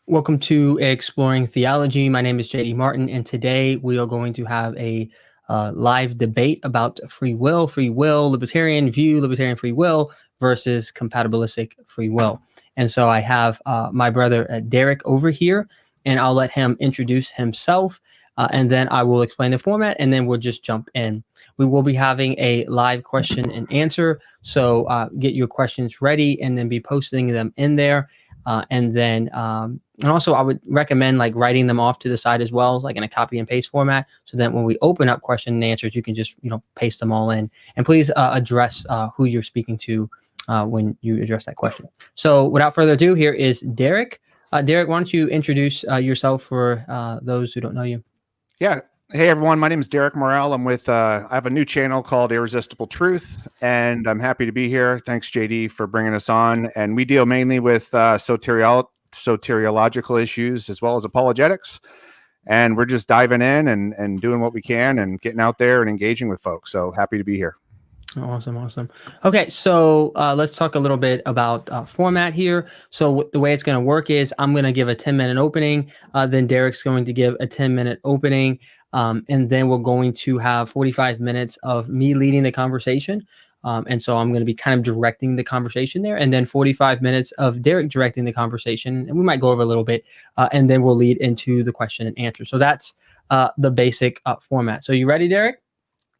Welcome to Exploring Theology. My name is J.D. Martin, and today we are going to have a live debate about free will, libertarian view, libertarian free will versus compatibilistic free will. And so I have my brother Derek over here, and I'll let him introduce himself, and then I will explain the format, and then we'll just jump in. We will be having a live question and answer, so get your questions ready and then be posting them in there. And also I would recommend like writing them off to the side as well, like in a copy and paste format, so that when we open up question and answers, you can just, paste them all in. And please address who you're speaking to when you address that question. So without further ado, here is Derek. Derek, why don't you introduce yourself for those who don't know you? Yeah. Hey, everyone. My name is Derek Morrell. I'm with, I have a new channel called Irresistible Truth, and I'm happy to be here. Thanks, JD, for bringing us on. And we deal mainly with soteriological issues as well as apologetics. And we're just diving in and doing what we can and getting out there and engaging with folks. So happy to be here. Awesome. Okay, so let's talk a little bit about format here. So the way it's going to work is I'm going to give a 10-minute opening, then Derek's going to give a 10-minute opening, and then we're going to have 45 minutes of me leading the conversation. And so I'm going to be kind of directing the conversation there, and then 45 minutes of Derek directing the conversation, and we might go over a little bit, and then we'll lead into the question and answer. So that's the basic format. So you ready, Derek?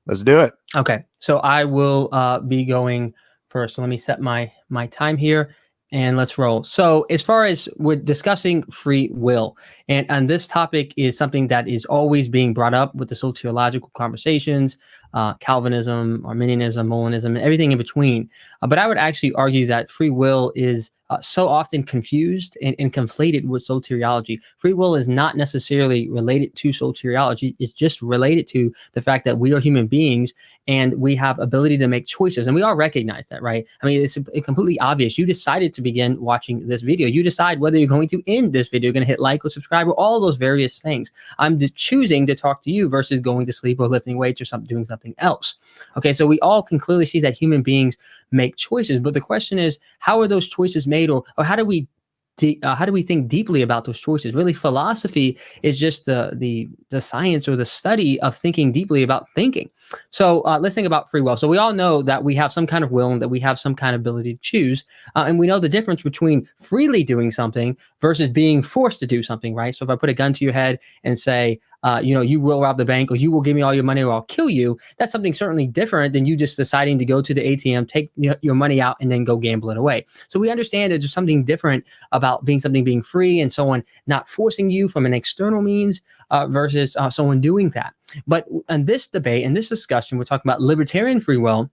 Let's do it. Okay, so I will be going first. So let me set my time here, and let's roll. So as far as we're discussing free will, and this topic is something that is always being brought up with the soteriological conversations, Calvinism, Arminianism, Molinism, and everything in between. But I would actually argue that free will is so often confused and conflated with soteriology. Free will is not necessarily related to soteriology. It's just related to the fact that we are human beings and we have ability to make choices. And we all recognize that, right? I mean, it's completely obvious. You decided to begin watching this video. You decide whether you're going to end this video, you're going to hit like or subscribe or all those various things. I'm choosing to talk to you versus going to sleep or lifting weights or doing something else. Okay, so we all can clearly see that human beings make choices. But the question is, how are those choices made, or how do we think deeply about those choices? Really, philosophy is just the science or the study of thinking deeply about thinking. So let's think about free will. So we all know that we have some kind of will and that we have some kind of ability to choose. And we know the difference between freely doing something versus being forced to do something, right? So if I put a gun to your head and say, you will rob the bank, or you will give me all your money or I'll kill you, that's something certainly different than you just deciding to go to the ATM, take your money out, and then go gamble it away. So we understand that there's something different about being free and someone not forcing you from an external means versus someone doing that. But in this debate, in this discussion, we're talking about libertarian free will,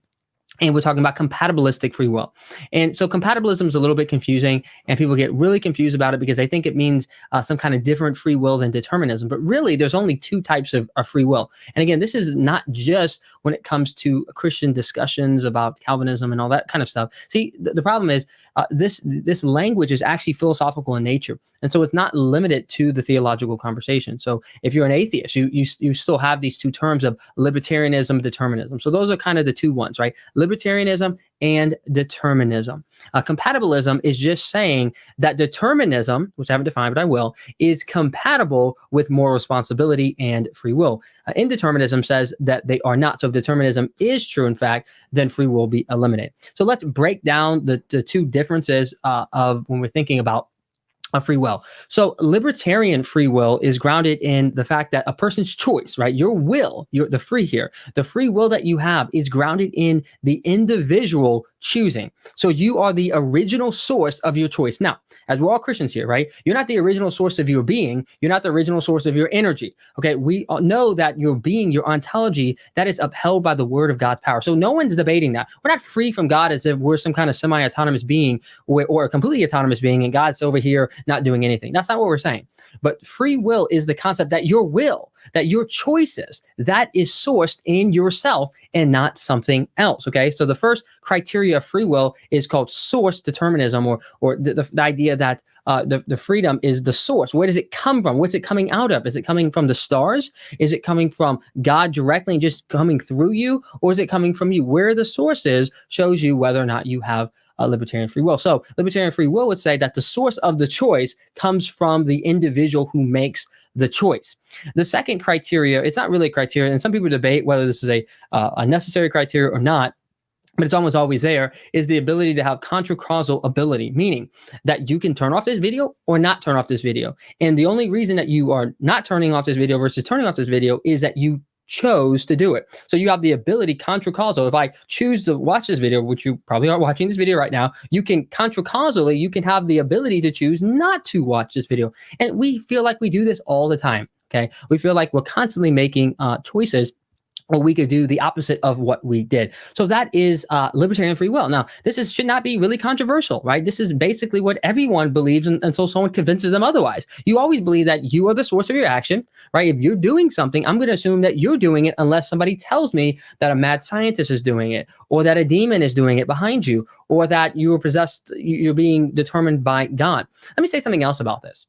and we're talking about compatibilistic free will. And so compatibilism is a little bit confusing, and people get really confused about it because they think it means some kind of different free will than determinism. But really, there's only two types of free will. And again, this is not just when it comes to Christian discussions about Calvinism and all that kind of stuff. See, the problem is this language is actually philosophical in nature. And so it's not limited to the theological conversation. So if you're an atheist, you still have these two terms of libertarianism, determinism. So those are kind of the two ones, right? Libertarianism and determinism. Compatibilism is just saying that determinism, which I haven't defined, but I will, is compatible with moral responsibility and free will. Indeterminism says that they are not. So if determinism is true, in fact, then free will will be eliminated. So let's break down the two differences of when we're thinking about free will. So libertarian free will is grounded in the fact that a person's choice, right? Your will, the free will that you have is grounded in the individual choosing. So you are the original source of your choice. Now, as we're all Christians here, right? You're not the original source of your being. You're not the original source of your energy. Okay, we know that your being, your ontology, that is upheld by the word of God's power. So no one's debating that. We're not free from God as if we're some kind of semi-autonomous being or a completely autonomous being and God's over here not doing anything. That's not what we're saying. But free will is the concept that your will, that your choices, that is sourced in yourself and not something else. Okay, so the first criteria of free will is called source determinism, or the idea that the freedom is the source. Where does it come from? What's it coming out of? Is it coming from the stars? Is it coming from God directly and just coming through you? Or is it coming from you? Where the source is shows you whether or not you have libertarian free will. So libertarian free will would say that the source of the choice comes from the individual who makes the choice. The second criteria, it's not really a criteria, and some people debate whether this is a necessary criteria or not, but it's almost always there, is the ability to have contra-causal ability, meaning that you can turn off this video or not turn off this video. And the only reason that you are not turning off this video versus turning off this video is that you chose to do it. So you have the ability contra-causal. If I choose to watch this video, which you probably are watching this video right now, you can contra-causally, you can have the ability to choose not to watch this video. And we feel like we do this all the time, okay? We feel like we're constantly making choices, or we could do the opposite of what we did. So that is libertarian free will. Now, should not be really controversial, right? This is basically what everyone believes until someone convinces them otherwise. You always believe that you are the source of your action, right? If you're doing something, I'm going to assume that you're doing it unless somebody tells me that a mad scientist is doing it, or that a demon is doing it behind you, or that you are possessed, you're being determined by God. Let me say something else about this.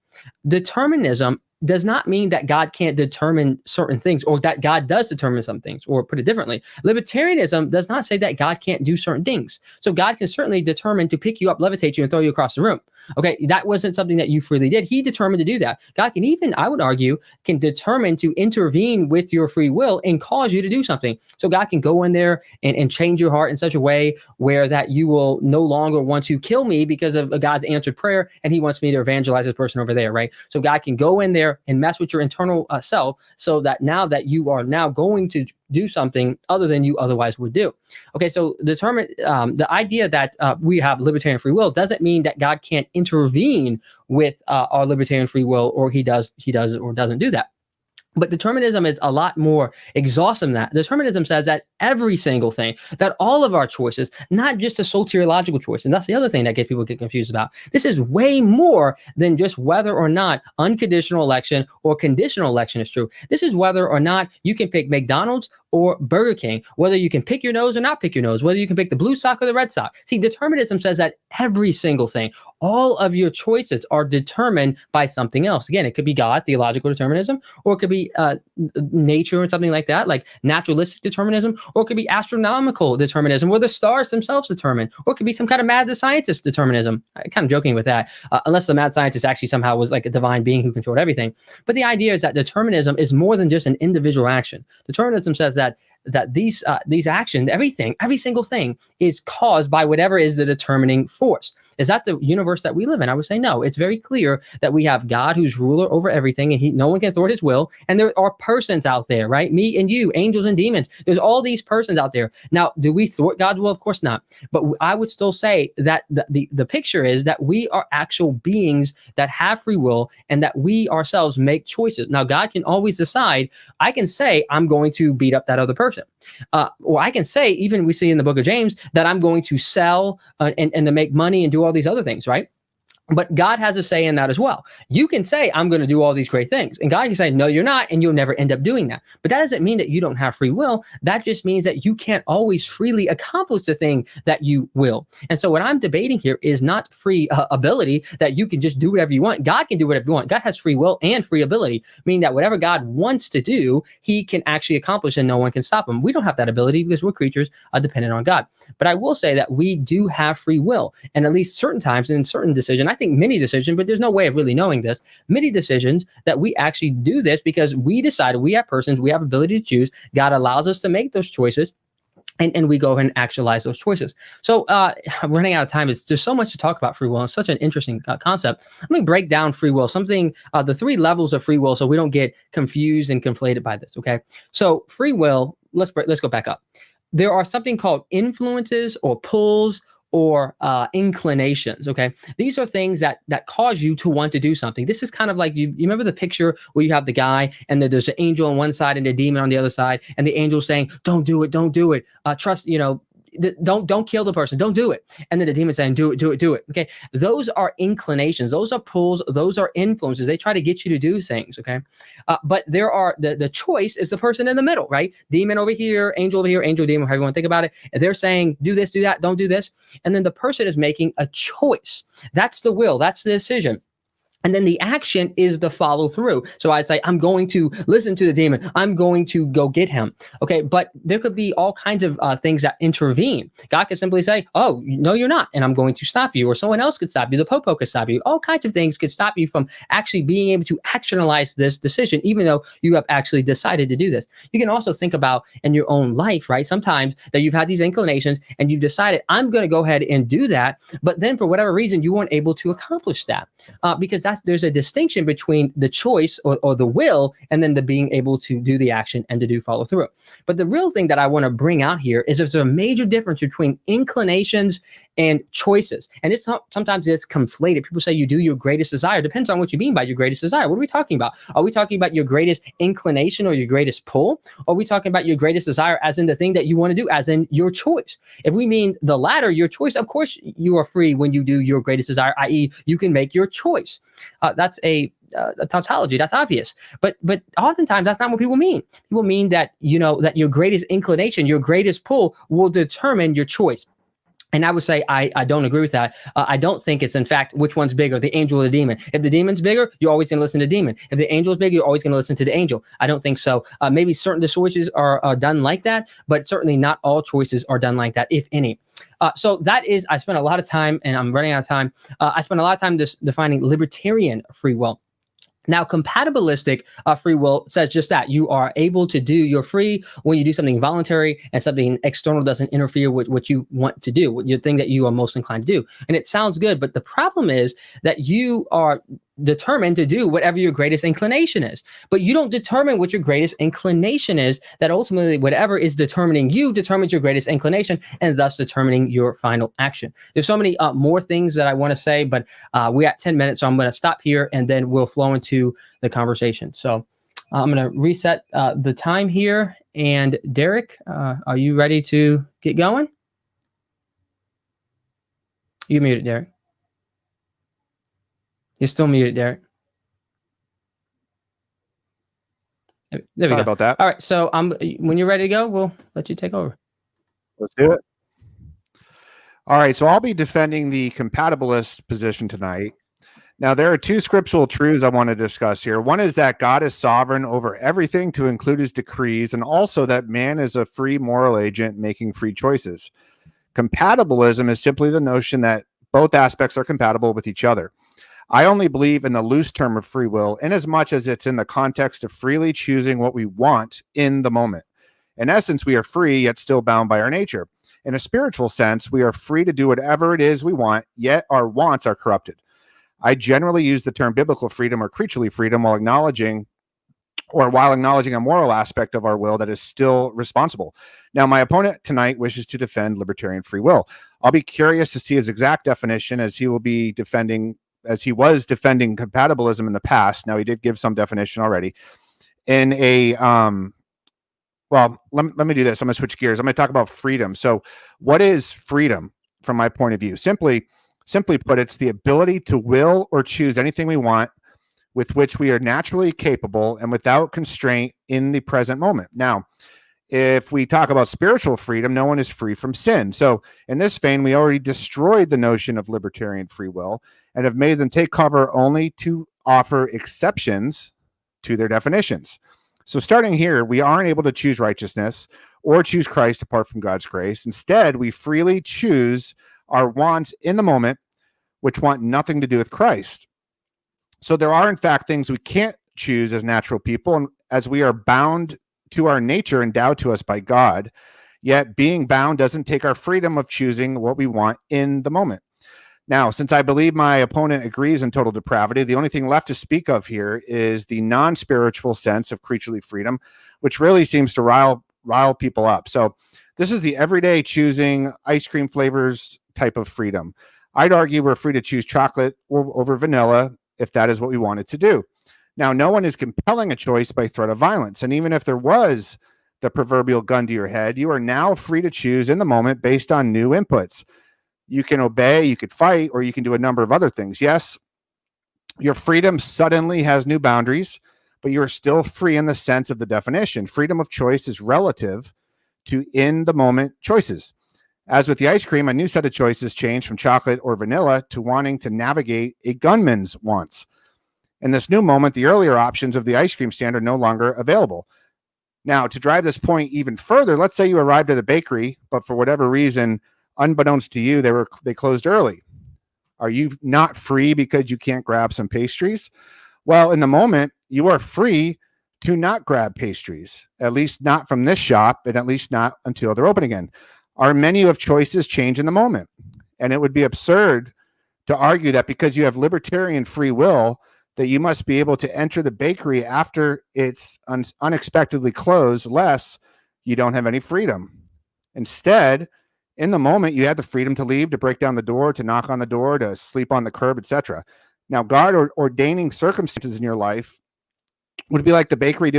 Determinism does not mean that God can't determine certain things, or that God does determine some things. Or put it differently, libertarianism does not say that God can't do certain things. So God can certainly determine to pick you up, levitate you, and throw you across the room. Okay, that wasn't something that you freely did. He determined to do that. God can even, I would argue, can determine to intervene with your free will and cause you to do something. So God can go in there and change your heart in such a way where that you will no longer want to kill me because of God's answered prayer, and he wants me to evangelize this person over there, right? So God can go in there and mess with your internal self, so that now that you are now going to do something other than you otherwise would do. Okay, so the idea that we have libertarian free will doesn't mean that God can't intervene with our libertarian free will, or he does or doesn't do that. But determinism is a lot more exhaustive than that. Determinism says that every single thing, that all of our choices, not just a soteriological choice, and that's the other thing that people get confused about. This is way more than just whether or not unconditional election or conditional election is true. This is whether or not you can pick McDonald's or Burger King, whether you can pick your nose or not pick your nose, whether you can pick the blue sock or the red sock. See, determinism says that every single thing, all of your choices are determined by something else. Again, it could be God, theological determinism, or it could be nature or something like that, like naturalistic determinism, or it could be astronomical determinism, where the stars themselves determine, or it could be some kind of mad scientist determinism. I'm kind of joking with that, unless the mad scientist actually somehow was like a divine being who controlled everything. But the idea is that determinism is more than just an individual action. Determinism says that these actions, every single thing is caused by whatever is the determining force. Is that the universe that we live in? I would say no. It's very clear that we have God who's ruler over everything, and no one can thwart his will. And there are persons out there, right? Me and you, angels and demons. There's all these persons out there. Now, do we thwart God's will? Of course not. But I would still say that the picture is that we are actual beings that have free will, and that we ourselves make choices. Now, God can always decide. I can say, I'm going to beat up that other person. Or I can say, even we see in the book of James, that I'm going to sell and to make money and do all these other things, right? But God has a say in that as well. You can say, I'm going to do all these great things. And God can say, no, you're not. And you'll never end up doing that. But that doesn't mean that you don't have free will. That just means that you can't always freely accomplish the thing that you will. And so what I'm debating here is not free ability, that you can just do whatever you want. God can do whatever you want. God has free will and free ability, meaning that whatever God wants to do, he can actually accomplish, and no one can stop him. We don't have that ability because we're creatures dependent on God. But I will say that we do have free will. And at least certain times and in certain decisions, I think many decisions, but there's no way of really knowing this, many decisions that we actually do this because we decided, we have persons, we have ability to choose. God allows us to make those choices. And we go ahead and actualize those choices. So I'm running out of time. There's so much to talk about free will. It's such an interesting concept. Let me break down free will, the three levels of free will, so we don't get confused and conflated by this, okay? So free will, let's go back up. There are something called influences or pulls or inclinations, okay? These are things that cause you to want to do something. This is kind of like, you remember the picture where you have the guy and there's an angel on one side and a demon on the other side, and the angel saying, don't do it, trust, don't kill the person, don't do it. And then the demon saying, do it, okay? Those are inclinations, those are pulls, those are influences. They try to get you to do things, okay? But there are, the choice is the person in the middle, right? Demon over here, angel, demon, however you want to think about it. And they're saying, do this, do that, don't do this. And then the person is making a choice. That's the will, that's the decision. And then the action is the follow through. So I say, I'm going to listen to the demon. I'm going to go get him. Okay. But there could be all kinds of things that intervene. God could simply say, oh, no, you're not. And I'm going to stop you. Or someone else could stop you. The popo could stop you. All kinds of things could stop you from actually being able to actionalize this decision, even though you have actually decided to do this. You can also think about in your own life, right? Sometimes that you've had these inclinations and you've decided, I'm going to go ahead and do that. But then for whatever reason, you weren't able to accomplish that because there's a distinction between the choice or the will and then the being able to do the action and to do follow through. But the real thing that I want to bring out here is there's a major difference between inclinations and choices. And sometimes it's conflated. People say you do your greatest desire. Depends on what you mean by your greatest desire. What are we talking about? Are we talking about your greatest inclination or your greatest pull? Or are we talking about your greatest desire as in the thing that you want to do, as in your choice? If we mean the latter, your choice, of course you are free when you do your greatest desire, i.e. you can make your choice. That's a tautology. That's obvious. But oftentimes that's not what people mean. People mean that, that your greatest inclination, your greatest pull will determine your choice. And I would say I don't agree with that. I don't think it's, in fact, which one's bigger, the angel or the demon. If the demon's bigger, you're always going to listen to the demon. If the angel's bigger, you're always going to listen to the angel. I don't think so. Maybe certain choices are done like that, but certainly not all choices are done like that, if any. So that is, I spent a lot of time, and I'm running out of time. I spent a lot of time defining libertarian free will. Now, compatibilistic free will says just that. You are able to do, you're free when you do something voluntary and something external doesn't interfere with what you want to do, your thing that you are most inclined to do. And it sounds good, but the problem is that you are determined to do whatever your greatest inclination is. But you don't determine what your greatest inclination is, that ultimately whatever is determining you determines your greatest inclination and thus determining your final action. There's so many more things that I want to say, but we're at 10 minutes, so I'm going to stop here and then we'll flow into the conversation. So I'm going to reset the time here. And Derek, are you ready to get going? You muted, Derek. You're still muted, Derek. There we go. Sorry about that. All right. So when you're ready to go, we'll let you take over. Let's do it. All right. So I'll be defending the compatibilist position tonight. Now, there are two scriptural truths I want to discuss here. One is that God is sovereign over everything to include his decrees, and also that man is a free moral agent making free choices. Compatibilism is simply the notion that both aspects are compatible with each other. I only believe in the loose term of free will, inasmuch as it's in the context of freely choosing what we want in the moment. In essence, we are free, yet still bound by our nature. In a spiritual sense, we are free to do whatever it is we want, yet our wants are corrupted. I generally use the term biblical freedom or creaturely freedom while acknowledging a moral aspect of our will that is still responsible. Now, my opponent tonight wishes to defend libertarian free will. I'll be curious to see his exact definition, as he was defending compatibilism in the past. Now, he did give some definition already. In a, let me do this. I'm going to switch gears. I'm going to talk about freedom. So what is freedom from my point of view? Simply put, it's the ability to will or choose anything we want with which we are naturally capable and without constraint in the present moment. Now, if we talk about spiritual freedom, no one is free from sin. So in this vein, we already destroyed the notion of libertarian free will and have made them take cover only to offer exceptions to their definitions. So starting here, we aren't able to choose righteousness or choose Christ apart from God's grace. Instead, we freely choose our wants in the moment, which want nothing to do with Christ. So there are, in fact, things we can't choose as natural people, and as we are bound to our nature endowed to us by God. Yet being bound doesn't take our freedom of choosing what we want in the moment. Now, since I believe my opponent agrees in total depravity, the only thing left to speak of here is the non-spiritual sense of creaturely freedom, which really seems to rile people up. So this is the everyday choosing ice cream flavors type of freedom. I'd argue we're free to choose chocolate over vanilla if that is what we wanted to do. Now, no one is compelling a choice by threat of violence. And even if there was the proverbial gun to your head, you are now free to choose in the moment based on new inputs. You can obey, you could fight, or you can do a number of other things. Yes, your freedom suddenly has new boundaries, but you are still free in the sense of the definition. Freedom of choice is relative to in-the-moment choices. As with the ice cream, a new set of choices changed from chocolate or vanilla to wanting to navigate a gunman's wants. In this new moment, the earlier options of the ice cream stand are no longer available. Now, to drive this point even further, let's say you arrived at a bakery, but for whatever reason, unbeknownst to you, they closed early. Are you not free because you can't grab some pastries? Well, in the moment, you are free to not grab pastries, at least not from this shop, and at least not until they're open again. Our menu of choices change in the moment. And it would be absurd to argue that because you have libertarian free will, that you must be able to enter the bakery after it's unexpectedly closed, lest you don't have any freedom. Instead, in the moment, you have the freedom to leave, to break down the door, to knock on the door, to sleep on the curb, etc. Now, God ordaining circumstances in your life would be like the bakery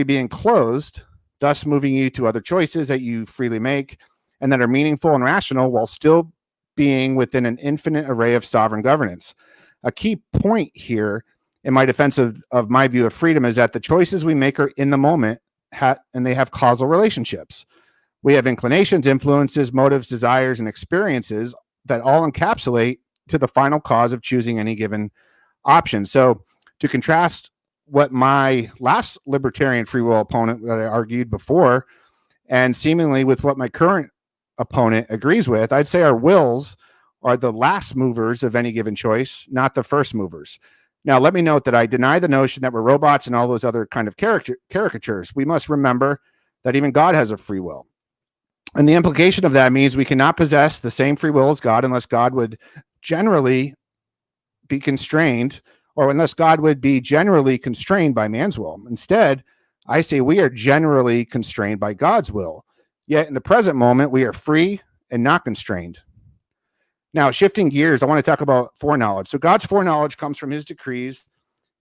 being closed, thus moving you to other choices that you freely make and that are meaningful and rational while still being within an infinite array of sovereign governance. A key point here in my defense of my view of freedom is that the choices we make are in the moment and they have causal relationships. We have inclinations, influences, motives, desires, and experiences that all encapsulate to the final cause of choosing any given option. So to contrast what my last libertarian free will opponent that I argued before, and seemingly with what my current opponent agrees with, I'd say our wills are the last movers of any given choice, not the first movers. Now, let me note that I deny the notion that we're robots and all those other kind of caricatures. We must remember that even God has a free will. And the implication of that means we cannot possess the same free will as God unless God would generally be constrained, or unless God would be generally constrained by man's will. Instead, I say we are generally constrained by God's will. Yet in the present moment, we are free and not constrained. Now, shifting gears, I want to talk about foreknowledge. So God's foreknowledge comes from his decrees,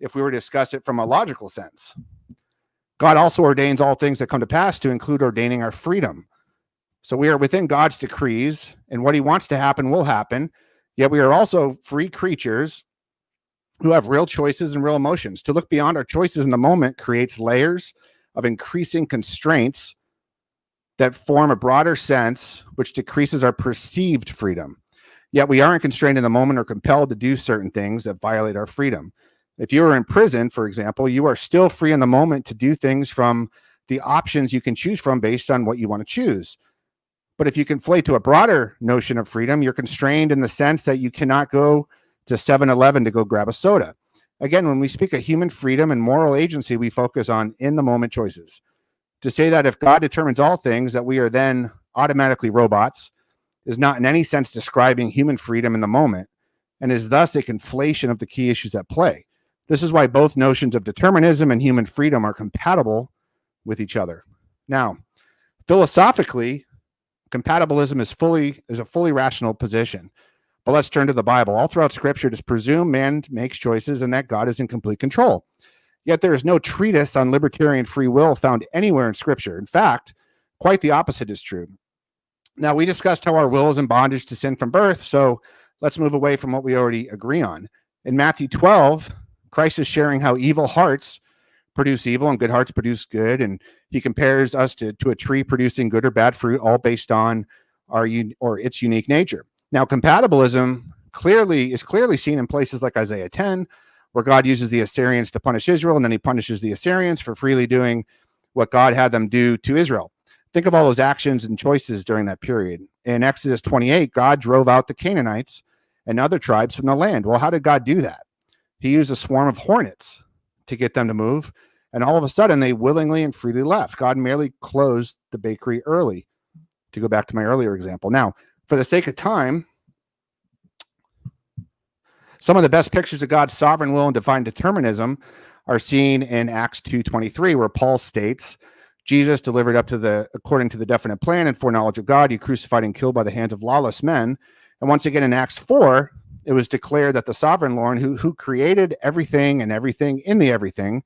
if we were to discuss it from a logical sense. God also ordains all things that come to pass, to include ordaining our freedom. So we are within God's decrees, and what he wants to happen will happen. Yet we are also free creatures who have real choices and real emotions. To look beyond our choices in the moment creates layers of increasing constraints that form a broader sense, which decreases our perceived freedom. Yet we aren't constrained in the moment or compelled to do certain things that violate our freedom. If you are in prison, for example, you are still free in the moment to do things from the options you can choose from based on what you want to choose. But if you conflate to a broader notion of freedom, you're constrained in the sense that you cannot go to 7-Eleven to go grab a soda. Again, when we speak of human freedom and moral agency, we focus on in-the-moment choices. To say that if God determines all things, that we are then automatically robots, is not in any sense describing human freedom in the moment, and is thus a conflation of the key issues at play. This is why both notions of determinism and human freedom are compatible with each other. Now, philosophically, compatibilism is a fully rational position. But let's turn to the Bible. All throughout Scripture, it is presumed man makes choices and that God is in complete control. Yet there is no treatise on libertarian free will found anywhere in Scripture. In fact, quite the opposite is true. Now, we discussed how our will is in bondage to sin from birth, so let's move away from what we already agree on. In Matthew 12, Christ is sharing how evil hearts produce evil and good hearts produce good, and he compares us to a tree producing good or bad fruit, all based on its unique nature. Now, compatibilism is clearly seen in places like Isaiah 10, where God uses the Assyrians to punish Israel, and then he punishes the Assyrians for freely doing what God had them do to Israel. Think of all those actions and choices during that period. In Exodus 28, God drove out the Canaanites and other tribes from the land. Well, how did God do that? He used a swarm of hornets to get them to move, and all of a sudden they willingly and freely left. God merely closed the bakery early, to go back to my earlier example. Now, for the sake of time, some of the best pictures of God's sovereign will and divine determinism are seen in Acts 2:23, where Paul states, Jesus delivered up according to the definite plan and foreknowledge of God, you crucified and killed by the hands of lawless men. And once again in Acts 4, it was declared that the sovereign Lord who created everything and everything in the everything,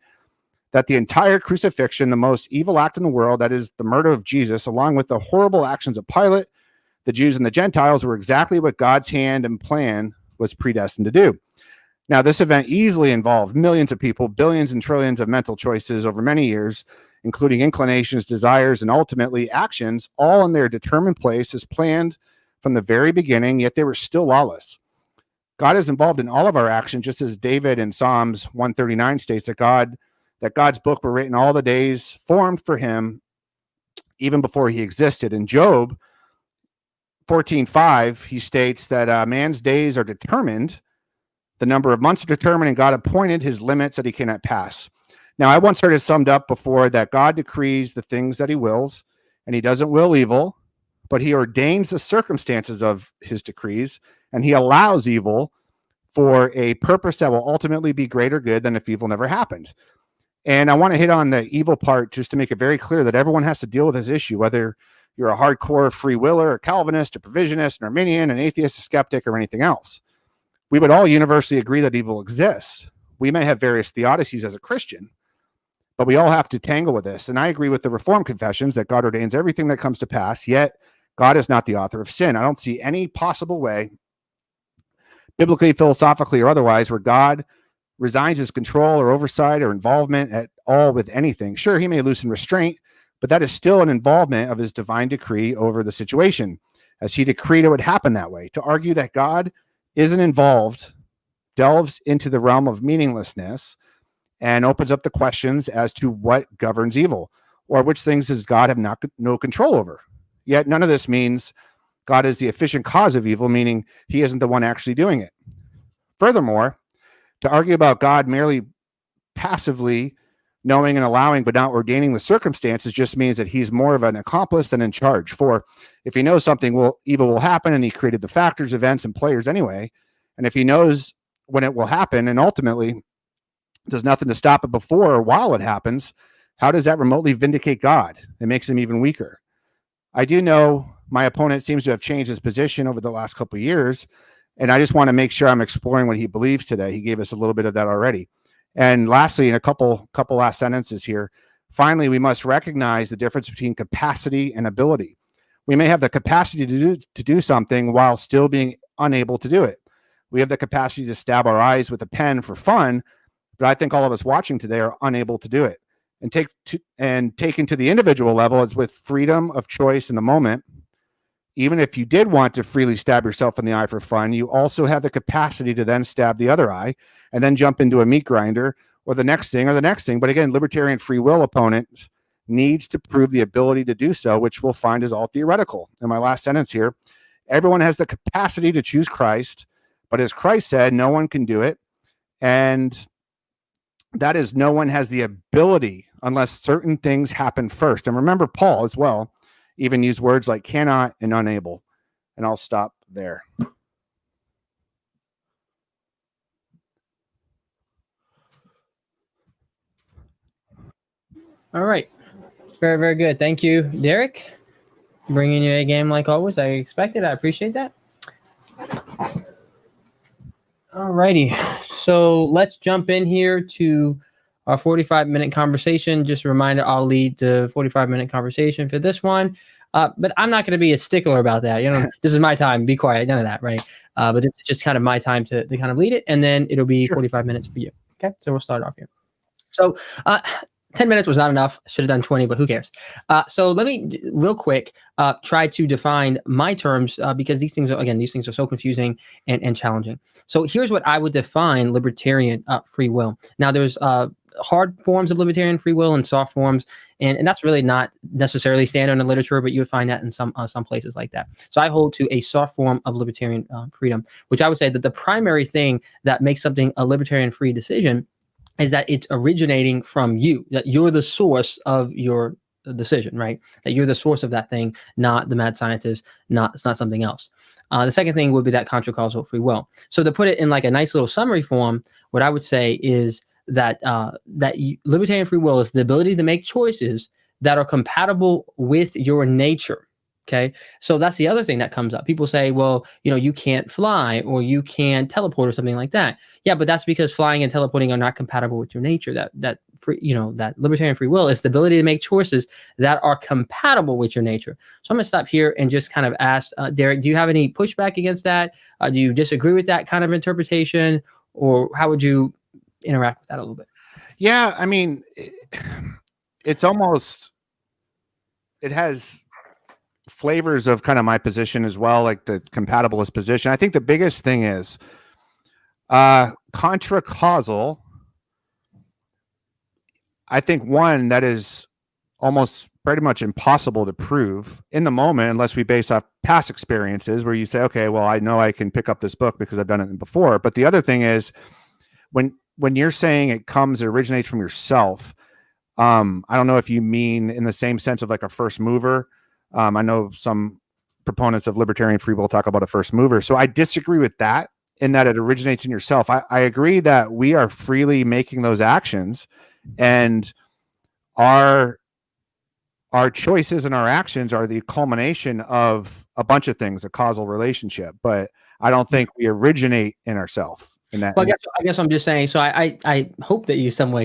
that the entire crucifixion, the most evil act in the world, that is the murder of Jesus, along with the horrible actions of Pilate, the Jews and the Gentiles, were exactly what God's hand and plan was predestined to do. Now, this event easily involved millions of people, billions and trillions of mental choices over many years, including inclinations, desires, and ultimately actions, all in their determined place as planned from the very beginning, yet they were still lawless. God is involved in all of our action, just as David in Psalms 139 states that God's book were written all the days formed for him even before he existed. In Job 14:5, he states that man's days are determined, the number of months are determined, and God appointed his limits that he cannot pass. Now, I once heard it summed up before that God decrees the things that he wills, and he doesn't will evil, but he ordains the circumstances of his decrees, and he allows evil for a purpose that will ultimately be greater good than if evil never happened. And I want to hit on the evil part just to make it very clear that everyone has to deal with this issue, whether you're a hardcore free willer, a Calvinist, a provisionist, an Arminian, an atheist, a skeptic, or anything else. We would all universally agree that evil exists. We may have various theodicies as a Christian, but we all have to tangle with this. And I agree with the Reformed confessions that God ordains everything that comes to pass, yet God is not the author of sin. I don't see any possible way, biblically, philosophically, or otherwise, where God resigns his control or oversight or involvement at all with anything. Sure, he may loosen restraint, but that is still an involvement of his divine decree over the situation, as he decreed it would happen that way. To argue that God isn't involved delves into the realm of meaninglessness and opens up the questions as to what governs evil, or which things does God have no control over. Yet none of this means God is the efficient cause of evil, meaning he isn't the one actually doing it. Furthermore, to argue about God merely passively knowing and allowing but not ordaining the circumstances just means that he's more of an accomplice than in charge. For if he knows something evil will happen, and he created the factors, events, and players anyway, and if he knows when it will happen and ultimately does nothing to stop it before or while it happens, how does that remotely vindicate God? It makes him even weaker. I do know my opponent seems to have changed his position over the last couple of years, and I just want to make sure I'm exploring what he believes today. He gave us a little bit of that already. And lastly, in a couple last sentences here, finally, we must recognize the difference between capacity and ability. We may have the capacity to do something while still being unable to do it. We have the capacity to stab our eyes with a pen for fun, but I think all of us watching today are unable to do it. And taken to the individual level, it's with freedom of choice in the moment. Even if you did want to freely stab yourself in the eye for fun, you also have the capacity to then stab the other eye and then jump into a meat grinder or the next thing. But again, libertarian free will opponent needs to prove the ability to do so, which we'll find is all theoretical. In my last sentence here, everyone has the capacity to choose Christ, but as Christ said, no one can do it. And that is, no one has the ability unless certain things happen first. And remember, Paul as well even used words like cannot and unable. And I'll stop there. All right. Very, very good. Thank you, Derek. Bringing you a game like always. I expected. I appreciate that. All righty. So let's jump in here to our 45-minute conversation. Just a reminder, I'll lead the 45-minute conversation for this one. But I'm not going to be a stickler about that. This is my time. Be quiet. None of that, right? But this is just kind of my time to kind of lead it, and then it'll be 45 minutes for you. Okay? So we'll start off here. So 10 minutes was not enough. Should have done 20, but who cares? So let me, real quick, try to define my terms because these things are so confusing and challenging. So here's what I would define libertarian free will. Now, there's hard forms of libertarian free will and soft forms, and that's really not necessarily standard in the literature, but you would find that in some places like that. So I hold to a soft form of libertarian freedom, which I would say that the primary thing that makes something a libertarian free decision is that it's originating from you, that you're the source of your decision, right? That you're the source of that thing, not the mad scientist, it's not something else. The second thing would be that contra-causal free will. So to put it in like a nice little summary form, what I would say is that libertarian free will is the ability to make choices that are compatible with your nature. Okay, so that's the other thing that comes up. People say, well, you can't fly or you can't teleport or something like that. Yeah, but that's because flying and teleporting are not compatible with your nature. That libertarian free will is the ability to make choices that are compatible with your nature. So I'm going to stop here and just kind of ask Derek, do you have any pushback against that? Do you disagree with that kind of interpretation, or how would you interact with that a little bit? Yeah, I mean, it has flavors of kind of my position as well, like the compatibilist position. I think the biggest thing is Contra causal, I think one that is almost pretty much impossible to prove in the moment unless we base off past experiences where you say, okay, well, I know I can pick up this book because I've done it before. But the other thing is when you're saying it originates from yourself, I don't know if you mean in the same sense of like a first mover. I know some proponents of libertarian free will talk about a first mover. So I disagree with that in that it originates in yourself. I agree that we are freely making those actions, and our choices and our actions are the culmination of a bunch of things, a causal relationship. But I don't think we originate in ourselves. Well, I guess I'm just saying. So I hope that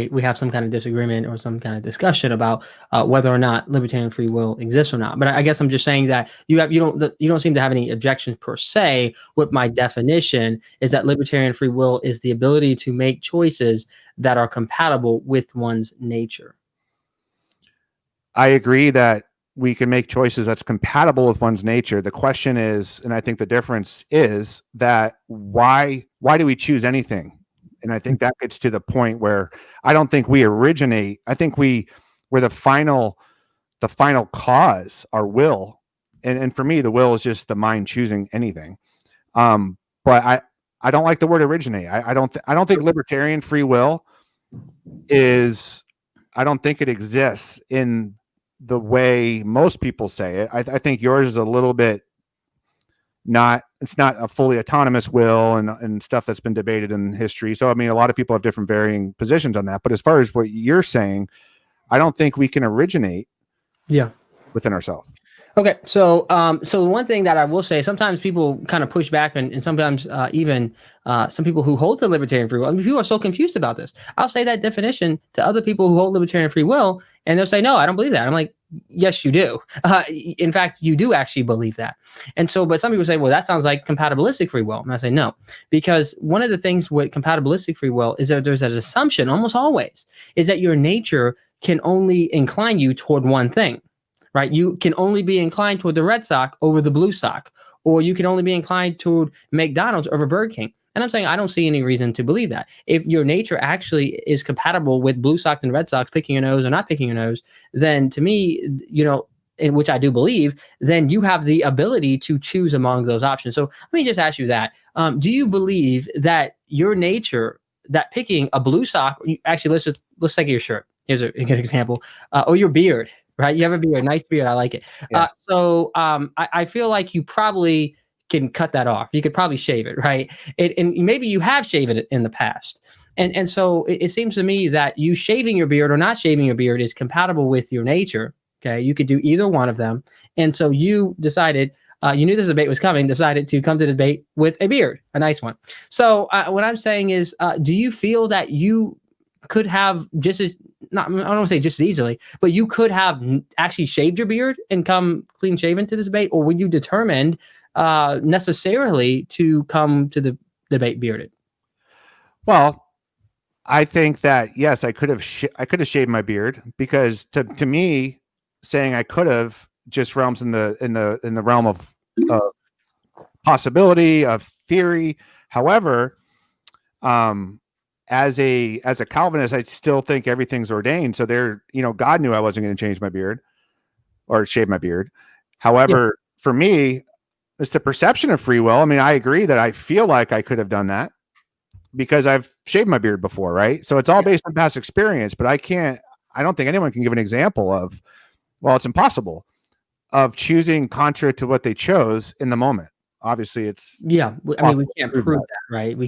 we have some kind of disagreement or some kind of discussion about whether or not libertarian free will exists or not. But I guess I'm just saying that you don't seem to have any objections per se with my definition. Is that libertarian free will is the ability to make choices that are compatible with one's nature. I agree that we can make choices that's compatible with one's nature. The question is, and I think the difference is that why do we choose anything? And I think that gets to the point where I don't think we originate. I think we're the final cause, our will. And for me, the will is just the mind choosing anything. But I don't like the word originate. I don't think libertarian free will is, I don't think it exists in the way most people say it. I think yours is a little bit it's not a fully autonomous will and stuff that's been debated in history. So, I mean, a lot of people have different varying positions on that. But as far as what you're saying, I don't think we can originate within ourselves. Okay, so one thing that I will say, sometimes people kind of push back, and sometimes even some people who hold to libertarian free will, I mean, people are so confused about this. I'll say that definition to other people who hold libertarian free will, and they'll say, no, I don't believe that. I'm like, yes, you do. In fact, you do actually believe that. And so, but some people say, well, that sounds like compatibilistic free will. And I say, no, because one of the things with compatibilistic free will is that there's an assumption almost always is that your nature can only incline you toward one thing. Right? You can only be inclined toward the red sock over the blue sock, or you can only be inclined toward McDonald's over Burger King. And I'm saying I don't see any reason to believe that. If your nature actually is compatible with blue socks and red socks, picking your nose or not picking your nose, then to me, in which I do believe, then you have the ability to choose among those options. So let me just ask you that. Do you believe that your nature, that picking a blue sock, actually, let's take your shirt. Here's a good example. Or your beard. Right, you have a beard, nice beard. I like it. Yeah. I feel like you probably can cut that off. You could probably shave it, right? And maybe you have shaved it in the past. And so it seems to me that you shaving your beard or not shaving your beard is compatible with your nature. Okay, you could do either one of them. And so you decided, you knew this debate was coming, decided to come to the debate with a beard, a nice one. So what I'm saying is, do you feel that you could have I don't want to say just as easily, but you could have actually shaved your beard and come clean shaven to this debate, or were you determined necessarily to come to the debate bearded? Well, I think that yes, I could have shaved my beard, because to me, saying I could have just realms in the realm of possibility, of theory. However, as a Calvinist, I still think everything's ordained. So God knew I wasn't going to change my beard or shave my beard. However, for me, it's the perception of free will. I mean, I agree that I feel like I could have done that because I've shaved my beard before, right? So it's all based on past experience, but I don't think anyone can give an example of, well, it's impossible, of choosing contrary to what they chose in the moment. Obviously, it's I mean, we can't prove that, right? We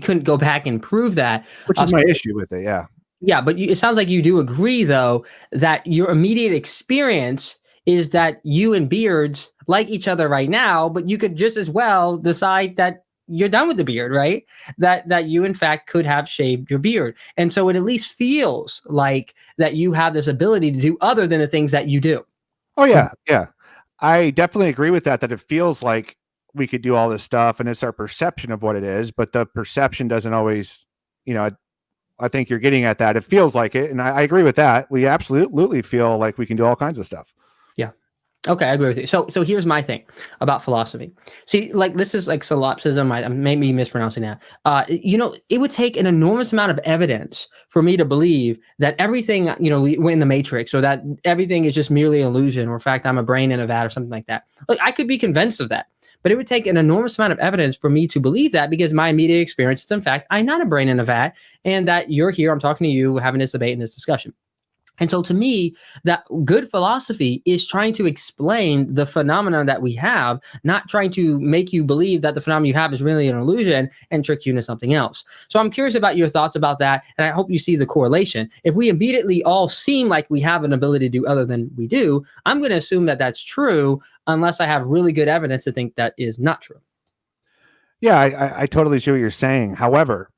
couldn't go back and prove that, which is my issue with it. Yeah, but it sounds like you do agree, though, that your immediate experience is that you and beards like each other right now, but you could just as well decide that you're done with the beard, right? That you, in fact, could have shaved your beard. And so it at least feels like that you have this ability to do other than the things that you do. Oh, yeah. Yeah. I definitely agree with that it feels like we could do all this stuff, and it's our perception of what it is, but the perception doesn't always, I think you're getting at that. It feels like it. And I agree with that. We absolutely feel like we can do all kinds of stuff. Yeah. Okay, I agree with you. So here's my thing about philosophy. See, like this is like solipsism. I may be mispronouncing that. It would take an enormous amount of evidence for me to believe that everything, we're in the Matrix, or that everything is just merely an illusion, or in fact, I'm a brain in a vat, or something like that. Look, I could be convinced of that, but it would take an enormous amount of evidence for me to believe that, because my immediate experience is, in fact, I'm not a brain in a vat, and that you're here, I'm talking to you, having this debate and this discussion. And so to me, that good philosophy is trying to explain the phenomenon that we have, not trying to make you believe that the phenomenon you have is really an illusion and trick you into something else. So I'm curious about your thoughts about that, and I hope you see the correlation. If we immediately all seem like we have an ability to do other than we do, I'm going to assume that that's true unless I have really good evidence to think that is not true. Yeah, I totally see what you're saying. However,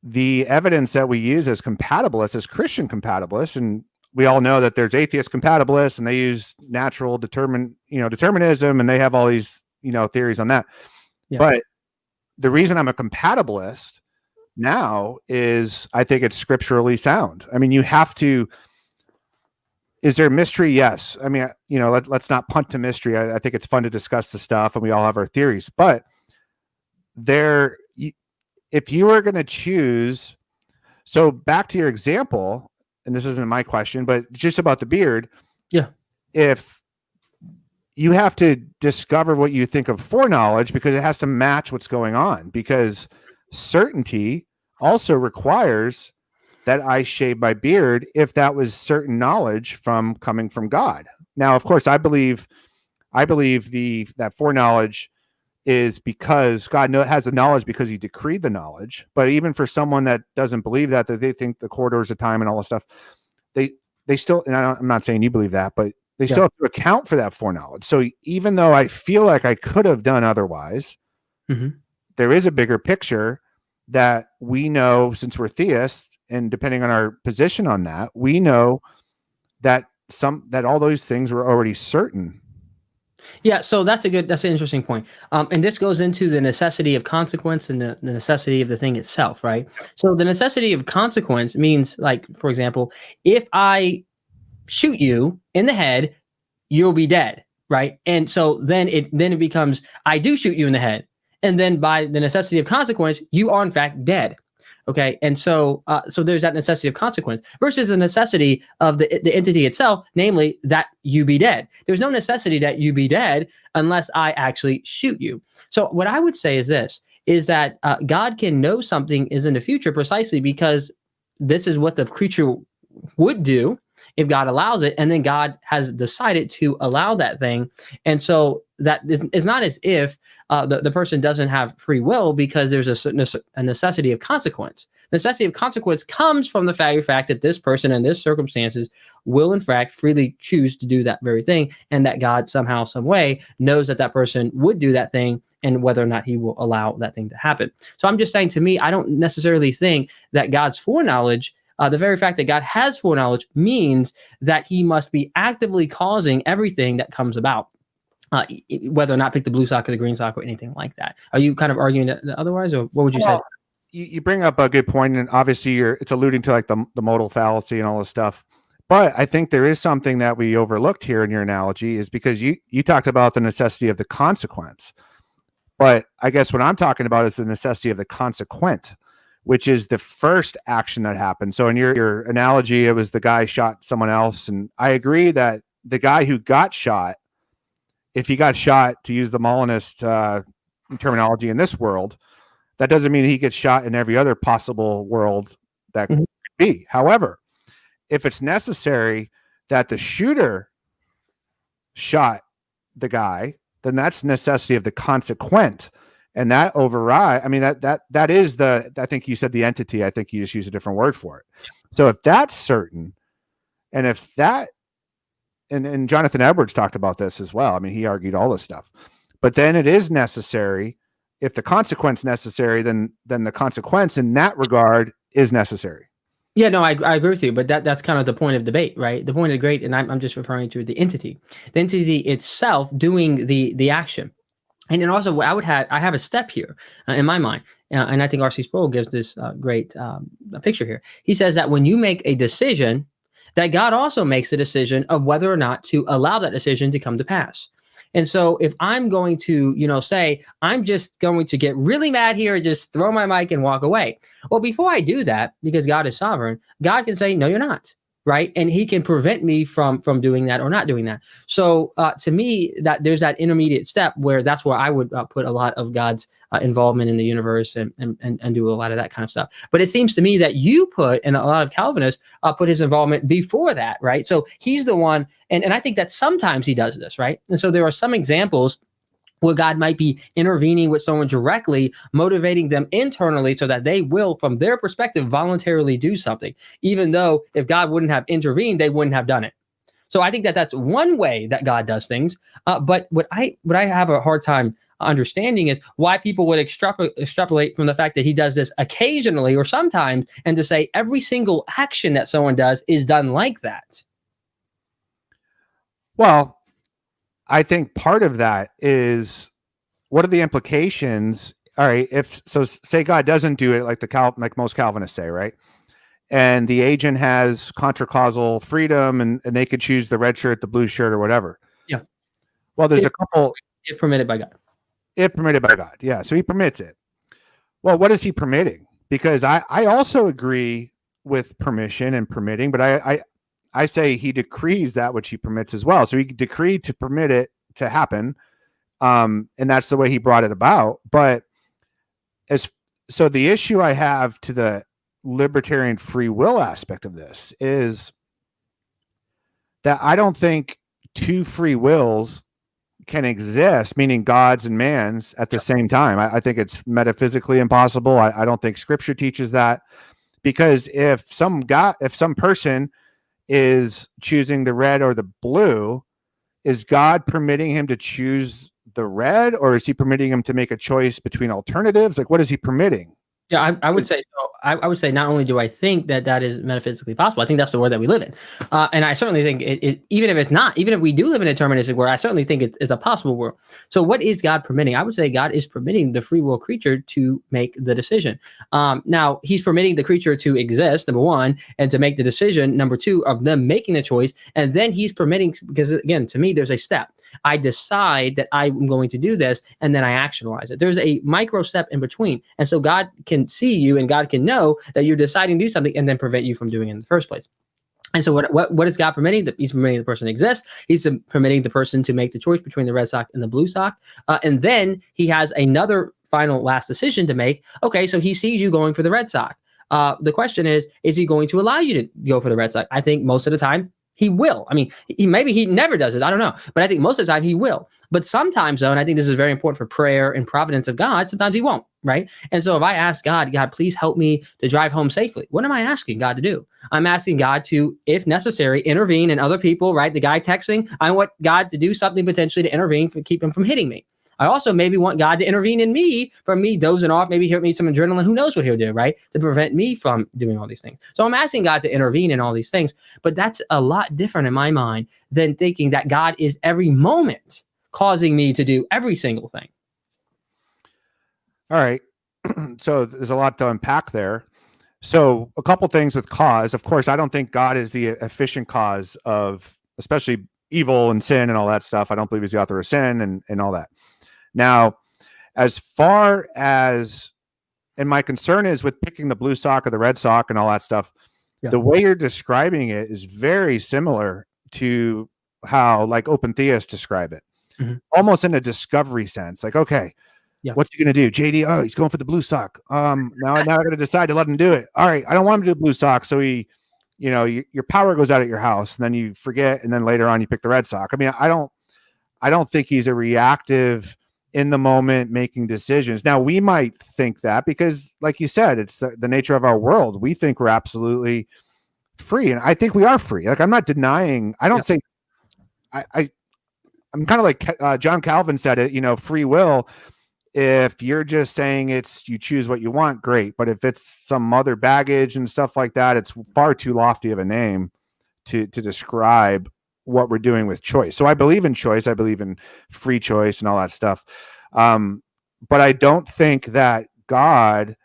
the evidence that we use as compatibilists, as Christian compatibilists, and we all know that there's atheist compatibilists, and they use natural determinism, and they have all these, theories on that. Yeah. But the reason I'm a compatibilist now is I think it's scripturally sound. I mean, you have to. Is there mystery? Yes. I mean, let's not punt to mystery. I think it's fun to discuss the stuff, and we all have our theories, but if you were going to choose, so back to your example, and this isn't my question, but just about the beard. Yeah. If you have to discover what you think of foreknowledge, because it has to match what's going on, because certainty also requires that I shave my beard if that was certain knowledge coming from God. Now, of course, I believe that foreknowledge is because God has the knowledge because he decreed the knowledge. But even for someone that doesn't believe that they think the corridors of time and all this stuff, they still, and I'm not saying you believe that, but they still have to account for that foreknowledge. So even though I feel like I could have done otherwise, there is a bigger picture that we know, since we're theists, and depending on our position on that, we know that all those things were already certain. Yeah, so that's an interesting point. And this goes into the necessity of consequence and the necessity of the thing itself, right? So the necessity of consequence means, like, for example, if I shoot you in the head, you'll be dead, right? And so then it becomes, I do shoot you in the head. And then by the necessity of consequence, you are in fact dead. Okay, and so there's that necessity of consequence versus the necessity of the entity itself, namely that you be dead. There's no necessity that you be dead unless I actually shoot you. So what I would say is this, is that God can know something is in the future precisely because this is what the creature would do if God allows it, and then God has decided to allow that thing. And so that it's not as if the person doesn't have free will, because there's a necessity of consequence. Necessity of consequence comes from the fact that this person in this circumstances will in fact freely choose to do that very thing, and that God somehow, some way knows that person would do that thing, and whether or not he will allow that thing to happen. So I'm just saying, to me, I don't necessarily think that God's foreknowledge, the very fact that God has foreknowledge, means that he must be actively causing everything that comes about, whether or not pick the blue sock or the green sock or anything like that. Are you kind of arguing that otherwise, or what would you say? You bring up a good point, and obviously it's alluding to like the modal fallacy and all this stuff. But I think there is something that we overlooked here in your analogy, is because you talked about the necessity of the consequence. But I guess what I'm talking about is the necessity of the consequent, which is the first action that happened. So in your analogy, it was the guy shot someone else. And I agree that the guy who got shot, if he got shot, to use the Molinist terminology in this world, that doesn't mean he gets shot in every other possible world that could be. However, if it's necessary that the shooter shot the guy, then that's necessity of the consequent. And that override, I mean, that is I think you said the entity, I think you just use a different word for it. So if that's certain, and if that, and Jonathan Edwards talked about this as well. I mean, he argued all this stuff, but then it is necessary. If the consequence necessary, then the consequence in that regard is necessary. Yeah, no, I agree with you, but that's kind of the point of debate, right? The point of debate, and I'm just referring to the entity itself doing the action. And then also, I have a step here in my mind, and I think R.C. Sproul gives this great picture here. He says that when you make a decision, that God also makes the decision of whether or not to allow that decision to come to pass. And so if I'm going to, say, I'm just going to get really mad here and just throw my mic and walk away. Well, before I do that, because God is sovereign, God can say, no, you're not. Right. And he can prevent me from doing that or not doing that. So to me, that there's that intermediate step where that's where I would put a lot of God's involvement in the universe and do a lot of that kind of stuff. But it seems to me that you put, and a lot of Calvinists put his involvement before that. Right. So he's the one. And I think that sometimes he does this. Right. And so there are some examples where God might be intervening with someone directly, motivating them internally so that they will, from their perspective, voluntarily do something, even though if God wouldn't have intervened, they wouldn't have done it. So I think that that's one way that God does things. But what I have a hard time understanding is why people would extrapolate from the fact that he does this occasionally or sometimes, and to say every single action that someone does is done like that. Well, I think part of that is, what are the implications? All right, say God doesn't do it like most Calvinists say, right? And the agent has contra-causal freedom, and they could choose the red shirt, the blue shirt, or whatever. Yeah. Well, there's a couple. If permitted by God. If permitted by God, yeah. So he permits it. Well, what is he permitting? Because I also agree with permission and permitting, but I say he decrees that which he permits as well. So he decreed to permit it to happen. And that's the way he brought it about. But so the issue I have to the libertarian free will aspect of this is that I don't think two free wills can exist, meaning God's and man's, at the same time. I think it's metaphysically impossible. I don't think scripture teaches that, because if some person is choosing the red or the blue, is God permitting him to choose the red, or is he permitting him to make a choice between alternatives? Like, what is he permitting? Yeah, I would say so. I would say not only do I think that is metaphysically possible, I think that's the world that we live in. And I certainly think it even if it's not, even if we do live in a deterministic world, I certainly think it's a possible world. So what is God permitting? I would say God is permitting the free will creature to make the decision. Now, he's permitting the creature to exist, number one, and to make the decision, number two, of them making the choice. And then he's permitting, because again, to me, there's a step. I decide that I'm going to do this, and then I actionalize it. There's a micro step in between. And so God can see you, and God can know that you're deciding to do something and then prevent you from doing it in the first place. And so what is God permitting? He's permitting the person to exist. He's permitting the person to make the choice between the red sock and the blue sock. And then he has another final last decision to make. Okay, so he sees you going for the red sock. The question is he going to allow you to go for the red sock? I think most of the time he will. I mean, maybe he never does this. I don't know. But I think most of the time he will. But sometimes, though, and I think this is very important for prayer and providence of God, sometimes he won't, right? And so if I ask God, please help me to drive home safely, what am I asking God to do? I'm asking God to, if necessary, intervene in other people, right? The guy texting, I want God to do something potentially to intervene to keep him from hitting me. I also maybe want God to intervene in me from me dozing off, maybe hit me some adrenaline, who knows what he'll do, right? To prevent me from doing all these things. So I'm asking God to intervene in all these things, but that's a lot different in my mind than thinking that God is every moment causing me to do every single thing. All right. So there's a lot to unpack there. So a couple things with cause. Of course, I don't think God is the efficient cause of especially evil and sin and all that stuff. I don't believe he's the author of sin and all that. Now, as far as, and my concern is with picking the blue sock or the red sock and all that stuff, the way you're describing it is very similar to how like open theists describe it, almost in a discovery sense. Like, okay, what's he going to do? JD, oh, he's going for the blue sock. Now I got to decide to let him do it. All right, I don't want him to do blue sock. So he, your power goes out at your house, and then you forget, and then later on you pick the red sock. I mean, I don't think he's a reactive, in the moment making decisions. Now we might think that because, like you said, it's the nature of our world. We think we're absolutely free, and I think we are free. Like, I'm not denying. I don't say. I'm kind of like John Calvin said it. Free will. If you're just saying you choose what you want, great. But if it's some other baggage and stuff like that, it's far too lofty of a name to describe what we're doing with choice. So I believe in choice. I believe in free choice and all that stuff. But I don't think that God,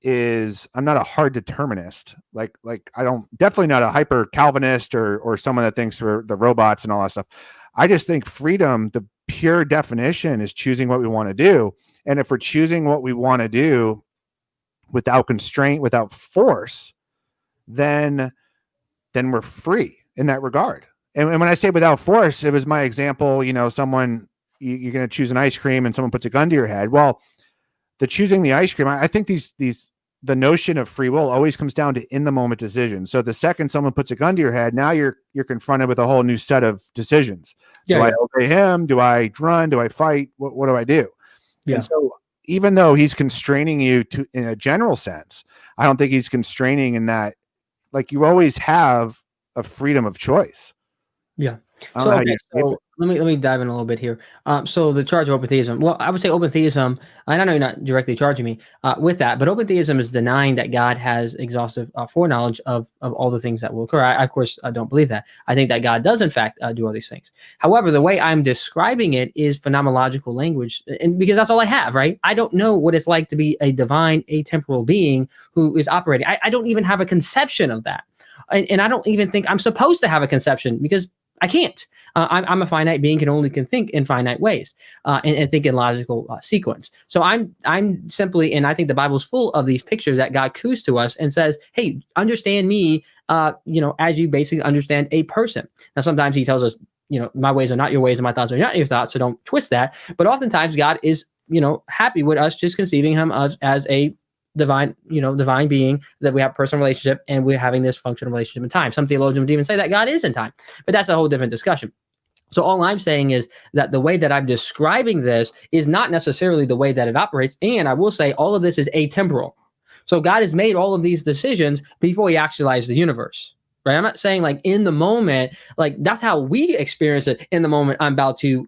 is I'm not a hard determinist. Like I don't, definitely not a hyper Calvinist or someone that thinks we're the robots and all that stuff. I just think freedom, the pure definition, is choosing what we want to do. And if we're choosing what we want to do without constraint, without force, then we're free in that regard. And when I say without force, it was my example, someone, you're going to choose an ice cream and someone puts a gun to your head. Well, the choosing the ice cream, I think the notion of free will always comes down to in the moment decisions. So the second someone puts a gun to your head, now you're confronted with a whole new set of decisions. Do I obey him? Do I run? Do I fight? What do I do? Yeah. And so even though he's constraining you in a general sense, I don't think he's constraining in that, like, you always have a freedom of choice. Yeah. So, let me dive in a little bit here. So the charge of open theism. Well, I would say open theism, and I know you're not directly charging me with that, but open theism is denying that God has exhaustive foreknowledge of all the things that will occur. I, of course, don't believe that. I think that God does, in fact, do all these things. However, the way I'm describing it is phenomenological language, and because that's all I have, right? I don't know what it's like to be a divine, atemporal being who is operating. I don't even have a conception of that. And I don't even think I'm supposed to have a conception, because I can't. I'm a finite being, can think in finite ways and think in logical sequence. So I'm simply, and I think the Bible's full of these pictures that God coos to us and says, hey, understand me, as you basically understand a person. Now, sometimes he tells us, my ways are not your ways and my thoughts are not your thoughts, so don't twist that. But oftentimes God is, happy with us just conceiving him as a divine being, that we have a personal relationship and we're having this functional relationship in time. Some theologians would even say that God is in time, but that's a whole different discussion. So all I'm saying is that the way that I'm describing this is not necessarily the way that it operates. And I will say all of this is atemporal. So God has made all of these decisions before he actualized the universe, right? I'm not saying like in the moment, like that's how we experience it in the moment. I'm about to,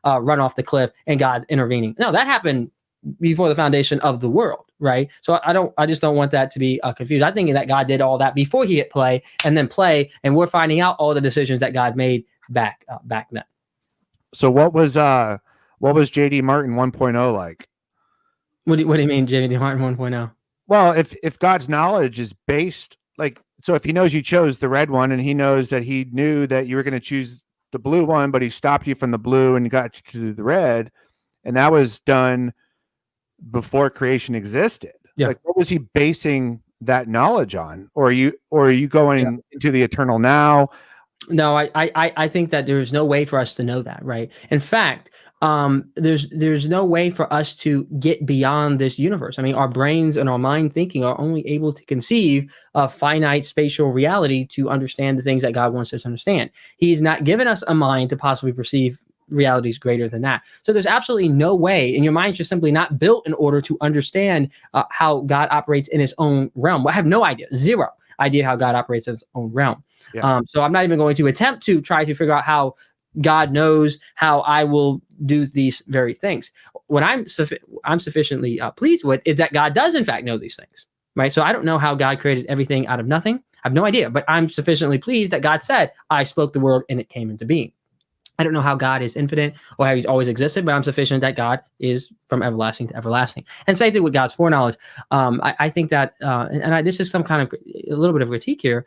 run off the cliff and God's intervening. No, that happened before the foundation of the world, right? So I just don't want that to be confused. I think that God did all that before he hit play, and we're finding out all the decisions that God made back then. So what was JD Martin 1.0 like? What do you mean JD Martin 1.0? Well, if God's knowledge is based, like, so if he knows you chose the red one and he knows that he knew that you were going to choose the blue one, but he stopped you from the blue and got you to the red, and that was done before creation existed. Yeah. Like, what was he basing that knowledge on? Or are you going into the eternal now? No, I think that there's no way for us to know that, right? In fact, there's no way for us to get beyond this universe. I mean, our brains and our mind thinking are only able to conceive of finite spatial reality to understand the things that God wants us to understand. He's not given us a mind to possibly perceive realities greater than that. So there's absolutely no way, and your mind's just simply not built in order to understand how God operates in his own realm. I have no idea, zero idea how God operates in his own realm. Yeah. So I'm not even going to attempt to try to figure out how God knows how I will do these very things. What I'm sufficiently pleased with is that God does in fact know these things, right? So I don't know how God created everything out of nothing. I have no idea, but I'm sufficiently pleased that God said, I spoke the word and it came into being. I don't know how God is infinite or how he's always existed, but I'm sufficient that God is from everlasting to everlasting. And same thing with God's foreknowledge. I think that, this is some kind of a little bit of critique here.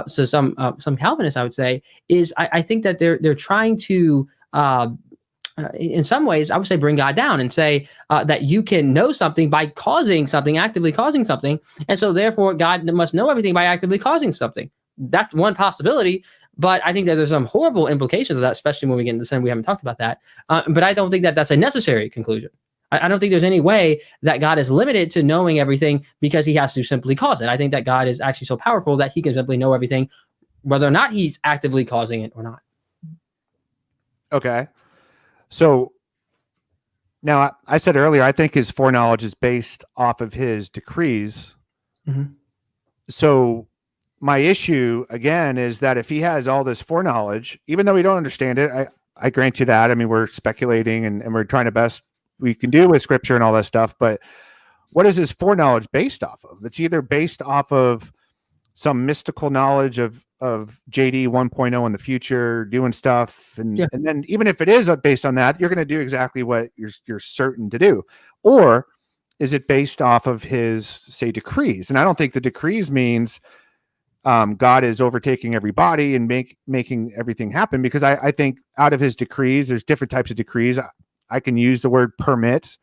So some Calvinists, I would say, is I think that they're trying to, in some ways, I would say, bring God down and say that you can know something by causing something, actively causing something, and so therefore God must know everything by actively causing something. That's one possibility. But I think that there's some horrible implications of that, especially when we get into sin. We haven't talked about that. But I don't think that that's a necessary conclusion. I don't think there's any way that God is limited to knowing everything because he has to simply cause it. I think that God is actually so powerful that he can simply know everything, whether or not he's actively causing it or not. Okay. So now I said earlier, I think his foreknowledge is based off of his decrees. Mm-hmm. So my issue, again, is that if he has all this foreknowledge, even though we don't understand it, I grant you that. I mean, we're speculating and we're trying the best we can do with scripture and all that stuff. But what is his foreknowledge based off of? It's either based off of some mystical knowledge of JD 1.0 in the future, doing stuff. And then even if it is based on that, you're going to do exactly what you're certain to do. Or is it based off of his, say, decrees? And I don't think the decrees means God is overtaking everybody and making everything happen, because I think out of his decrees, there's different types of decrees. I can use the word permit,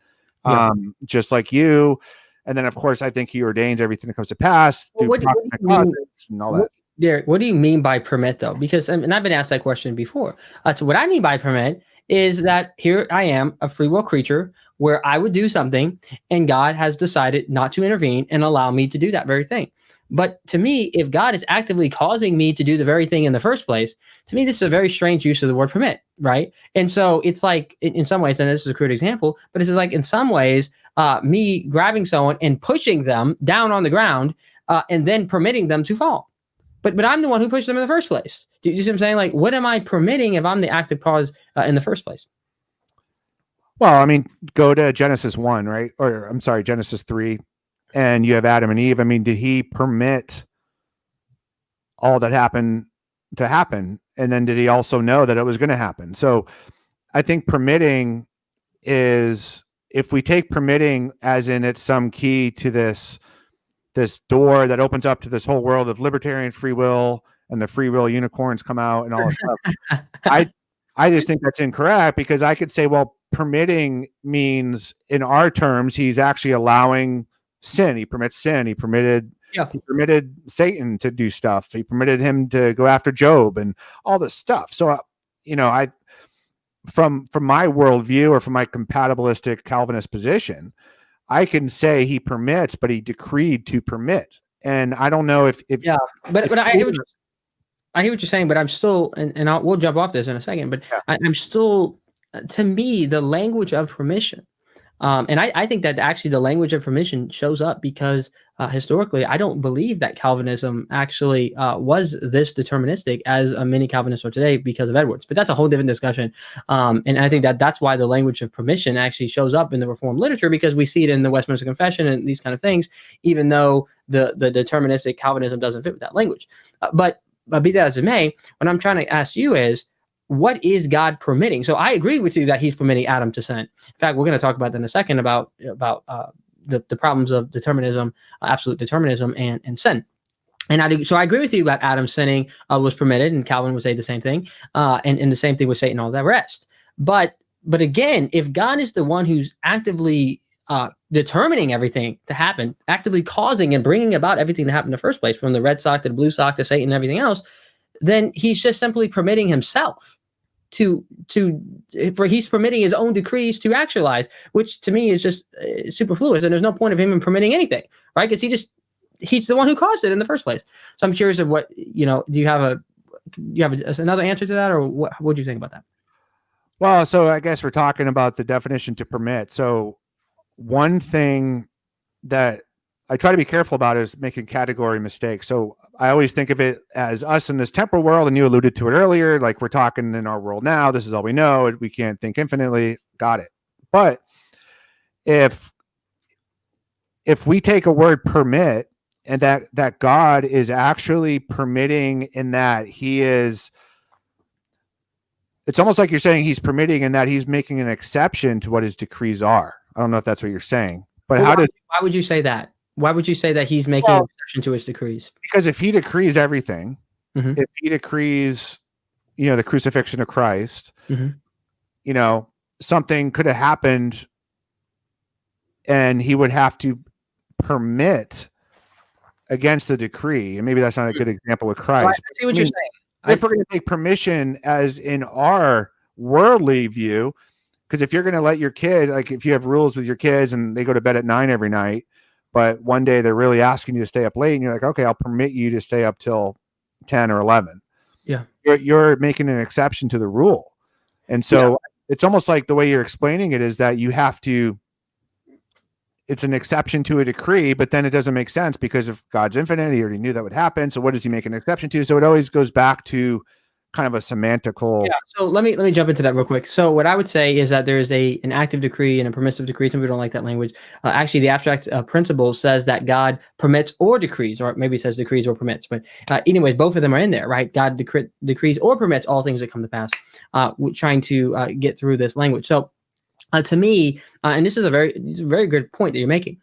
just like you. And then, of course, I think he ordains everything that comes to pass through proximate causes and all that. Derek, what do you mean by permit, though? Because, and I've been asked that question before. So what I mean by permit is that here I am, a free will creature, where I would do something, and God has decided not to intervene and allow me to do that very thing. But to me, if God is actively causing me to do the very thing in the first place, to me, this is a very strange use of the word permit, right? And so it's like, in some ways, and this is a crude example, but it's like in some ways, me grabbing someone and pushing them down on the ground and then permitting them to fall. But I'm the one who pushed them in the first place. Do you see what I'm saying? Like, what am I permitting if I'm the active cause in the first place? Well, I mean, go to Genesis 1, right? Or I'm sorry, Genesis 3. And you have Adam and Eve. I mean, did he permit all that happened to happen? And then did he also know that it was going to happen? So I think permitting is, if we take permitting as in it's some key to this door that opens up to this whole world of libertarian free will, and the free will unicorns come out and all this stuff. I just think that's incorrect, because I could say, well, permitting means in our terms, he's actually allowing sin. He permits sin. He permitted Satan to do stuff. He permitted him to go after Job and all this stuff. So, I, from my worldview, or from my compatibilistic Calvinist position, I can say he permits, but he decreed to permit. And I don't know if but I hear what you're saying, but I'm still, and we'll jump off this in a second, but I'm still, to me, the language of permission. And I think that actually the language of permission shows up because historically, I don't believe that Calvinism actually was this deterministic as many Calvinists are today because of Edwards. But that's a whole different discussion. And I think that that's why the language of permission actually shows up in the Reformed literature, because we see it in the Westminster Confession and these kind of things, even though the deterministic Calvinism doesn't fit with that language. But be that as it may, what I'm trying to ask you is, what is God permitting? So I agree with you that he's permitting Adam to sin. In fact, we're going to talk about that in a second, about the problems of determinism, absolute determinism, and sin. And I agree with you about Adam sinning was permitted, and Calvin would say the same thing, and the same thing with Satan, all that rest. But again, if God is the one who's actively determining everything to happen, actively causing and bringing about everything to happen in the first place, from the red sock to the blue sock to Satan and everything else, then he's just simply permitting himself he's permitting his own decrees to actualize, which to me is just superfluous, and there's no point of him in permitting anything, right? Because he's the one who caused it in the first place. So I'm curious of what, do you have another answer to that, or what do you think about that? Well, so I guess we're talking about the definition to permit. So one thing that I try to be careful about is making category mistakes. So I always think of it as us in this temporal world, and you alluded to it earlier, like we're talking in our world now. This is all we know. We can't think infinitely. Got it. But if we take a word permit, and that God is actually permitting, in that he is, it's almost like you're saying he's permitting in that he's making an exception to what his decrees are. I don't know if that's what you're saying, but why would you say that? Why would you say that he's making an exception to his decrees? Because if he decrees everything, if he decrees, the crucifixion of Christ, something could have happened, and he would have to permit against the decree. And maybe that's not a good example with Christ. Well, I see what you're saying. If we're going to take permission as in our worldly view, because if you're going to let your kid, like if you have rules with your kids and they go to bed at 9 every night, but one day they're really asking you to stay up late, and you're like, okay, I'll permit you to stay up till 10 or 11. Yeah. You're making an exception to the rule. And so it's almost like the way you're explaining it is that you have to, it's an exception to a decree, but then it doesn't make sense, because if God's infinite, he already knew that would happen. So what does he make an exception to? So it always goes back to kind of a semantical. Yeah. So let me jump into that real quick. So what I would say is that there is an active decree and a permissive decree. Some people don't like that language. Actually, the abstract principle says that God permits or decrees, or maybe it says decrees or permits. But anyways, both of them are in there, right? God decrees or permits all things that come to pass. We're trying to get through this language. So To me, and this is a very good point that you're making.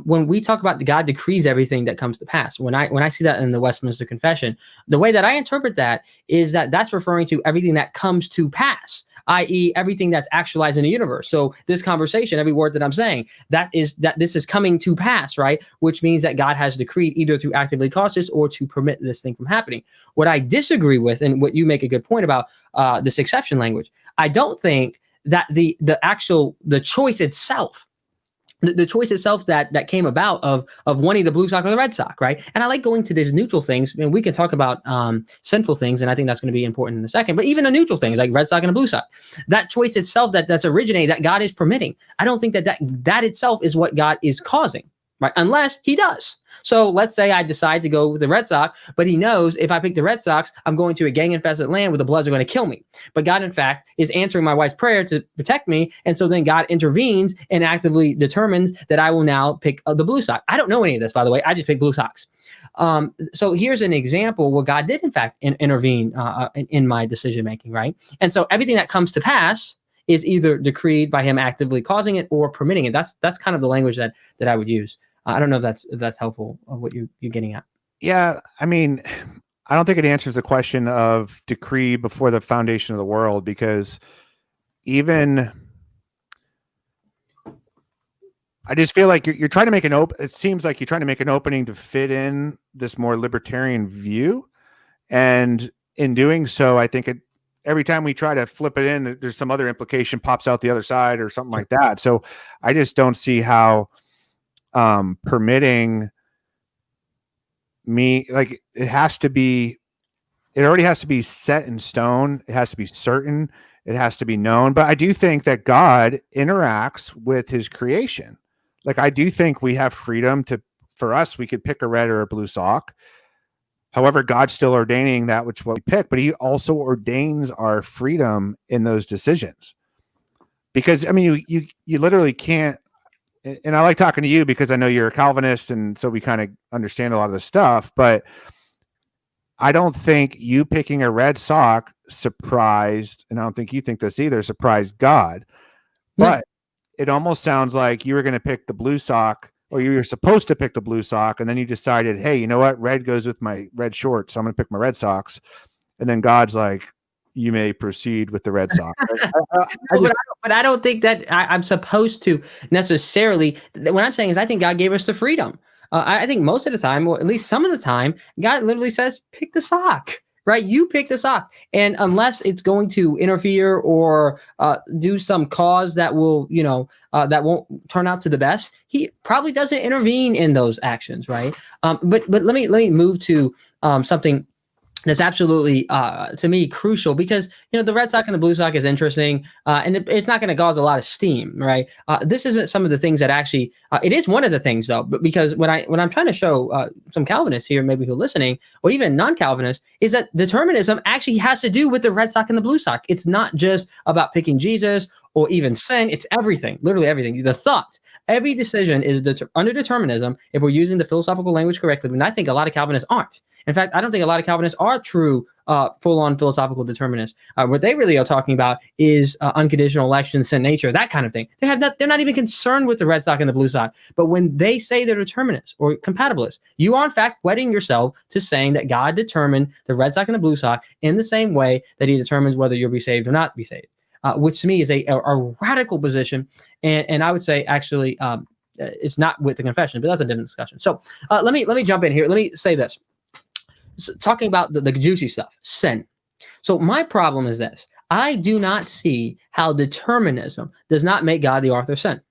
When we talk about God decrees everything that comes to pass, when I see that in the Westminster Confession, the way that I interpret that is that that's referring to everything that comes to pass, i.e., everything that's actualized in the universe. So this conversation, every word that I'm saying, that this is coming to pass, right? Which means that God has decreed either to actively cause this or to permit this thing from happening. What I disagree with, and what you make a good point about this exception language, I don't think that the choice itself, the choice itself that came about of wanting the blue sock or the red sock, right? And I like going to these neutral things, and we can talk about sinful things, and I think that's going to be important in a second. But even a neutral thing like red sock and a blue sock, that choice itself that's originating, that God is permitting, I don't think that itself is what God is causing, right? Unless he does. So let's say I decide to go with the Red Sox, but he knows if I pick the Red Sox, I'm going to a gang-infested land where the Bloods are going to kill me. But God, in fact, is answering my wife's prayer to protect me, and so then God intervenes and actively determines that I will now pick the Blue Sox. I don't know any of this, by the way. I just picked Blue Sox. So here's an example where God did, in fact, intervene in my decision-making, right? And so everything that comes to pass is either decreed by him actively causing it or permitting it. That's kind of the language that I would use. I don't know if that's helpful of what you're getting at. Yeah, I mean, I don't think it answers the question of decree before the foundation of the world, because even I just feel like you're trying to make it seems like you're trying to make an opening to fit in this more libertarian view. And in doing so, I think every time we try to flip it in, there's some other implication pops out the other side or something like that. So I just don't see how permitting me, like, it already has to be set in stone. It has to be certain. It has to be known. But I do think that God interacts with his creation. Like, I do think we have freedom for us, we could pick a red or a blue sock. However, God's still ordaining that which we pick, but he also ordains our freedom in those decisions. Because, I mean, you literally can't, and I like talking to you because I know you're a Calvinist, and so we kind of understand a lot of the stuff, but I don't think you picking a red sock surprised, and I don't think you think this either, surprised God. But it almost sounds like you were going to pick the blue sock, or you were supposed to pick the blue sock, and then you decided, hey, you know what? Red goes with my red shorts, so I'm going to pick my red socks. And then God's like, you may proceed with the red sock. But I don't think that I'm supposed to necessarily. What I'm saying is I think God gave us the freedom. I think most of the time, or at least some of the time, God literally says, pick the sock, right? You pick the sock. And unless it's going to interfere or do some cause that will, that won't turn out to the best, he probably doesn't intervene in those actions, right? But let me move to something that's absolutely, to me, crucial, because, the red sock and the blue sock is interesting, and it's not going to cause a lot of steam, right? This isn't some of the things that actually, it is one of the things, though, but because when I'm trying to show some Calvinists here, maybe who are listening, or even non-Calvinists, is that determinism actually has to do with the red sock and the blue sock. It's not just about picking Jesus or even sin. It's everything, literally everything. The thought. Every decision is under determinism, if we're using the philosophical language correctly, and I think a lot of Calvinists aren't. In fact, I don't think a lot of Calvinists are true full-on philosophical determinists. What they really are talking about is unconditional election, sin nature, that kind of thing. They're not even concerned with the red sock and the blue sock. But when they say they're determinists or compatibilists, you are in fact wedding yourself to saying that God determined the red sock and the blue sock in the same way that he determines whether you'll be saved or not be saved, which to me is a radical position. And I would say actually it's not with the confession, but that's a different discussion. So let me jump in here. Let me say this. So, talking about the juicy stuff, sin. So my problem is this. I do not see how determinism does not make God the author of sin.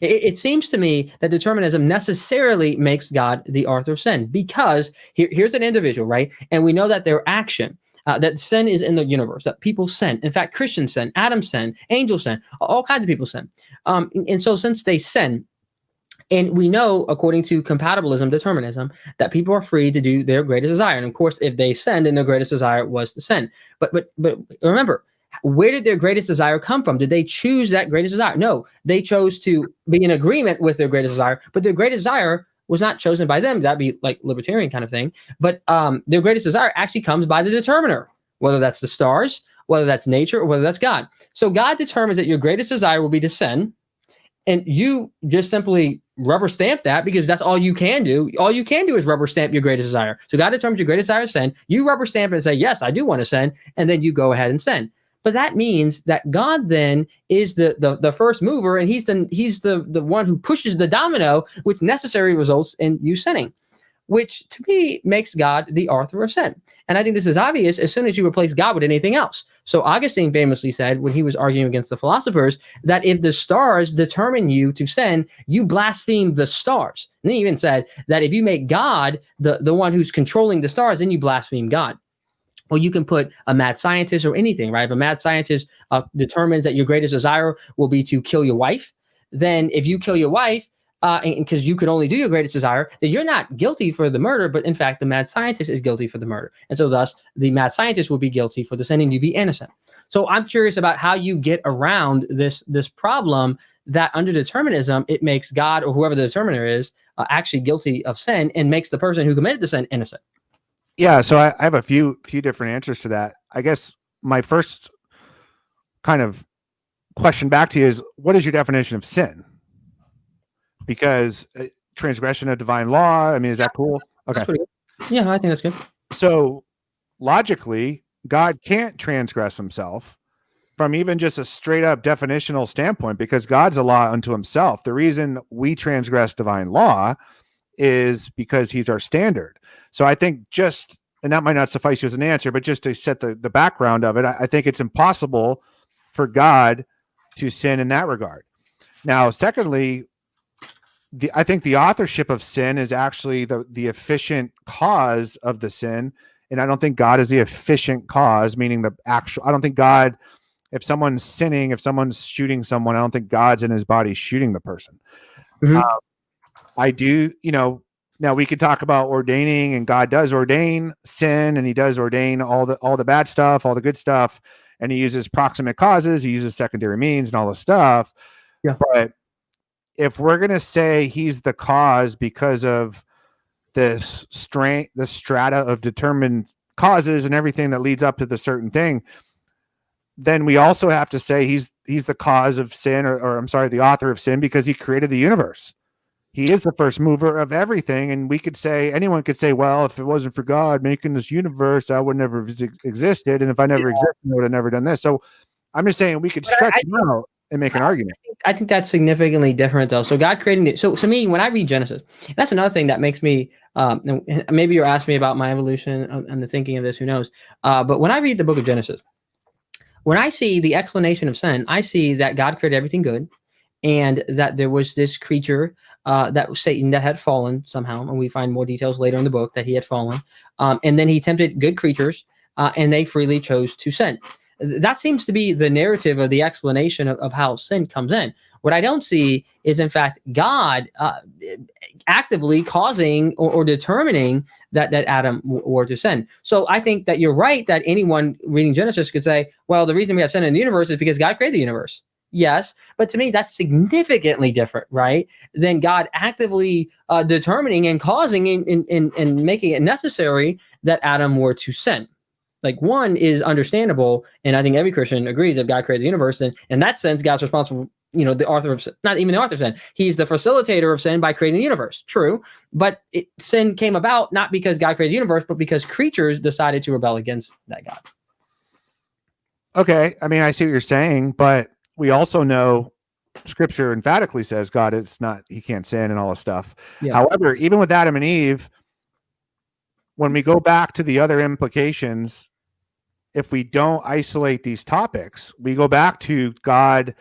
It seems to me that determinism necessarily makes God the author of sin, because here's an individual, right? And we know that their action, that sin is in the universe, that people sin. In fact, Christians sin, Adam sin, angels sin, all kinds of people sin. And so since they sin, and we know, according to compatibilism, determinism, that people are free to do their greatest desire. And of course, if they sin, then their greatest desire was to sin. But remember, where did their greatest desire come from? Did they choose that greatest desire? No, they chose to be in agreement with their greatest desire, but their greatest desire was not chosen by them. That'd be like libertarian kind of thing. But their greatest desire actually comes by the determiner, whether that's the stars whether that's nature or whether that's God. So God determines that your greatest desire will be to sin, and you just simply rubber stamp that because that's all you can do. All you can do is rubber stamp your greatest desire. So God determines your greatest desire is sin. You rubber stamp it and say, yes, I do want to sin. And then you go ahead and sin. But that means that God then is the first mover, and he's the one who pushes the domino, which necessarily results in you sinning, which to me makes God the author of sin. And I think this is obvious as soon as you replace God with anything else. So Augustine famously said, when he was arguing against the philosophers, that if the stars determine you to sin, you blaspheme the stars. And he even said that if you make God the one who's controlling the stars, then you blaspheme God. Well, you can put a mad scientist or anything, right? If a mad scientist determines that your greatest desire will be to kill your wife, then if you kill your wife, because you could only do your greatest desire, then you're not guilty for the murder, but in fact, the mad scientist is guilty for the murder. And so thus, the mad scientist will be guilty for the sin and you be innocent. So I'm curious about how you get around this problem that under determinism, it makes God or whoever the determiner is actually guilty of sin and makes the person who committed the sin innocent. Yeah, so I have a few different answers to that. I guess my first kind of question back to you is, what is your definition of sin? Because transgression of divine law, I mean, is that cool? Okay. Yeah, I think that's good. So logically, God can't transgress himself from even just a straight up definitional standpoint, because God's a law unto himself. The reason we transgress divine law is because he's our standard. So I think and that might not suffice you as an answer, but just to set the background of it, I think it's impossible for God to sin in that regard. Now, secondly, I think the authorship of sin is actually the efficient cause of the sin. And I don't think God is the efficient cause, meaning I don't think God, if someone's sinning, if someone's shooting someone, I don't think God's in his body shooting the person. Mm-hmm. I do, now we could talk about ordaining, and God does ordain sin, and he does ordain all the bad stuff, all the good stuff. And he uses proximate causes, he uses secondary means and all this stuff. Yeah. But if we're going to say he's the cause because of this the strata of determined causes and everything that leads up to the certain thing, then we also have to say he's the cause of sin, or I'm sorry, the author of sin, because he created the universe. He is the first mover of everything. And anyone could say, well, if it wasn't for God making this universe, I would never have existed. And if I never existed, I would have never done this. So I'm just saying we could stretch it out and make an argument. I think that's significantly different, though. So God creating it. So to me, when I read Genesis, that's another thing that makes me, maybe you're asking me about my evolution and the thinking of this, who knows? But when I read the book of Genesis, when I see the explanation of sin, I see that God created everything good, and that there was this creature that was Satan that had fallen somehow. And we find more details later in the book that he had fallen. And then he tempted good creatures, and they freely chose to sin. That seems to be the narrative of the explanation of how sin comes in. What I don't see is, in fact, God actively causing or determining that Adam were to sin. So I think that you're right that anyone reading Genesis could say, well, the reason we have sin in the universe is because God created the universe. Yes, but to me, that's significantly different, right, than God actively determining and causing and making it necessary that Adam were to sin. Like, one is understandable, and I think every Christian agrees that God created the universe, and in that sense, God's responsible, the author of sin, not even the author of sin. He's the facilitator of sin by creating the universe. True, but sin came about not because God created the universe, but because creatures decided to rebel against that God. Okay, I mean, I see what you're saying, but we also know Scripture emphatically says God is not, he can't sin and all this stuff. Yeah. However, even with Adam and Eve, when we go back to the other implications, if we don't isolate these topics, we go back to God,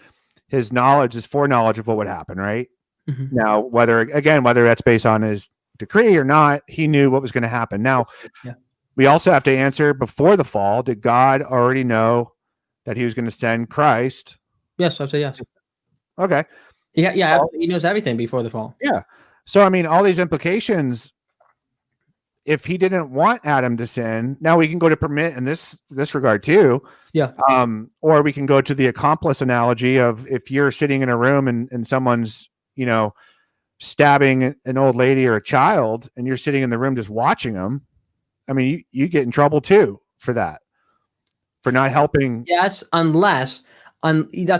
his knowledge, his foreknowledge of what would happen, right? Mm-hmm. Now, whether that's based on his decree or not, he knew what was going to happen. Now, we also have to answer, before the fall, did God already know that he was going to send Christ? Yes, I'd say yes. Okay. Yeah, well, he knows everything before the fall. Yeah. So, I mean, all these implications, if he didn't want Adam to sin, now we can go to permit in this regard too. Yeah. Or we can go to the accomplice analogy of, if you're sitting in a room and someone's, stabbing an old lady or a child, and you're sitting in the room just watching them, I mean, you get in trouble too for that. for not helping. Yes, that's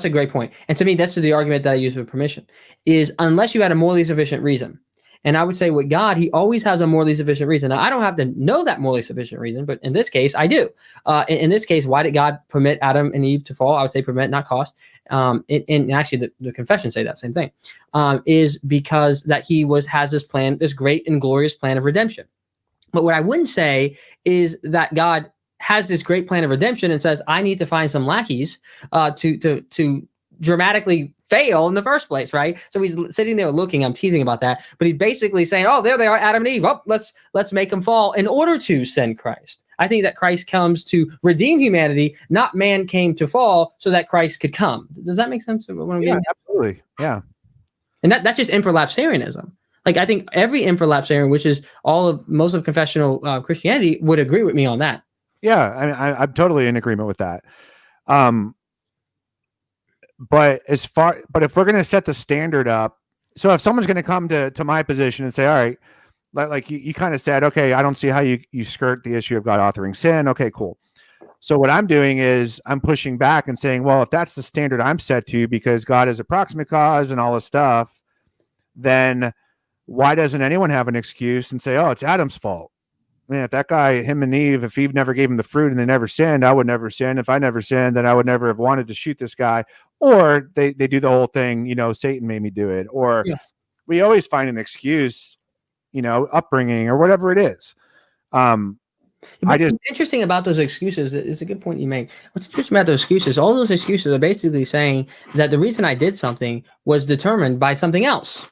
a great point. And to me, that's the argument that I use for permission, is unless you had a morally sufficient reason. And I would say with God, he always has a morally sufficient reason. Now, I don't have to know that morally sufficient reason, but in this case, I do. In this case, why did God permit Adam and Eve to fall? I would say permit, not cause. And actually, the confessions say that same thing, is because that he has this plan, this great and glorious plan of redemption. But what I wouldn't say is that God has this great plan of redemption and says, I need to find some lackeys to dramatically fail in the first place, right? So he's sitting there looking, I'm teasing about that, but he's basically saying, oh, there they are, Adam and Eve. Oh, let's make them fall in order to send Christ. I think that Christ comes to redeem humanity, not man came to fall so that Christ could come. Does that make sense? Yeah, absolutely. Yeah. And that's just infralapsarianism. Like, I think every infralapsarian, which is most of confessional Christianity, would agree with me on that. Yeah, I mean, I'm totally in agreement with that. But if we're going to set the standard up, so if someone's going to come to my position and say, all right, like you kind of said, okay, I don't see how you skirt the issue of God authoring sin. Okay, cool. So what I'm doing is I'm pushing back and saying, well, if that's the standard I'm set to, because God is a proximate cause and all this stuff, then why doesn't anyone have an excuse and say, oh, it's Adam's fault? Man, if that guy, him and Eve, if Eve never gave him the fruit and they never sinned, I would never sin. If I never sinned, then I would never have wanted to shoot this guy. Or they do the whole thing, Satan made me do it. Or we always find an excuse, upbringing or whatever it is. What's interesting about those excuses is a good point you make. What's interesting about those excuses, all those excuses are basically saying that the reason I did something was determined by something else.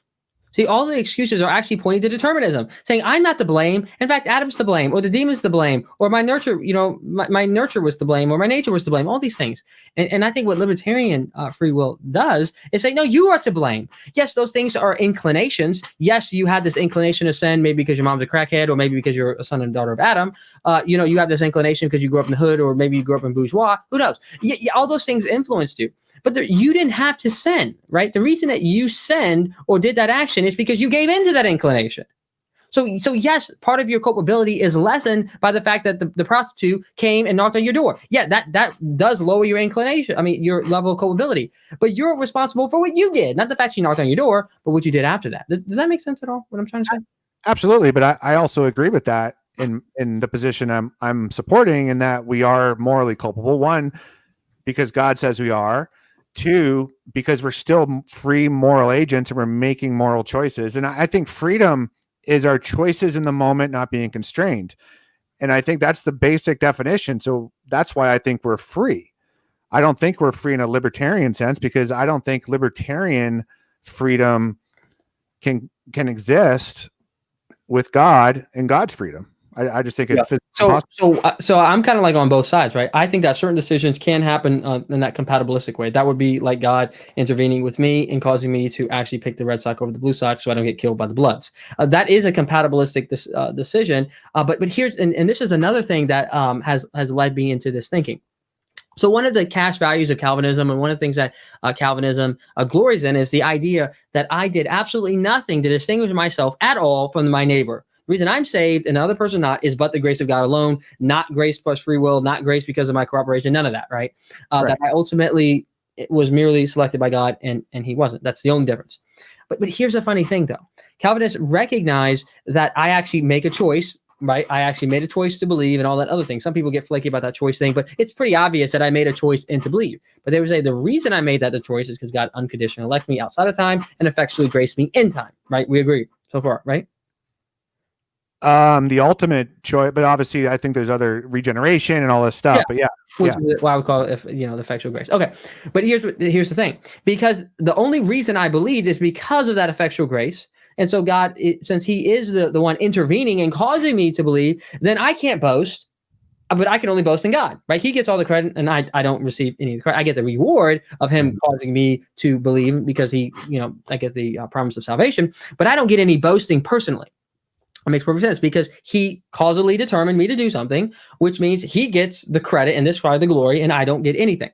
See, all the excuses are actually pointing to determinism, saying I'm not to blame. In fact, Adam's to blame, or the demon's to blame, or my nurture, my nurture was to blame, or my nature was to blame, all these things. And I think what libertarian free will does is say, no, you are to blame. Yes, those things are inclinations. Yes, you had this inclination to sin, maybe because your mom's a crackhead, or maybe because you're a son and daughter of Adam. You have this inclination because you grew up in the hood, or maybe you grew up in bourgeois. Who knows? All those things influenced you. But you didn't have to sin, right? The reason that you sinned or did that action is because you gave into that inclination. So yes, part of your culpability is lessened by the fact that the prostitute came and knocked on your door. Yeah, that does lower your inclination. I mean, your level of culpability. But you're responsible for what you did, not the fact she knocked on your door, but what you did after that. Does that make sense at all? What I'm trying to say? Absolutely, but I also agree with that in the position I'm supporting, in that we are morally culpable. One, because God says we are. Two, because we're still free moral agents and we're making moral choices. And I think freedom is our choices in the moment, not being constrained. And I think that's the basic definition. So that's why I think we're free. I don't think we're free in a libertarian sense, because I don't think libertarian freedom can exist with God and God's freedom. I just think it's so I'm kind of like on both sides, right? I think that certain decisions can happen in that compatibilistic way. That would be like God intervening with me and causing me to actually pick the red sock over the blue sock so I don't get killed by the Bloods. That is a compatibilistic decision. But here's and this is another thing that has led me into this thinking. So one of the cash values of Calvinism, and one of the things that Calvinism glories in, is the idea that I did absolutely nothing to distinguish myself at all from my neighbor. The reason I'm saved and the other person not is but the grace of God alone, not grace plus free will, not grace because of my cooperation, none of that, right? That I ultimately was merely selected by God and he wasn't. That's the only difference. But here's a funny thing, though. Calvinists recognize that I actually make a choice, right? I actually made a choice to believe and all that other thing. Some people get flaky about that choice thing, but it's pretty obvious that I made a choice and to believe. But they would say the reason I made that the choice is because God unconditionally elected me outside of time and effectually graced me in time, right? We agree so far, right? The ultimate choice, but obviously I think there's other regeneration and all this stuff, but which is what I would call it, the effectual grace. Okay. But here's the thing, because the only reason I believed is because of that effectual grace. And so God, since he is the one intervening and causing me to believe, then I can't boast, but I can only boast in God, right? He gets all the credit and I don't receive any of the credit. I get the reward of him causing me to believe because I get the promise of salvation, but I don't get any boasting personally. It makes perfect sense because he causally determined me to do something, which means he gets the credit and this part of the glory, and I don't get anything.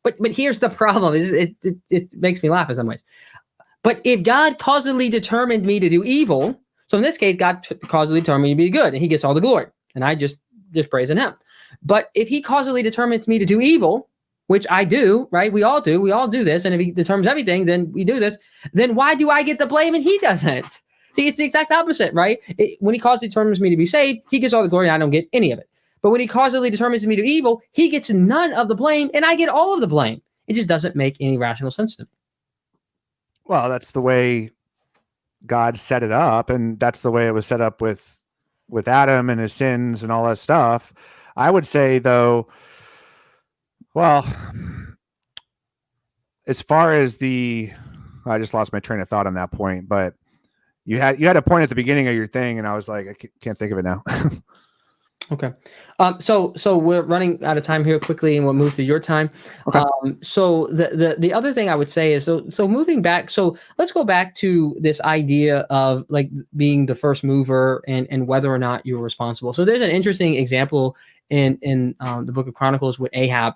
But here's the problem: it makes me laugh in some ways. But if God causally determined me to do evil, so in this case, God causally determined me to be good, and he gets all the glory, and I just praise in him. But if he causally determines me to do evil, which I do, right? We all do this. And if he determines everything, then we do this. Then why do I get the blame and he doesn't? See, it's the exact opposite, right? When he causally determines me to be saved, he gets all the glory and I don't get any of it. But when he causally determines me to do evil, he gets none of the blame and I get all of the blame. It just doesn't make any rational sense to me. Well, that's the way God set it up, and that's the way it was set up with Adam and his sins and all that stuff. I would say, though, well, as far as I just lost my train of thought on that point, but you had a point at the beginning of your thing, and I was like, I can't think of it now. Okay. So we're running out of time here quickly, and we'll move to your time. Okay. So the other thing I would say is, so moving back, so let's go back to this idea of like being the first mover and whether or not you're responsible. So there's an interesting example in the book of Chronicles with Ahab.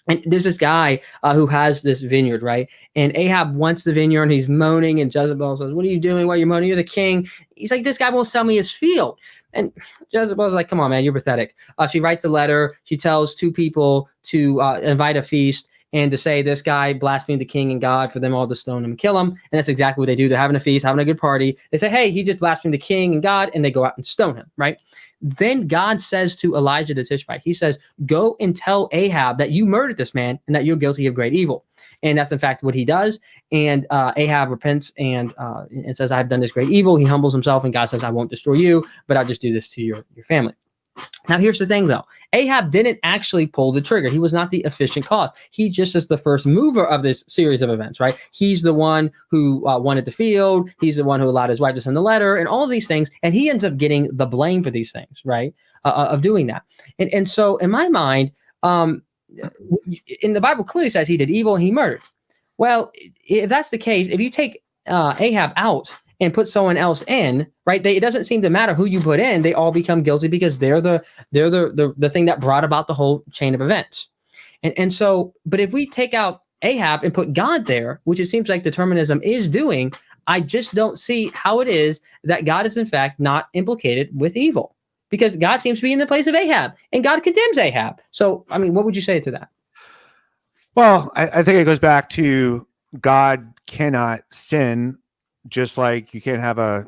And there's this guy who has this vineyard, right? And Ahab wants the vineyard, and he's moaning, and Jezebel says, "What are you doing? Why are you moaning? You're the king." He's like, "This guy won't sell me his field." And Jezebel's like, "Come on, man, you're pathetic." She writes a letter. She tells two people to invite a feast and to say this guy blasphemed the king and God, for them all to stone him and kill him. And that's exactly what they do. They're having a feast, having a good party. They say, "Hey, he just blasphemed the king and God," and they go out and stone him, right? Then God says to Elijah the Tishbite, he says, "Go and tell Ahab that you murdered this man and that you're guilty of great evil." And that's in fact what he does. And Ahab repents and says, "I've done this great evil." He humbles himself, and God says, "I won't destroy you, but I'll just do this to your family." Now, here's the thing, though. Ahab didn't actually pull the trigger. He was not the efficient cause. He just is the first mover of this series of events, right? He's the one who wanted the field. He's the one who allowed his wife to send the letter and all of these things. And he ends up getting the blame for these things, right, of doing that. And so in my mind, in the Bible clearly says he did evil and he murdered. Well, if that's the case, if you take Ahab out and put someone else in, right? It doesn't seem to matter who you put in. They all become guilty because they're the thing that brought about the whole chain of events. And so, but if we take out Ahab and put God there, which it seems like determinism is doing, I just don't see how it is that God is in fact not implicated with evil, because God seems to be in the place of Ahab and God condemns Ahab. So, I mean, what would you say to that? Well, I think it goes back to God cannot sin, just like you can't have a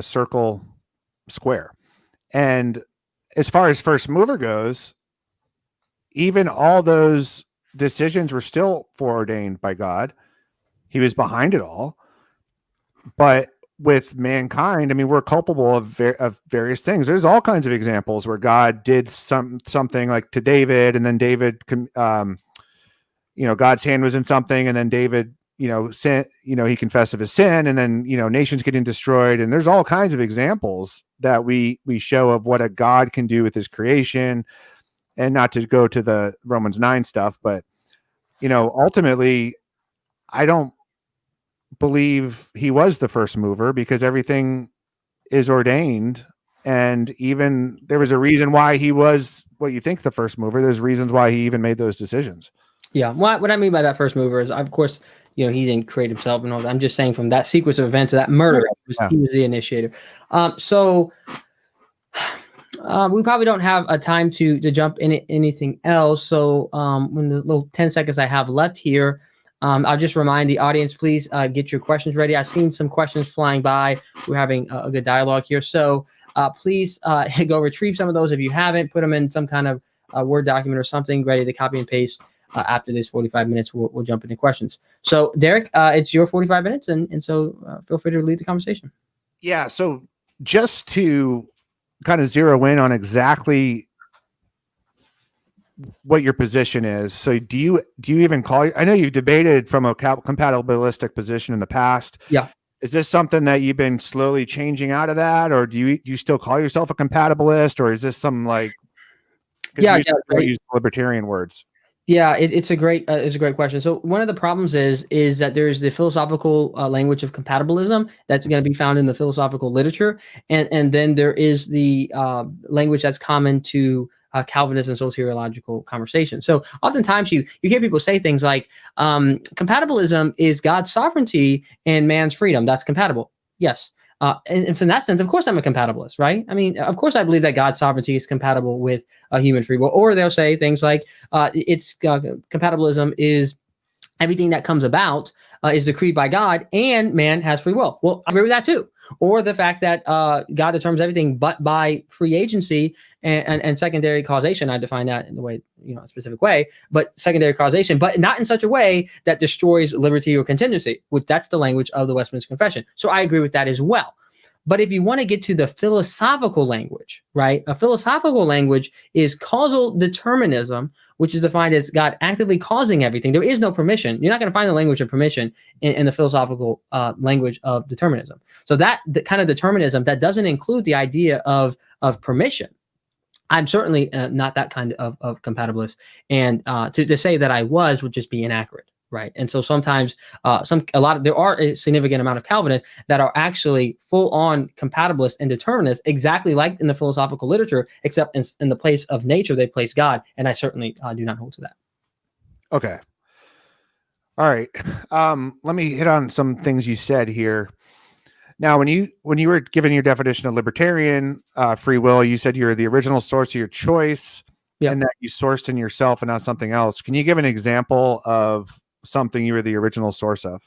circle square. And as far as first mover goes, even all those decisions were still foreordained by God. He was behind it all. But with mankind, I mean, we're culpable of various things. There's all kinds of examples where God did something like to David, and then David, God's hand was in something, and then David, sin, he confessed of his sin, and then, nations getting destroyed. And there's all kinds of examples that we show of what a God can do with his creation. And not to go to the Romans 9 stuff, but, ultimately, I don't believe he was the first mover, because everything is ordained. And even there was a reason why he was what you think the first mover. There's reasons why he even made those decisions. Yeah. What I mean by that first mover is, of course, he didn't create himself and all that. I'm just saying from that sequence of events, that murder, he was the initiator. So we probably don't have a time to jump in anything else. So when the little 10 seconds I have left here, I'll just remind the audience, please get your questions ready. I've seen some questions flying by. We're having a good dialogue here. So please go retrieve some of those if you haven't. Put them in some kind of Word document or something ready to copy and paste. After this 45 minutes, we'll jump into questions. So, Derek, it's your 45 minutes, and so feel free to lead the conversation. Yeah, so just to kind of zero in on exactly what your position is. So do you even call, I know you've debated from a compatibilistic position in the past. Yeah. Is this something that you've been slowly changing out of that, or do you still call yourself a compatibilist, or is this some like, use libertarian words? Yeah, it's a great question. So one of the problems is that there's the philosophical language of compatibilism that's going to be found in the philosophical literature, and then there is the language that's common to Calvinist and soteriological conversation. So oftentimes you hear people say things like compatibilism is God's sovereignty and man's freedom. That's compatible. Yes. And from that sense, of course, I'm a compatibilist, right? I mean, of course, I believe that God's sovereignty is compatible with human free will. Or they'll say things like, compatibilism is everything that comes about is decreed by God, and man has free will. Well, I agree with that too. Or the fact that God determines everything, but by free agency and secondary causation. I define that in the way, a specific way, but secondary causation, but not in such a way that destroys liberty or contingency. Which that's the language of the Westminster Confession. So I agree with that as well. But if you want to get to the philosophical language, right? A philosophical language is causal determinism, which is defined as God actively causing everything. There is no permission. You're not going to find the language of permission in the philosophical language of determinism. So that the kind of determinism that doesn't include the idea of permission. I'm certainly not that kind of compatibilist, and to say that I was would just be inaccurate. Right. And so sometimes there are a significant amount of Calvinists that are actually full on compatibilists and determinists, exactly like in the philosophical literature, except in the place of nature, they place God. And I certainly do not hold to that. Okay. All right. Let me hit on some things you said here. Now, when you were given your definition of libertarian free will, you said you're the original source of your choice, and that you sourced in yourself and not something else. Can you give an example of something you were the original source of?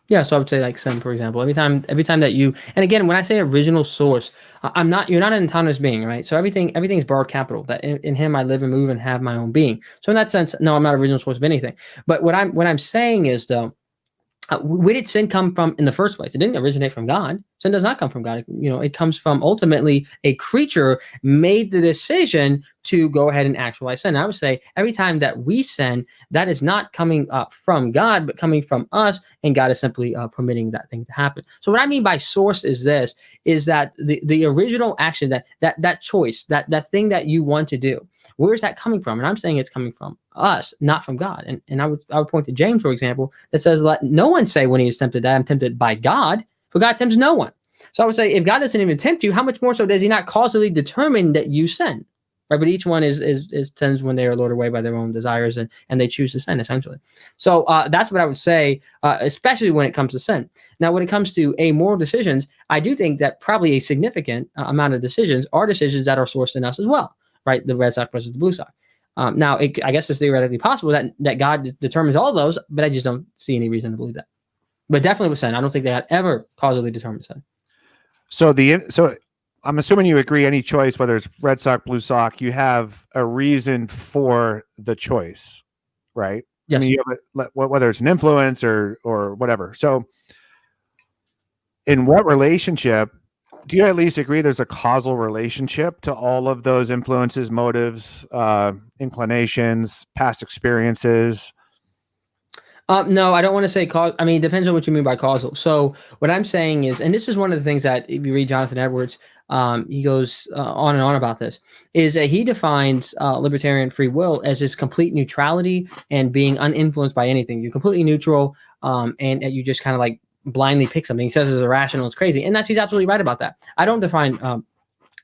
Yeah, so I would say like sin, for example. Every time that you, and again, when I say original source, you're not an autonomous being, right? So everything is borrowed capital. That in him I live and move and have my own being. So in that sense, no, I'm not original source of anything. But what I'm saying is though, where did sin come from in the first place? It didn't originate from God. Sin does not come from God. It comes from ultimately a creature made the decision to go ahead and actualize sin. I would say every time that we sin, that is not coming from God, but coming from us, and God is simply permitting that thing to happen. So what I mean by source is that the original action, that choice, that thing that you want to do, where is that coming from? And I'm saying it's coming from us, not from God. And I would point to James, for example, that says, let no one say when he is tempted that I'm tempted by God, for God tempts no one. So I would say if God doesn't even tempt you, how much more so does he not causally determine that you sin? Right? But each one is sins when they are lured away by their own desires and they choose to sin, essentially. So that's what I would say, especially when it comes to sin. Now, when it comes to amoral decisions, I do think that probably a significant amount of decisions are decisions that are sourced in us as well. Right, the red sock versus the blue sock. Now, I guess it's theoretically possible that God determines all those, but I just don't see any reason to believe that. But definitely with sin, I don't think that God ever causally determines sin. So I'm assuming you agree. Any choice, whether it's red sock, blue sock, you have a reason for the choice, right? Yes. I mean, you have whether it's an influence or whatever. So, in what relationship? Do you at least agree there's a causal relationship to all of those influences, motives, inclinations, past experiences? No, I don't want to say cause. I mean, it depends on what you mean by causal. So what I'm saying is, and this is one of the things that if you read Jonathan Edwards, he goes on and on about this, is that he defines libertarian free will as this complete neutrality and being uninfluenced by anything. You're completely neutral, and you just kind of like blindly pick something. He says it's irrational, it's crazy, and he's absolutely right about that. I don't define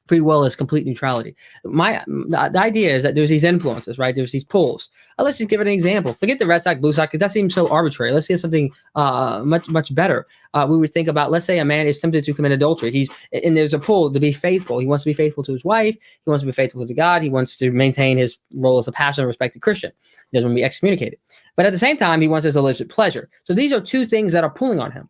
free will as complete neutrality. The idea is that there's these influences, right? There's these pulls. Let's just give it an example. Forget the red sock, blue sock, because that seems so arbitrary. Let's get something much better. We would think about, let's say a man is tempted to commit adultery. And there's a pull to be faithful. He wants to be faithful to his wife. He wants to be faithful to God. He wants to maintain his role as a passionate, respected Christian. He doesn't want to be excommunicated. But at the same time, he wants his illicit pleasure. So these are two things that are pulling on him.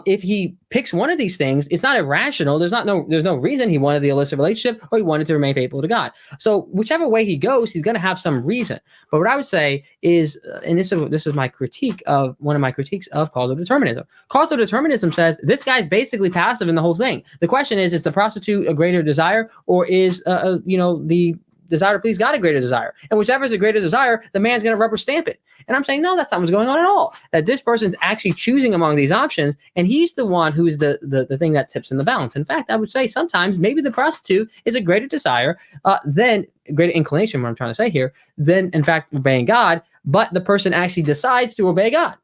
If he picks one of these things, it's not irrational. There's no reason he wanted the illicit relationship or he wanted to remain faithful to God. So whichever way he goes, he's going to have some reason. But what I would say is, and this is my critique of one of my critiques of causal determinism. Causal determinism says this guy's basically passive in the whole thing. The question is the prostitute a greater desire, or is the desire to please God a greater desire? And whichever is a greater desire, the man's going to rubber stamp it. And I'm saying, no, that's not what's going on at all. That this person's actually choosing among these options, and he's the one who's the thing that tips in the balance. In fact, I would say sometimes maybe the prostitute is a greater desire than greater inclination, what I'm trying to say here, than in fact obeying God, but the person actually decides to obey God.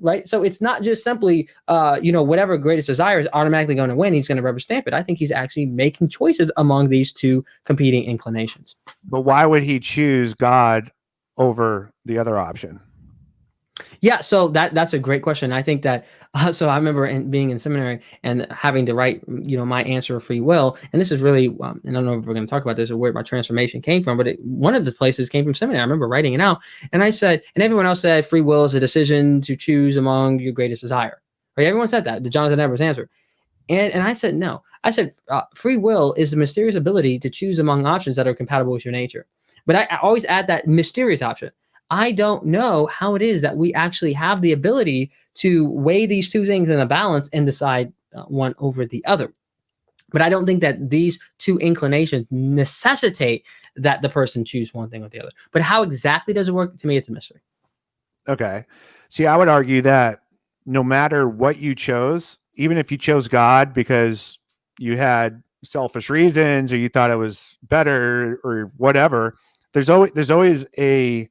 Right. So it's not just simply, whatever greatest desire is automatically going to win. He's going to rubber stamp it. I think he's actually making choices among these two competing inclinations. But why would he choose God over the other option? Yeah, so that's a great question. I think that so I remember being in seminary and having to write, my answer of free will. And this is really, and I don't know if we're going to talk about this or where my transformation came from, but one of the places came from seminary. I remember writing it out, and I said, and everyone else said, free will is a decision to choose among your greatest desire. Right? Everyone said that. The Jonathan Edwards answer, and I said no. I said free will is the mysterious ability to choose among options that are compatible with your nature. But I always add that mysterious option. I don't know how it is that we actually have the ability to weigh these two things in a balance and decide one over the other. But I don't think that these two inclinations necessitate that the person choose one thing or the other. But how exactly does it work? To me, it's a mystery. Okay. See, I would argue that no matter what you chose, even if you chose God because you had selfish reasons or you thought it was better or whatever, there's always a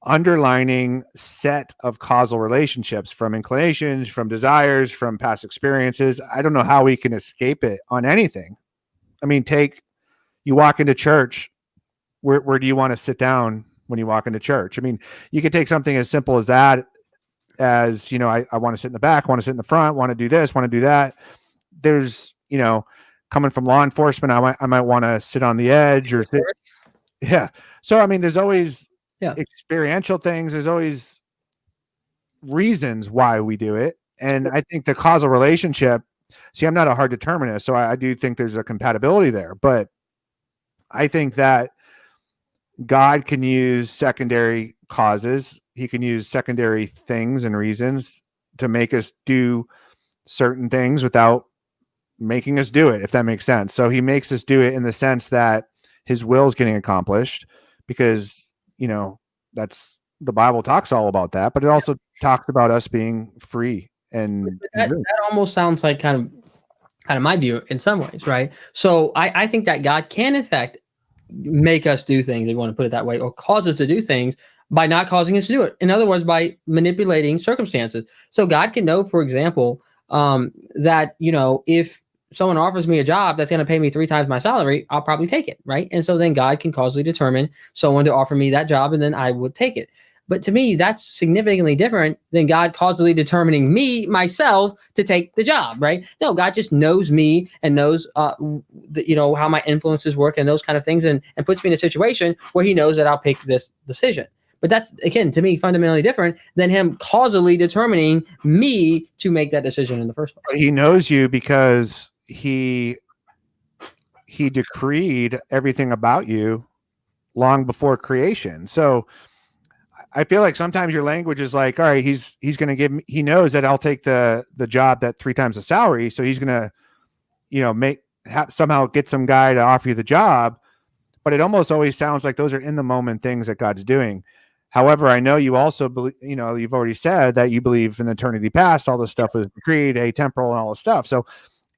underlining set of causal relationships from inclinations, from desires, from past experiences. I don't know how we can escape it on anything. I mean, you walk into church, where do you want to sit down when you walk into church? I mean, you could take something as simple as that, as, I want to sit in the back, want to sit in the front, want to do this, want to do that. There's, coming from law enforcement, I might want to sit on the edge or sit. Yeah. So, I mean, there's always experiential things. There's always reasons why we do it. And I think the causal relationship, see, I'm not a hard determinist, so I do think there's a compatibility there, but I think that God can use secondary causes. He can use secondary things and reasons to make us do certain things without making us do it, if that makes sense. So he makes us do it in the sense that his will is getting accomplished, because that's, the Bible talks all about that, but it also talks about us being free. And that almost sounds like kind of my view in some ways, right? So I think that God can, in fact, make us do things, if you want to put it that way, or cause us to do things by not causing us to do it. In other words, by manipulating circumstances. So God can know, for example, that, if someone offers me a job that's going to pay me 3 times my salary, I'll probably take it, right? And so then God can causally determine someone to offer me that job, and then I would take it. But to me, that's significantly different than God causally determining myself, to take the job, right? No, God just knows me and knows, how my influences work and those kind of things, and puts me in a situation where he knows that I'll pick this decision. But that's, again, to me, fundamentally different than him causally determining me to make that decision in the first place. He knows you because he decreed everything about you long before creation. So I feel like sometimes your language is like, all right, he's going to give me, he knows that I'll take the job that 3 times the salary. So he's going to, somehow get some guy to offer you the job. But it almost always sounds like those are in the moment things that God's doing. However, I know you also believe, you've already said that you believe in eternity past, all this stuff was decreed, atemporal, and all this stuff. So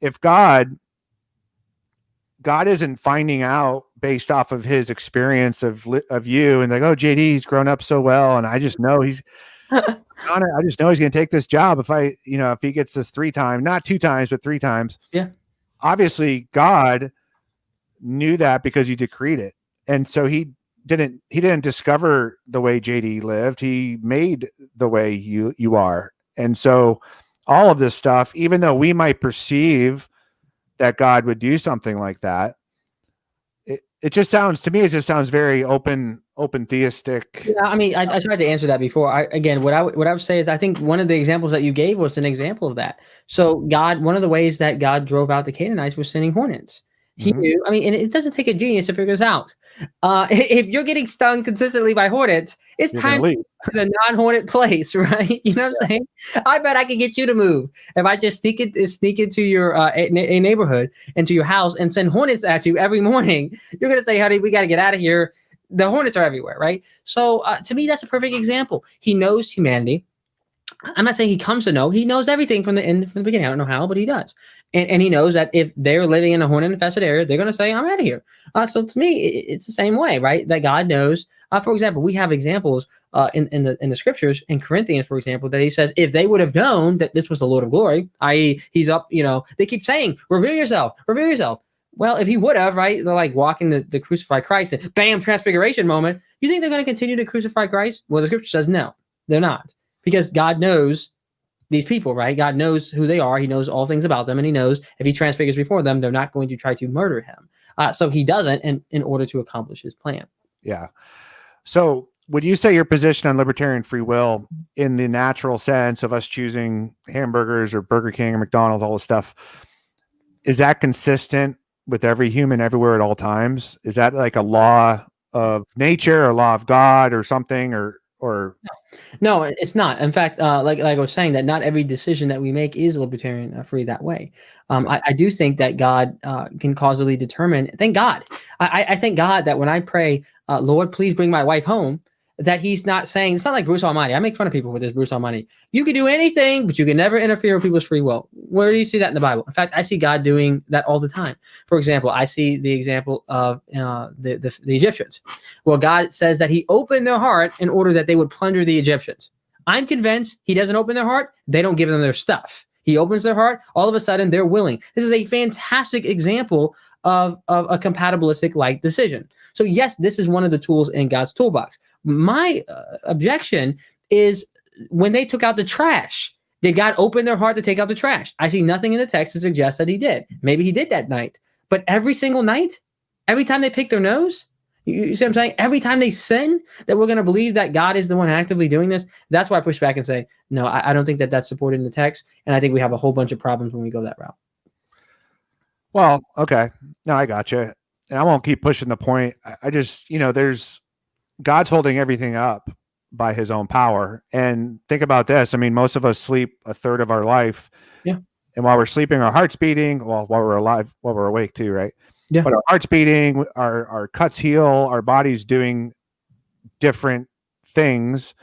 if God isn't finding out based off of his experience of you, and like, oh, JD, he's grown up so well, and I just know he's going to take this job if he gets this 3 times, not 2 times, but 3 times. Yeah. Obviously, God knew that because you decreed it, and so he didn't discover the way JD lived. He made the way you are, and so all of this stuff, even though we might perceive that God would do something like that, it just sounds very open theistic. Yeah, I mean, I tried to answer that before. What I would say is, I think one of the examples that you gave was an example of that. So one of the ways that God drove out the Canaanites was sending hornets. He knew. I mean, and it doesn't take a genius to figure this out. If you're getting stung consistently by hornets, it's time to leave the non-hornet place, right? You know what I'm saying? I bet I could get you to move if I just sneak into your a neighborhood, into your house, and send hornets at you every morning. You're gonna say, "Honey, we got to get out of here." The hornets are everywhere, right? So to me, that's a perfect example. He knows humanity. I'm not saying he comes to know. He knows everything from the beginning. I don't know how, but he does. And he knows that if they're living in a hornet-infested area, they're going to say, I'm out of here. So to me, it's the same way, right? That God knows. For example, we have examples in the scriptures, in Corinthians, for example, that he says, if they would have known that this was the Lord of glory, i.e. he's up, they keep saying, reveal yourself, reveal yourself. Well, if he would have, right, they're like walking the crucified Christ, and bam, transfiguration moment. You think they're going to continue to crucify Christ? Well, the scripture says no, they're not. because God knows these people, right? God knows who they are. He knows all things about them, and he knows if he transfigures before them, they're not going to try to murder him. So he doesn't in order to accomplish his plan. Yeah. So would you say your position on libertarian free will in the natural sense of us choosing hamburgers or Burger King or McDonald's, all this stuff, is that consistent with every human everywhere at all times? Is that like a law of nature or law of God or something, or No, it's not. In fact, like I was saying, that not every decision that we make is libertarian free that way. I do think that God can causally determine. Thank God. I thank God that when I pray, Lord, please bring my wife home, that he's not saying, it's not like Bruce Almighty. I make fun of people with this Bruce Almighty. You can do anything, but you can never interfere with people's free will. Where do you see that in the Bible? In fact, I see God doing that all the time. For example, I see the example of the Egyptians. Well, God says that he opened their heart in order that they would plunder the Egyptians. I'm convinced he doesn't open their heart. They don't give them their stuff. He opens their heart. All of a sudden, they're willing. This is a fantastic example of a compatibilistic-like decision. So yes, this is one of the tools in God's toolbox. My objection is when they took out the trash. Did God open their heart to take out the trash? I see nothing in the text to suggest that he did. Maybe he did that night. But every single night, every time they pick their nose, you see what I'm saying? Every time they sin, that we're going to believe that God is the one actively doing this. That's why I push back and say, no, I don't think that that's supported in the text. And I think we have a whole bunch of problems when we go that route. Well, okay. No, I got you. And I won't keep pushing the point. I just, there's God's holding everything up by his own power. And think about this. I mean, most of us sleep a third of our life. Yeah. And while we're sleeping, our heart's beating. Well, while we're alive, while we're awake too, right? Yeah. But our heart's beating, our cuts heal, our body's doing different things.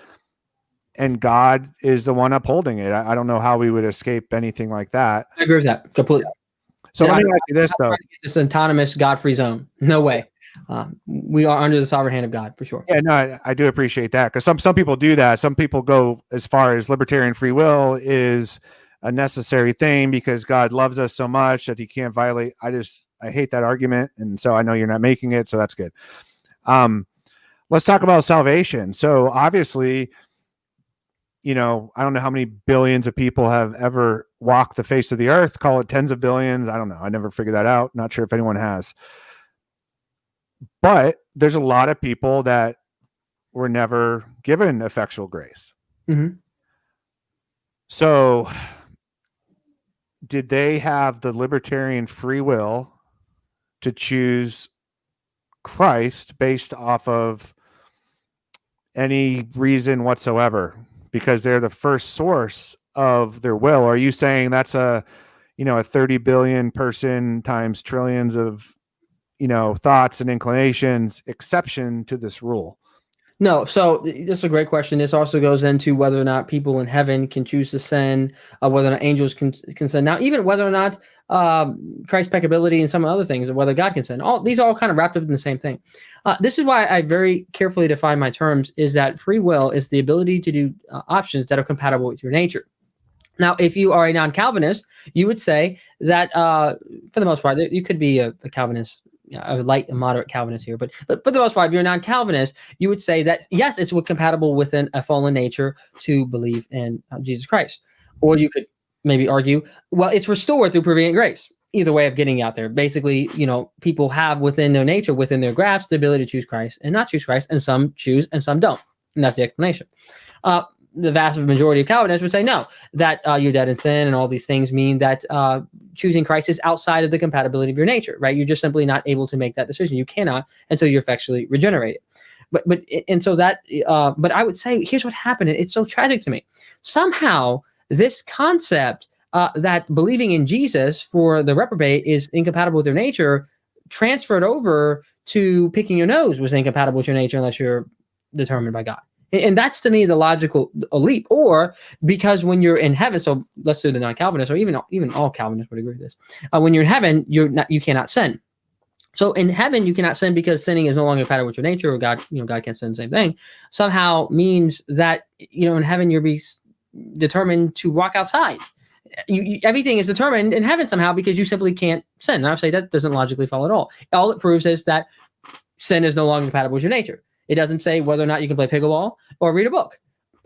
And God is the one upholding it. I don't know how we would escape anything like that. I agree with that completely. So let me ask you this, though. This autonomous, God-free zone. No way. We are under the sovereign hand of God, for sure. Yeah, no, I do appreciate that, because some people do that. Some people go as far as libertarian free will is a necessary thing because God loves us so much that he can't violate. I hate that argument. And so I know you're not making it. So that's good. Let's talk about salvation. So obviously, I don't know how many billions of people have ever walked the face of the earth, call it tens of billions. I don't know. I never figured that out. Not sure if anyone has. But there's a lot of people that were never given effectual grace. Mm-hmm. So did they have the libertarian free will to choose Christ based off of any reason whatsoever? Because they're the first source of their will. Are you saying that's a 30 billion person times trillions of, thoughts and inclinations exception to this rule? No. So this is a great question. This also goes into whether or not people in heaven can choose to sin, whether or not angels can sin. Now, even whether or not Christ's peccability and some other things, or whether God can sin. These are all kind of wrapped up in the same thing. This is why I very carefully define my terms, is that free will is the ability to do options that are compatible with your nature. Now, if you are a non-Calvinist, you would say that for the most part, you could be a Calvinist, a light and moderate Calvinist here, but for the most part, if you're a non-Calvinist, you would say that, yes, it's compatible within a fallen nature to believe in Jesus Christ. Or you could maybe argue, well, it's restored through prevenient grace. Either way of getting out there. Basically, people have within their nature, within their grasp, the ability to choose Christ and not choose Christ, and some choose and some don't. And that's the explanation. The vast majority of Calvinists would say no, that you're dead in sin and all these things mean that choosing Christ is outside of the compatibility of your nature, right? You're just simply not able to make that decision. You cannot until you're effectually regenerated. But I would say, here's what happened. It's so tragic to me. Somehow, this concept that believing in Jesus for the reprobate is incompatible with their nature transferred over to picking your nose was incompatible with your nature unless you're determined by God. And that's, to me, the logical leap. Or because when you're in heaven, so let's do the non-Calvinists, or even all Calvinists would agree with this. When you're in heaven, you cannot sin. So in heaven, you cannot sin because sinning is no longer compatible with your nature, or God can't sin the same thing. Somehow means that in heaven you're determined to walk outside. Everything is determined in heaven somehow because you simply can't sin. And I would say that doesn't logically follow at all. All it proves is that sin is no longer compatible with your nature. It doesn't say whether or not you can play pickleball or read a book.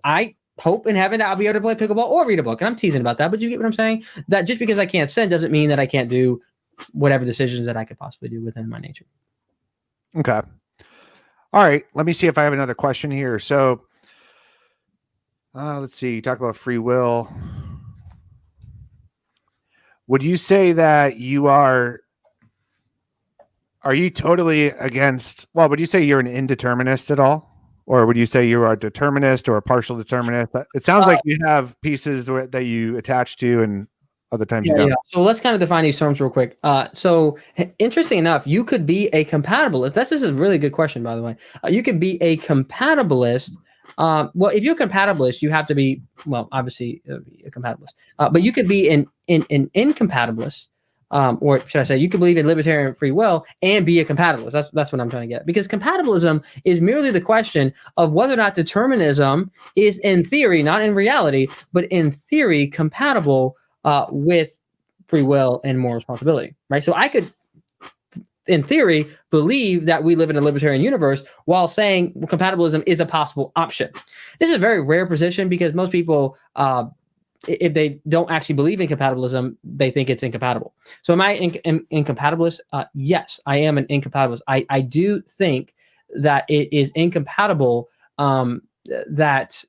I hope in heaven that I'll be able to play pickleball or read a book. And I'm teasing about that, but you get what I'm saying? That just because I can't sin doesn't mean that I can't do whatever decisions that I could possibly do within my nature. Okay. All right. Let me see if I have another question here. So let's see. You talk about free will. Would you say that you are you totally against, well, would you say you're an indeterminist at all? Or would you say you are a determinist or a partial determinist? It sounds like you have pieces that you attach to and other times you don't. Yeah. So let's kind of define these terms real quick. So interesting enough, you could be a compatibilist. This is a really good question, by the way. You could be a compatibilist. Well, if you're a compatibilist, you have to be, well, obviously a compatibilist. But you could be an incompatibilist. Or should I say, you could believe in libertarian free will and be a compatibilist. That's what I'm trying to get. Because compatibilism is merely the question of whether or not determinism is in theory, not in reality, but in theory compatible with free will and moral responsibility, right? So I could, in theory, believe that we live in a libertarian universe while saying compatibilism is a possible option. This is a very rare position because most people, if they don't actually believe in compatibilism, they think it's incompatible. So am I incompatibilist? Yes, I am an incompatibilist. I do think that it is incompatible, that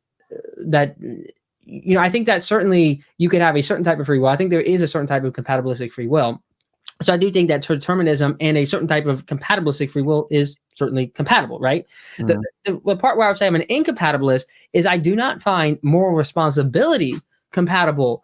I think that certainly you could have a certain type of free will. I think there is a certain type of compatibilistic free will. So I do think that determinism and a certain type of compatibilistic free will is certainly compatible, right? Mm-hmm. The part where I would say I'm an incompatibilist is I do not find moral responsibility compatible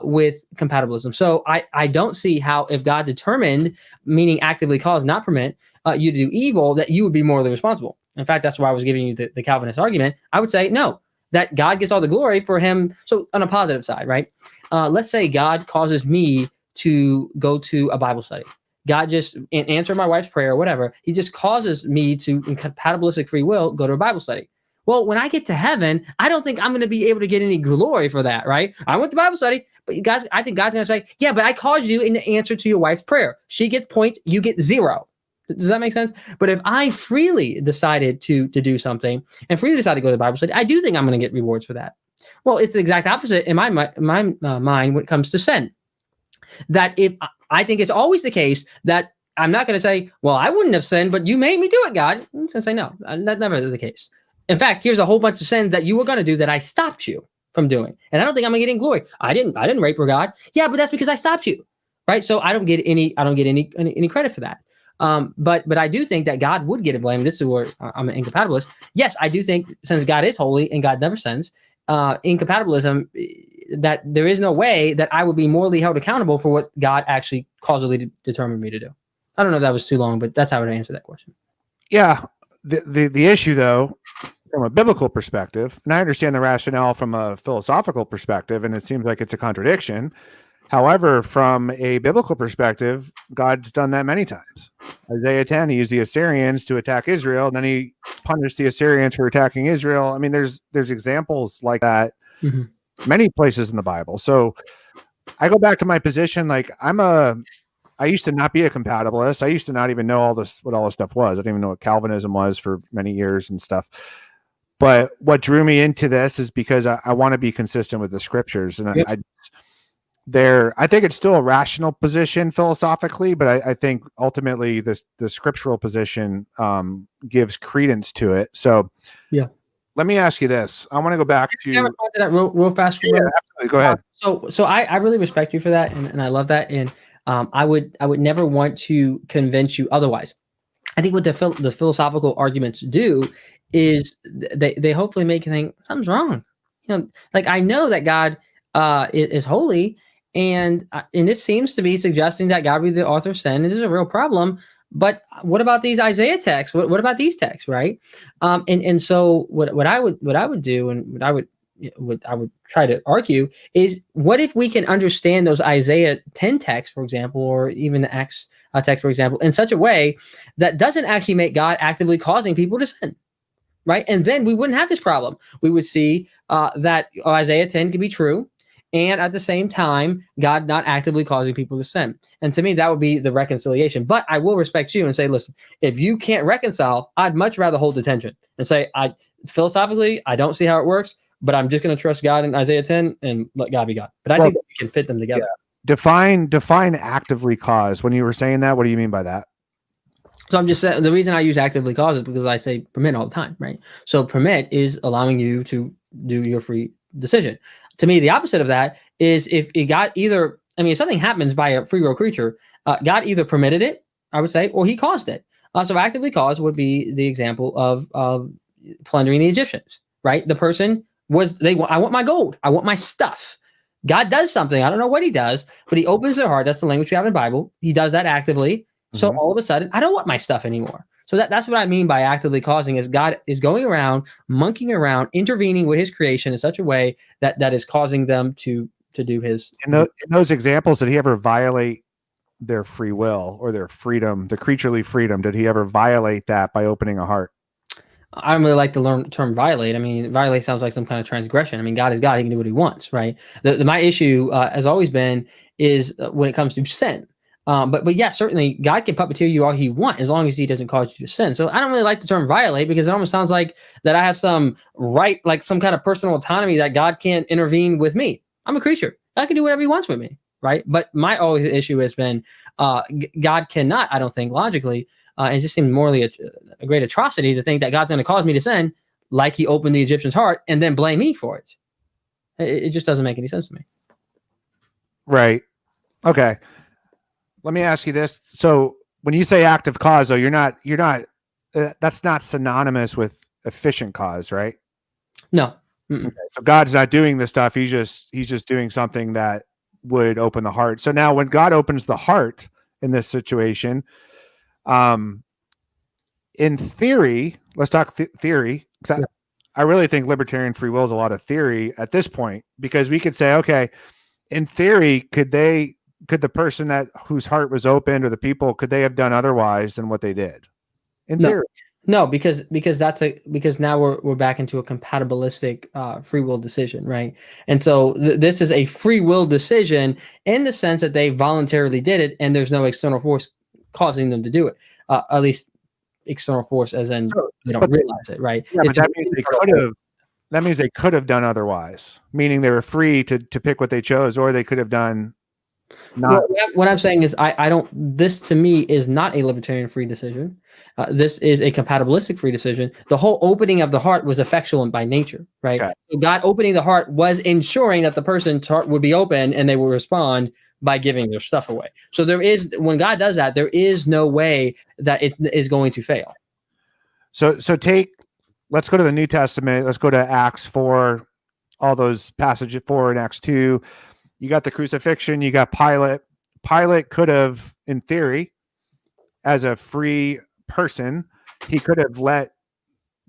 with compatibilism. So I don't see how, if God determined, meaning actively caused, not permit, you to do evil, that you would be morally responsible. In fact, that's why I was giving you the Calvinist argument. I would say no, that God gets all the glory for him. So on a positive side, right? Let's say God causes me to go to a Bible study. God just answer my wife's prayer or whatever. He just causes me to, in compatibilistic free will, go to a Bible study. Well, when I get to heaven, I don't think I'm going to be able to get any glory for that, right? I went to Bible study, but I think God's going to say, yeah, but I caused you in the answer to your wife's prayer. She gets points, you get 0. Does that make sense? But if I freely decided to do something and freely decided to go to the Bible study, I do think I'm going to get rewards for that. Well, it's the exact opposite in my mind when it comes to sin. That if I think it's always the case that I'm not going to say, well, I wouldn't have sinned, but you made me do it, God. I'm going to say, no, that never is the case. In fact, here's a whole bunch of sins that you were going to do that I stopped you from doing. And I don't think I'm going to get any glory. I didn't rape her, God. Yeah, but that's because I stopped you. Right? So I don't get any credit for that. But I do think that God would get a blame. This is where I'm an incompatibilist. Yes, I do think, since God is holy and God never sins, incompatibilism, that there is no way that I would be morally held accountable for what God actually causally determined me to do. I don't know if that was too long, but that's how I would answer that question. Yeah. The issue, though, from a biblical perspective, and I understand the rationale from a philosophical perspective, and it seems like it's a contradiction. However, from a biblical perspective, God's done that many times. Isaiah 10, he used the Assyrians to attack Israel, and then he punished the Assyrians for attacking Israel. I mean, there's examples like that many places in the Bible. So I go back to my position, like I used to not be a compatibilist. I used to not even know what all this stuff was. I didn't even know what Calvinism was for many years and stuff. But what drew me into this is because I want to be consistent with the scriptures. And I think it's still a rational position philosophically, but I think ultimately the scriptural position gives credence to it. So yeah, let me ask you this. I want to go back to that real fast. Yeah, absolutely. Go ahead. So I really respect you for that, and I love that. And I would never want to convince you otherwise. I think what the philosophical arguments do is they hopefully make you think something's wrong. Like I know that God is holy, and this seems to be suggesting that God be the author of sin, and this is a real problem. But what about these Isaiah texts? What about these texts, right? And so what I would do, and what I would try to argue is, what if we can understand those Isaiah 10 texts, for example, or even the Acts text, for example, in such a way that doesn't actually make God actively causing people to sin, right? And then we wouldn't have this problem. We would see that Isaiah 10 can be true, and at the same time, God not actively causing people to sin. And to me, that would be the reconciliation. But I will respect you and say, listen, if you can't reconcile, I'd much rather hold the tension and say, philosophically, I don't see how it works. but I'm just going to trust God in Isaiah 10 and let God be God. But I think we can fit them together. Yeah. Define actively cause. When you were saying that, what do you mean by that? So I'm just saying, the reason I use actively cause is because I say permit all the time, right? So permit is allowing you to do your free decision. To me, the opposite of that is if it got either, if something happens by a free will creature, God either permitted it, I would say, or he caused it. So actively cause would be the example of plundering the Egyptians, right? The person I want my gold. I want my stuff. God does something. I don't know what he does, but he opens their heart. That's the language we have in the Bible. He does that actively. So all of a sudden, I don't want my stuff anymore. So that's what I mean by actively causing, is God is going around, monkeying around, intervening with his creation in such a way that is causing them to do his. In those examples, did he ever violate their free will or their freedom, the creaturely freedom? Did he ever violate that by opening a heart? I don't really like the term violate. Violate sounds like some kind of transgression. God is God. He can do what he wants, right? My issue has always been is when it comes to sin. But yeah, certainly God can puppeteer you all he wants as long as he doesn't cause you to sin. So I don't really like the term violate, because it almost sounds like that I have some right, like some kind of personal autonomy that God can't intervene with me. I'm a creature. God can do whatever he wants with me, right? But my always issue has been God cannot, I don't think, logically, it just seems morally a great atrocity to think that God's going to cause me to sin, like he opened the Egyptian's heart, and then blame me for it. It just doesn't make any sense to me. Right. Okay. Let me ask you this. So when you say active cause, though, you're not, that's not synonymous with efficient cause, right? No. Okay. So God's not doing this stuff. He's just doing something that would open the heart. So now when God opens the heart in this situation, in theory, let's talk theory. I really think libertarian free will is a lot of theory at this point, because we could say, okay, in theory, could the person whose heart was opened, or the people, could they have done otherwise than what they did? In theory. No, because now we're back into a compatibilistic free will decision, right? And so this is a free will decision in the sense that they voluntarily did it, and there's no external force causing them to do it. At least external force, as in they don't realize it, right? Yeah, but that means they could have. That means they could have done otherwise, meaning they were free to pick what they chose, or they could have done. Well, what I'm saying is, I don't. This to me is not a libertarian free decision. This is a compatibilistic free decision. The whole opening of the heart was effectual by nature, right? Okay. So God opening the heart was ensuring that the person's heart would be open and they will respond by giving their stuff away. So when God does that, there is no way that it is going to fail. So let's go to the New Testament. Let's go to Acts 4, all those passages 4 and Acts 2. You got the crucifixion. You got Pilate. Pilate could have, in theory, as a free person, he could have let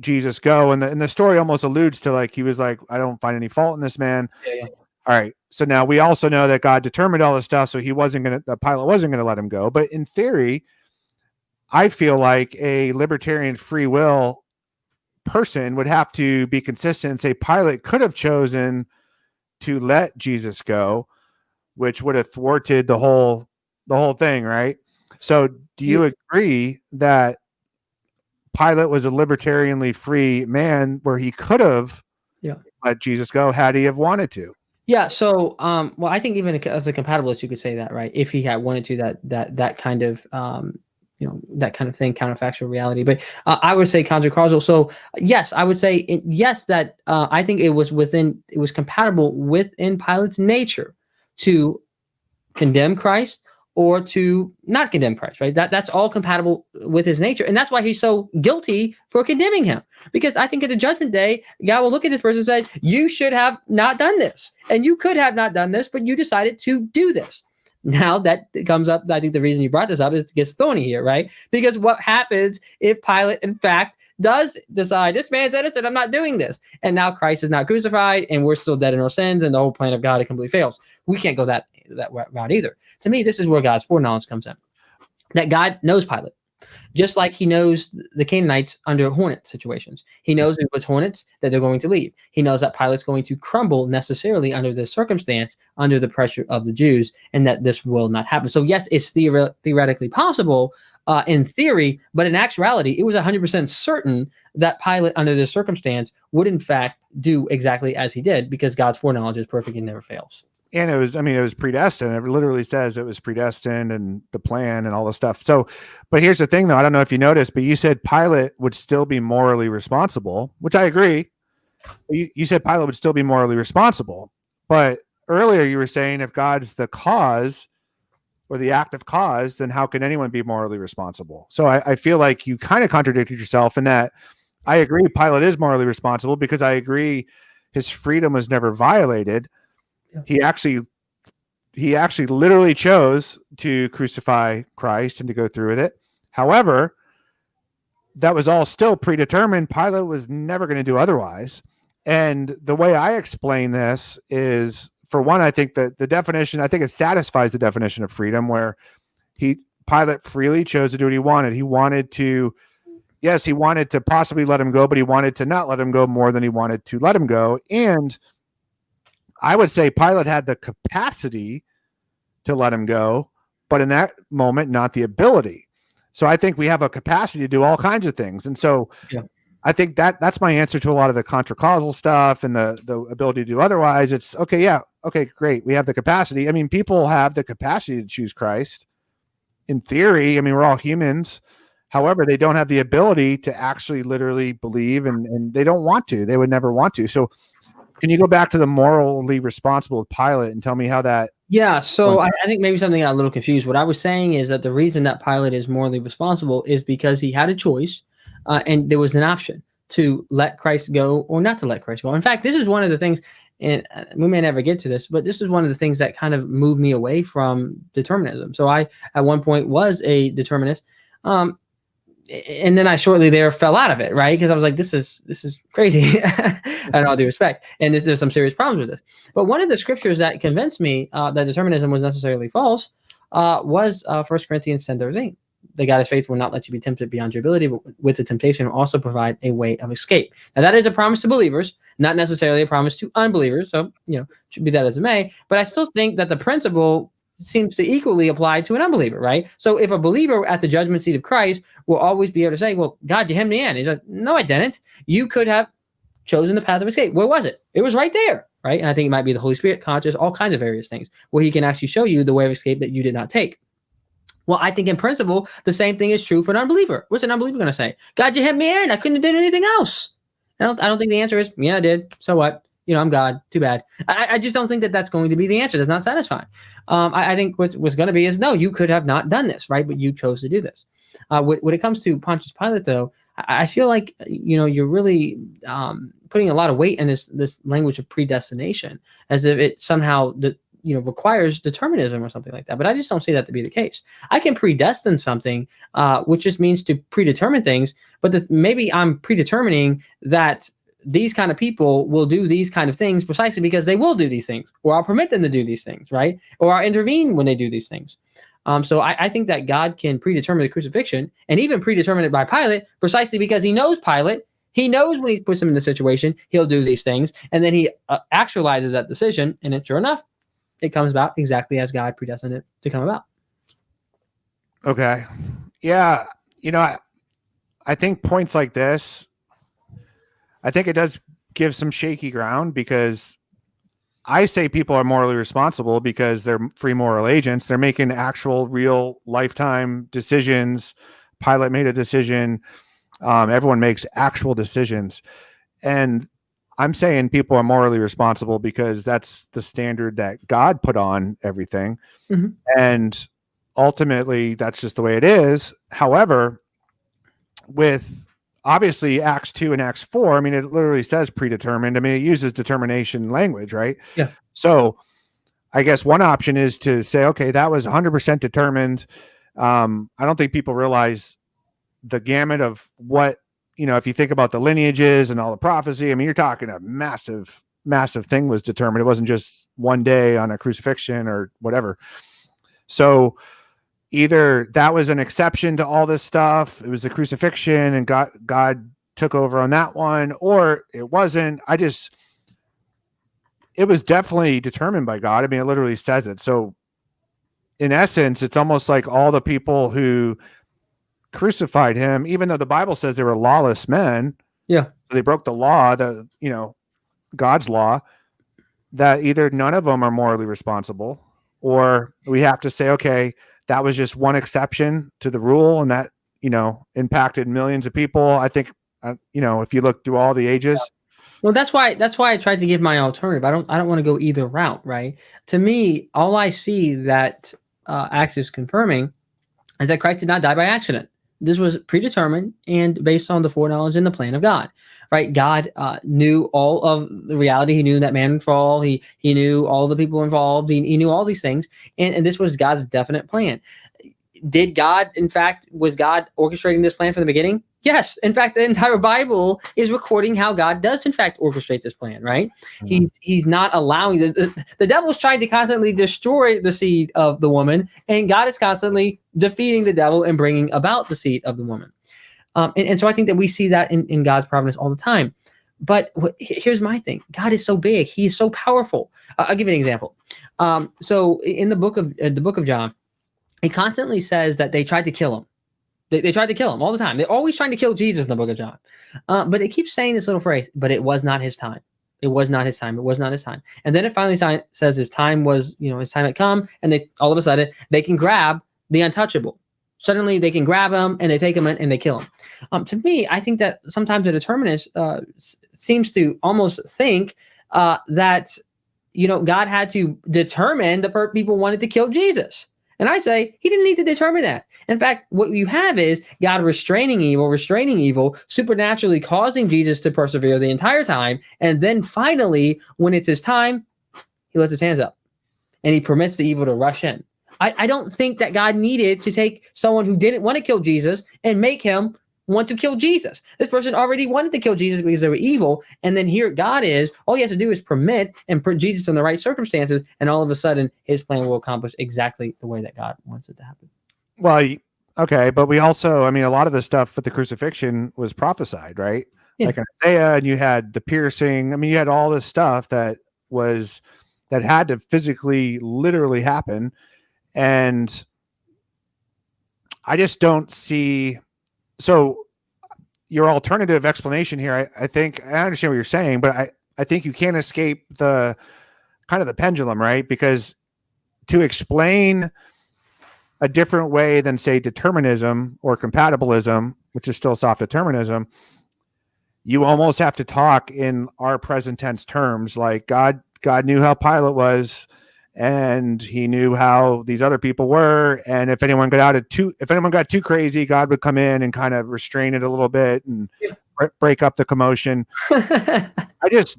Jesus go. And the story almost alludes to, like, he was like, I don't find any fault in this man. Yeah. All right. So now we also know that God determined all this stuff, so Pilate wasn't going to let him go. But in theory, I feel like a libertarian free will person would have to be consistent and say Pilate could have chosen to let Jesus go, which would have thwarted the whole thing, right? So do you agree that Pilate was a libertarianly free man where he could have let Jesus go had he have wanted to? Yeah. So, well, I think even as a compatibilist, you could say that, right? If he had wanted to, that kind of, that kind of thing, counterfactual reality. But I would say contra-causal. So yes, I would say yes, that I think it was compatible within Pilate's nature to condemn Christ or to not condemn Christ, right? That's all compatible with his nature. And that's why he's so guilty for condemning him. Because I think at the judgment day, God will look at this person and say, you should have not done this. And you could have not done this, but you decided to do this. Now that comes up, I think the reason you brought this up is it gets thorny here, right? Because what happens if Pilate, in fact, does decide this man's innocent, I'm not doing this. And now Christ is not crucified and we're still dead in our sins and the whole plan of God completely fails. We can't go that route either. To me, this is where God's foreknowledge comes in. That God knows Pilate, just like he knows the Canaanites under hornet situations. He knows if it's hornets that they're going to leave. He knows that Pilate's going to crumble necessarily under this circumstance, under the pressure of the Jews, and that this will not happen. So yes, it's theoretically possible in theory, but in actuality, it was 100% certain that Pilate, under this circumstance, would in fact do exactly as he did, because God's foreknowledge is perfect and never fails. And it was predestined. It literally says it was predestined and the plan and all the stuff. So, but here's the thing though. I don't know if you noticed, but you said Pilate would still be morally responsible, which I agree. You said Pilate would still be morally responsible. But earlier you were saying if God's the cause or the active cause, then how can anyone be morally responsible? So I feel like you kind of contradicted yourself in that. I agree Pilate is morally responsible because I agree his freedom was never violated. He actually literally chose to crucify Christ and to go through with it. However, that was all still predetermined. Pilate was never going to do otherwise. And the way I explain this is, for one, I think that the definition, I think it satisfies the definition of freedom, where Pilate freely chose to do what he wanted. He wanted to possibly let him go, but he wanted to not let him go more than he wanted to let him go. And I would say Pilate had the capacity to let him go, but in that moment, not the ability. So I think we have a capacity to do all kinds of things. And so I think that's my answer to a lot of the contra-causal stuff and the ability to do otherwise. It's okay. Yeah. Okay, great. We have the capacity. I mean, people have the capacity to choose Christ in theory. I mean, we're all humans. However, they don't have the ability to actually literally believe, and they don't want to. They would never want to. So can you go back to the morally responsible Pilate and tell me how that? Yeah, so I think maybe something got a little confused. What I was saying is that the reason that Pilate is morally responsible is because he had a choice, and there was an option to let Christ go or not to let Christ go. In fact, this is one of the things, and we may never get to this, but this is one of the things that kind of moved me away from determinism. So I, at one point, was a determinist. And then I shortly there fell out of it, right? Because I was like, this is crazy, and all due respect. And there's some serious problems with this. But one of the scriptures that convinced me that determinism was necessarily false was 1 Corinthians 10:13. The God is faithful, will not let you be tempted beyond your ability, but with the temptation will also provide a way of escape. Now that is a promise to believers, not necessarily a promise to unbelievers. So, should be that as it may. But I still think that the principle seems to equally apply to an unbeliever, right? So if a believer at the judgment seat of Christ will always be able to say, well, God, you hemmed me in. He's like, no, I didn't. You could have chosen the path of escape. Where was it? It was right there, right? And I think it might be the Holy Spirit, conscious, all kinds of various things where he can actually show you the way of escape that you did not take. Well, I think in principle, the same thing is true for an unbeliever. What's an unbeliever going to say? God, you hemmed me in. I couldn't have done anything else. I don't think the answer is, yeah, I did. So what? I'm God. Too bad. I just don't think that that's going to be the answer. That's not satisfying. I think what's going to be is, no, you could have not done this, right? But you chose to do this. When it comes to Pontius Pilate, though, I feel like, you're really putting a lot of weight in this language of predestination, as if it somehow, requires determinism or something like that. But I just don't see that to be the case. I can predestine something, which just means to predetermine things, but maybe I'm predetermining that these kind of people will do these kind of things precisely because they will do these things, or I'll permit them to do these things, right? Or I'll intervene when they do these things. So I think that God can predetermine the crucifixion, and even predetermine it by Pilate, precisely because he knows Pilate. He knows when he puts him in the situation, he'll do these things, and then he actualizes that decision, and then sure enough, it comes about exactly as God predestined it to come about. Okay. Yeah. I think points like this, I think it does give some shaky ground, because I say people are morally responsible because they're free moral agents. They're making actual, real, lifetime decisions. Pilate made a decision. Everyone makes actual decisions. And I'm saying people are morally responsible because that's the standard that God put on everything. Mm-hmm. And ultimately, that's just the way it is. However, with obviously Acts 2 and Acts 4, I mean, it literally says predetermined. I mean, it uses determination language, right? Yeah. So I guess one option is to say, okay, that was 100% determined. I don't think people realize the gamut of what, if you think about the lineages and all the prophecy, I mean, you're talking a massive, massive thing was determined. It wasn't just one day on a crucifixion or whatever. So either that was an exception to all this stuff, it was the crucifixion, and God took over on that one, or it wasn't. It was definitely determined by God. I mean, it literally says it. So in essence, it's almost like all the people who crucified him, even though the Bible says they were lawless men. Yeah. So they broke the law. God's law, that either none of them are morally responsible, or we have to say, okay, that was just one exception to the rule, and that, impacted millions of people. I think, if you look through all the ages. Well, that's why I tried to give my alternative. I don't want to go either route, right? To me, all I see that Acts is confirming is that Christ did not die by accident. This was predetermined and based on the foreknowledge and the plan of God, right? God knew all of the reality. He knew that man would fall. He knew all the people involved. He knew all these things, and this was God's definite plan. Was God orchestrating this plan from the beginning? Yes. In fact, the entire Bible is recording how God does, in fact, orchestrate this plan, right? Mm-hmm. He's not allowing the devil's trying to constantly destroy the seed of the woman, and God is constantly defeating the devil and bringing about the seed of the woman. And so I think that we see that in God's providence all the time. But here's my thing. God is so big. He is so powerful. I'll give you an example. So in the book of John, it constantly says that they tried to kill him. They tried to kill him all the time. They're always trying to kill Jesus in the book of John. But it keeps saying this little phrase, but it was not his time. It was not his time. It was not his time. And then it finally says his time was, his time had come, and they all of a sudden they can grab the untouchable. Suddenly they can grab him and they take him and they kill him. To me, I think that sometimes the determinist seems to almost think that, God had to determine the people wanted to kill Jesus. And I say he didn't need to determine that. In fact, what you have is God restraining evil, supernaturally causing Jesus to persevere the entire time. And then finally, when it's his time, he lets his hands up and he permits the evil to rush in. I don't think that God needed to take someone who didn't want to kill Jesus and make him want to kill Jesus. This person already wanted to kill Jesus because they were evil. And then here God is, all he has to do is permit and put Jesus in the right circumstances. And all of a sudden his plan will accomplish exactly the way that God wants it to happen. Well, okay. But we also, a lot of the stuff with the crucifixion was prophesied, right? Yeah. Like in Isaiah, and you had the piercing. You had all this stuff that had to physically, literally happen. And I just don't see. So your alternative explanation here, I think I understand what you're saying, but I think you can't escape the kind of the pendulum, right? Because to explain a different way than, say, determinism or compatibilism, which is still soft determinism, you almost have to talk in our present tense terms. Like God knew how Pilate was, and he knew how these other people were, and if anyone got too crazy, God would come in and kind of restrain it a little bit and break up the commotion. It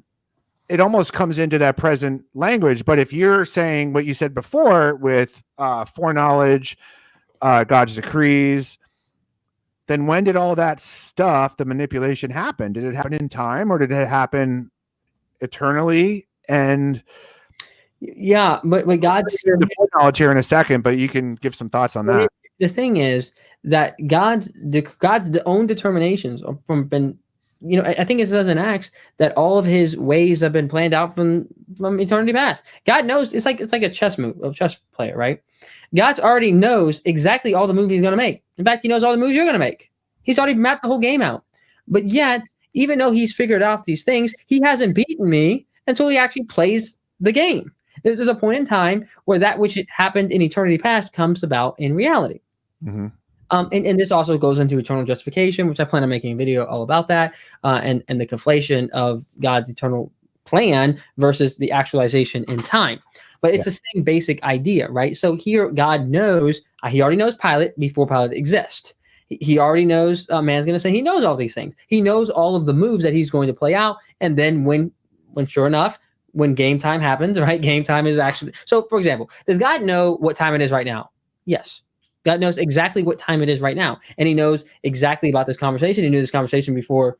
almost comes into that present language. But if you're saying what you said before with foreknowledge, God's decrees, then when did all that stuff, the manipulation, happen? Did it happen in time, or did it happen eternally? And yeah, but God's knowledge here in a second, but you can give some thoughts on that. The thing is that God's own determinations from been, I think it says in Acts that all of his ways have been planned out from eternity past. God knows. It's like a chess player, right? God already knows exactly all the moves he's going to make. In fact, he knows all the moves you're going to make. He's already mapped the whole game out. But yet, even though he's figured out these things, he hasn't beaten me until he actually plays the game. There's a point in time where that which happened in eternity past comes about in reality. Mm-hmm. And this also goes into eternal justification, which I plan on making a video all about that, and the conflation of God's eternal plan versus the actualization in time. But it's the same basic idea, right? So here God knows, he already knows Pilate before Pilate exists. He already knows man's going to say, he knows all these things. He knows all of the moves that he's going to play out. And then when sure enough, when game time happens, right? Game time is actually, so for example, does God know what time it is right now? Yes. God knows exactly what time it is right now. And he knows exactly about this conversation. He knew this conversation before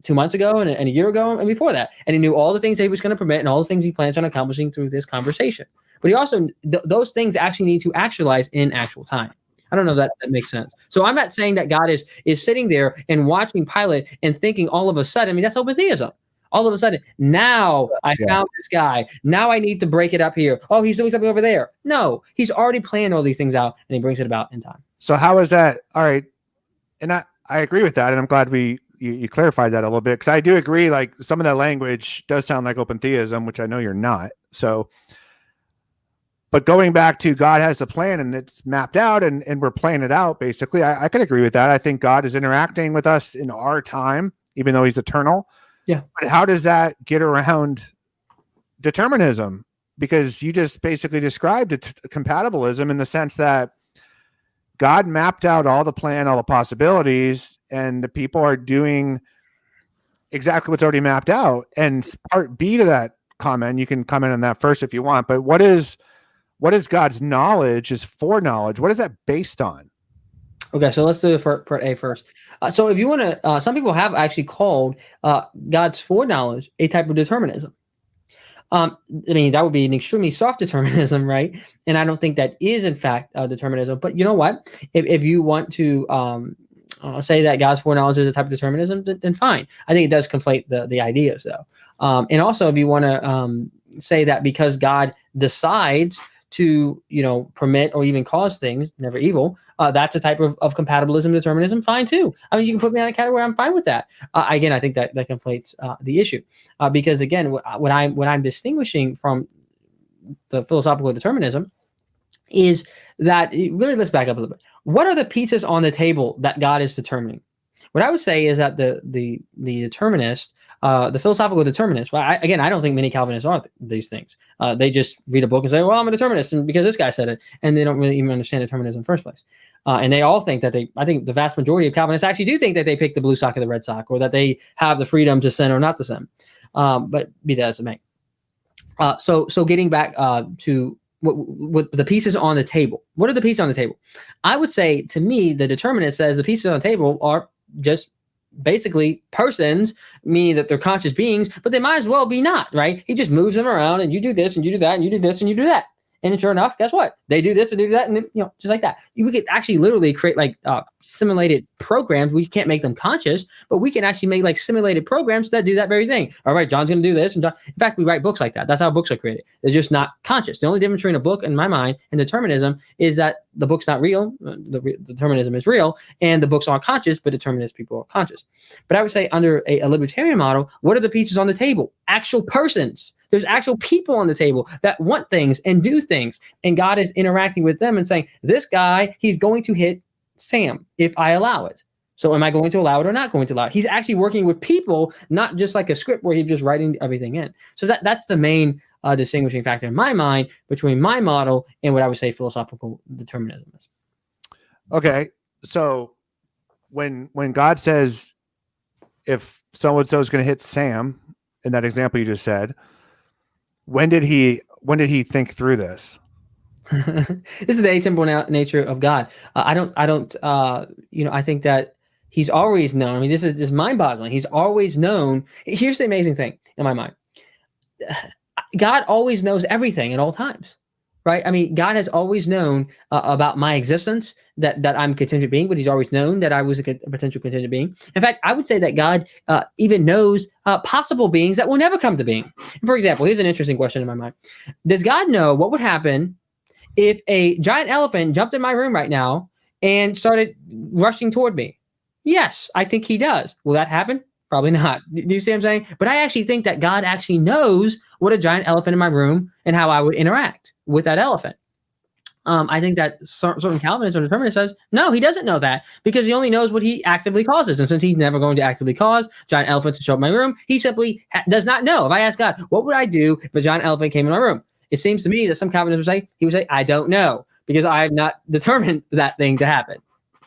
2 months ago and a year ago and before that. And he knew all the things that he was going to permit and all the things he plans on accomplishing through this conversation. But he also, those things actually need to actualize in actual time. I don't know if that makes sense. So I'm not saying that God is sitting there and watching Pilate and thinking all of a sudden, that's open theism. All of a sudden, now I found this guy. Now I need to break it up here. Oh, he's doing something over there. No, he's already planned all these things out, and he brings it about in time. So how is that? All right. And I agree with that. And I'm glad we you clarified that a little bit, because I do agree, like some of that language does sound like open theism, which I know you're not. So, but going back to God has a plan and it's mapped out and we're playing it out, basically, I can agree with that. I think God is interacting with us in our time, even though he's eternal. Yeah. But how does that get around determinism? Because you just basically described compatibilism in the sense that God mapped out all the plan, all the possibilities, and the people are doing exactly what's already mapped out. And part B to that comment, you can comment on that first if you want, but what is God's knowledge, is foreknowledge? What is that based on? Okay, so let's do part A first. So if you want to, some people have actually called God's foreknowledge a type of determinism. I mean, that would be an extremely soft determinism, right? And I don't think that is, in fact, determinism. But you know what? If you want to say that God's foreknowledge is a type of determinism, then fine. I think it does conflate the ideas, though. And also, if you want to say that because God decides to, permit or even cause things, never evil, that's a type of compatibilism, determinism, fine too. I mean, you can put me on a category, I'm fine with that. Again, I think that conflates the issue. Because again, what I'm distinguishing from the philosophical determinism is that, really, let's back up a little bit. What are the pieces on the table that God is determining? What I would say is that the determinist, the philosophical determinist, well, I don't think many Calvinists are these things. They just read a book and say, well, I'm a determinist, and because this guy said it, and they don't really even understand determinism in the first place. And they all think that I think the vast majority of Calvinists actually do think that they pick the blue sock or the red sock, or that they have the freedom to sin or not to sin. But be that as it may. So getting back to what the pieces on the table. What are the pieces on the table? I would say, to me, the determinist says the pieces on the table are just basically persons, meaning that they're conscious beings, but they might as well be not, right? He just moves them around, and you do this, and you do that, and you do this, and you do that. And sure enough, guess what? They do this and do that, and just like that. We could actually literally create like simulated programs. We can't make them conscious, but we can actually make like simulated programs that do that very thing. All right, John's going to do this, and in fact, we write books like that. That's how books are created. They're just not conscious. The only difference between a book, in my mind, and determinism is that the book's not real. Determinism is real, and the books aren't conscious, but determinist people are conscious. But I would say, under a libertarian model, what are the pieces on the table? Actual persons. There's actual people on the table that want things and do things. And God is interacting with them and saying, this guy, he's going to hit Sam if I allow it. So am I going to allow it or not going to allow it? He's actually working with people, not just like a script where he's just writing everything in. So that's the main distinguishing factor in my mind between my model and what I would say philosophical determinism is. Okay. So when God says, if so-and-so is going to hit Sam, in that example you just said, when did he think through this? This is the atemporal nature of God. I think that he's always known. I mean, this is mind-boggling. He's always known. Here's the amazing thing in my mind. God always knows everything at all times, right? I mean, God has always known about my existence, that I'm a contingent being, but he's always known that I was a potential contingent being. In fact, I would say that God even knows possible beings that will never come to being. For example, here's an interesting question in my mind. Does God know what would happen if a giant elephant jumped in my room right now and started rushing toward me? Yes, I think he does. Will that happen? Probably not. Do you see what I'm saying? But I actually think that God actually knows what a giant elephant in my room and how I would interact with that elephant. I think that certain Calvinists or determinists says, no, he doesn't know that, because he only knows what he actively causes. And since he's never going to actively cause giant elephants to show up in my room, he simply does not know. If I ask God, what would I do if a giant elephant came in my room? It seems to me that some Calvinists would say, I don't know, because I have not determined that thing to happen.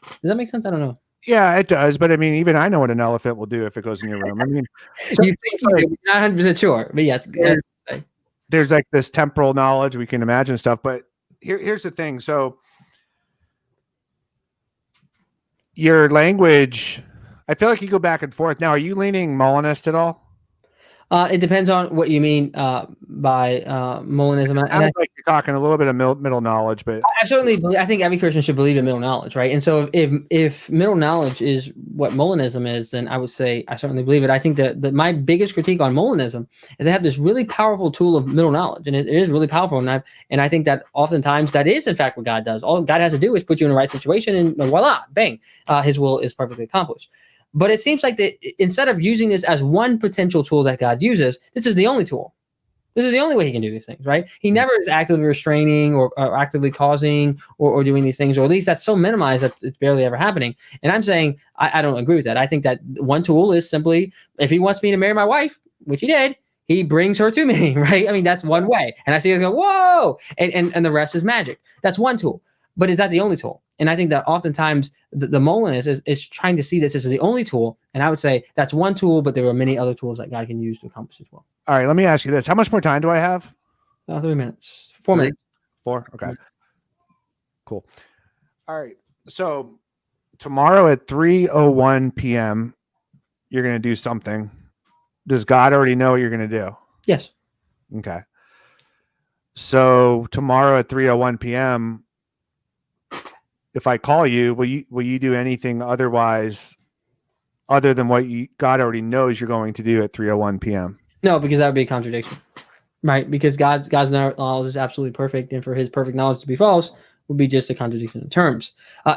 Does that make sense? I don't know. Yeah, it does. But I mean, even I know what an elephant will do if it goes in your room. I mean, so you think you're not 100% sure, but yes. There's like this temporal knowledge. We can imagine stuff, but here's the thing. So your language, I feel like you go back and forth. Now, are you leaning Molinist at all? It depends on what you mean by Molinism. I like you're talking a little bit of middle knowledge, but I certainly believe. I think every Christian should believe in middle knowledge, right? And so, if middle knowledge is what Molinism is, then I would say I certainly believe it. I think that my biggest critique on Molinism is they have this really powerful tool of middle knowledge, and it is really powerful. And I think that oftentimes that is in fact what God does. All God has to do is put you in the right situation, and voila, bang, His will is perfectly accomplished. But it seems like that instead of using this as one potential tool that God uses, this is the only tool. This is the only way he can do these things, right? He never is actively restraining or actively causing or doing these things, or at least that's so minimized that it's barely ever happening. And I'm saying I don't agree with that. I think that one tool is simply, if he wants me to marry my wife, which he did, he brings her to me, right? I mean, that's one way. And I see her go, whoa, and the rest is magic. That's one tool. But is that the only tool? And I think that oftentimes the Molinist is trying to see this as the only tool. And I would say that's one tool, but there are many other tools that God can use to accomplish as well. All right, let me ask you this. How much more time do I have? 3 minutes. 4 minutes. 4? Okay. Cool. All right. So tomorrow at 3:01 p.m., you're going to do something. Does God already know what you're going to do? Yes. Okay. So tomorrow at 3:01 p.m., if I call you, will you do anything otherwise other than what God already knows you're going to do at 3:01 p.m.? No, because that would be a contradiction, right? Because God's knowledge is absolutely perfect, and for his perfect knowledge to be false would be just a contradiction in terms.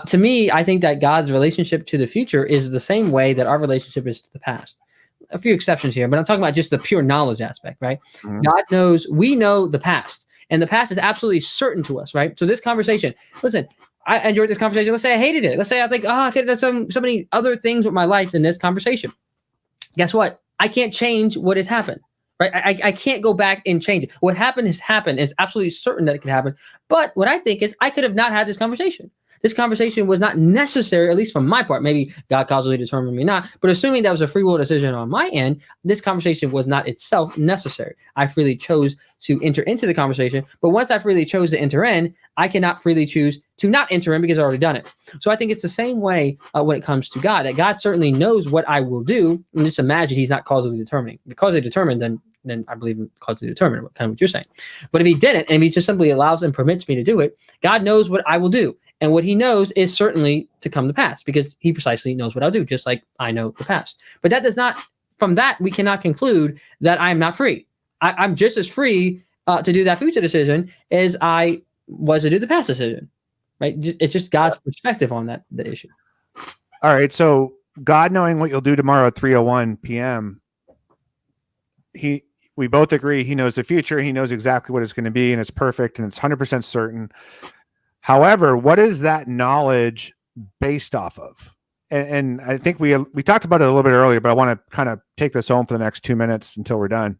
To me, I think that God's relationship to the future is the same way that our relationship is to the past. A few exceptions here, but I'm talking about just the pure knowledge aspect, right? Mm-hmm. God knows, we know the past, and the past is absolutely certain to us, right? So this conversation, listen, I enjoyed this conversation. Let's say I hated it. Let's say I think, I could have done so many other things with my life than this conversation. Guess what? I can't change what has happened, right? I can't go back and change it. What happened has happened. It's absolutely certain that it could happen. But what I think is I could have not had this conversation. This conversation was not necessary, at least from my part. Maybe God causally determined me not. But assuming that was a free will decision on my end, this conversation was not itself necessary. I freely chose to enter into the conversation. But once I freely chose to enter in, I cannot freely choose to not enter in because I've already done it. So I think it's the same way when it comes to God, that God certainly knows what I will do. And just imagine he's not causally determining. If causally determined, then I believe in causally determined, kind of what you're saying. But if he didn't, and he just simply allows and permits me to do it, God knows what I will do. And what he knows is certainly to come to pass because he precisely knows what I'll do, just like I know the past. But that does not, from that, we cannot conclude that I am not free. I'm just as free to do that future decision as I was to do the past decision, right? It's just God's perspective on the issue. All right. So God knowing what you'll do tomorrow at 3:01 p.m., we both agree he knows the future. He knows exactly what it's going to be, and it's perfect, and it's 100% certain. However, what is that knowledge based off of? And I think we talked about it a little bit earlier, but I want to kind of take this home for the next 2 minutes until we're done.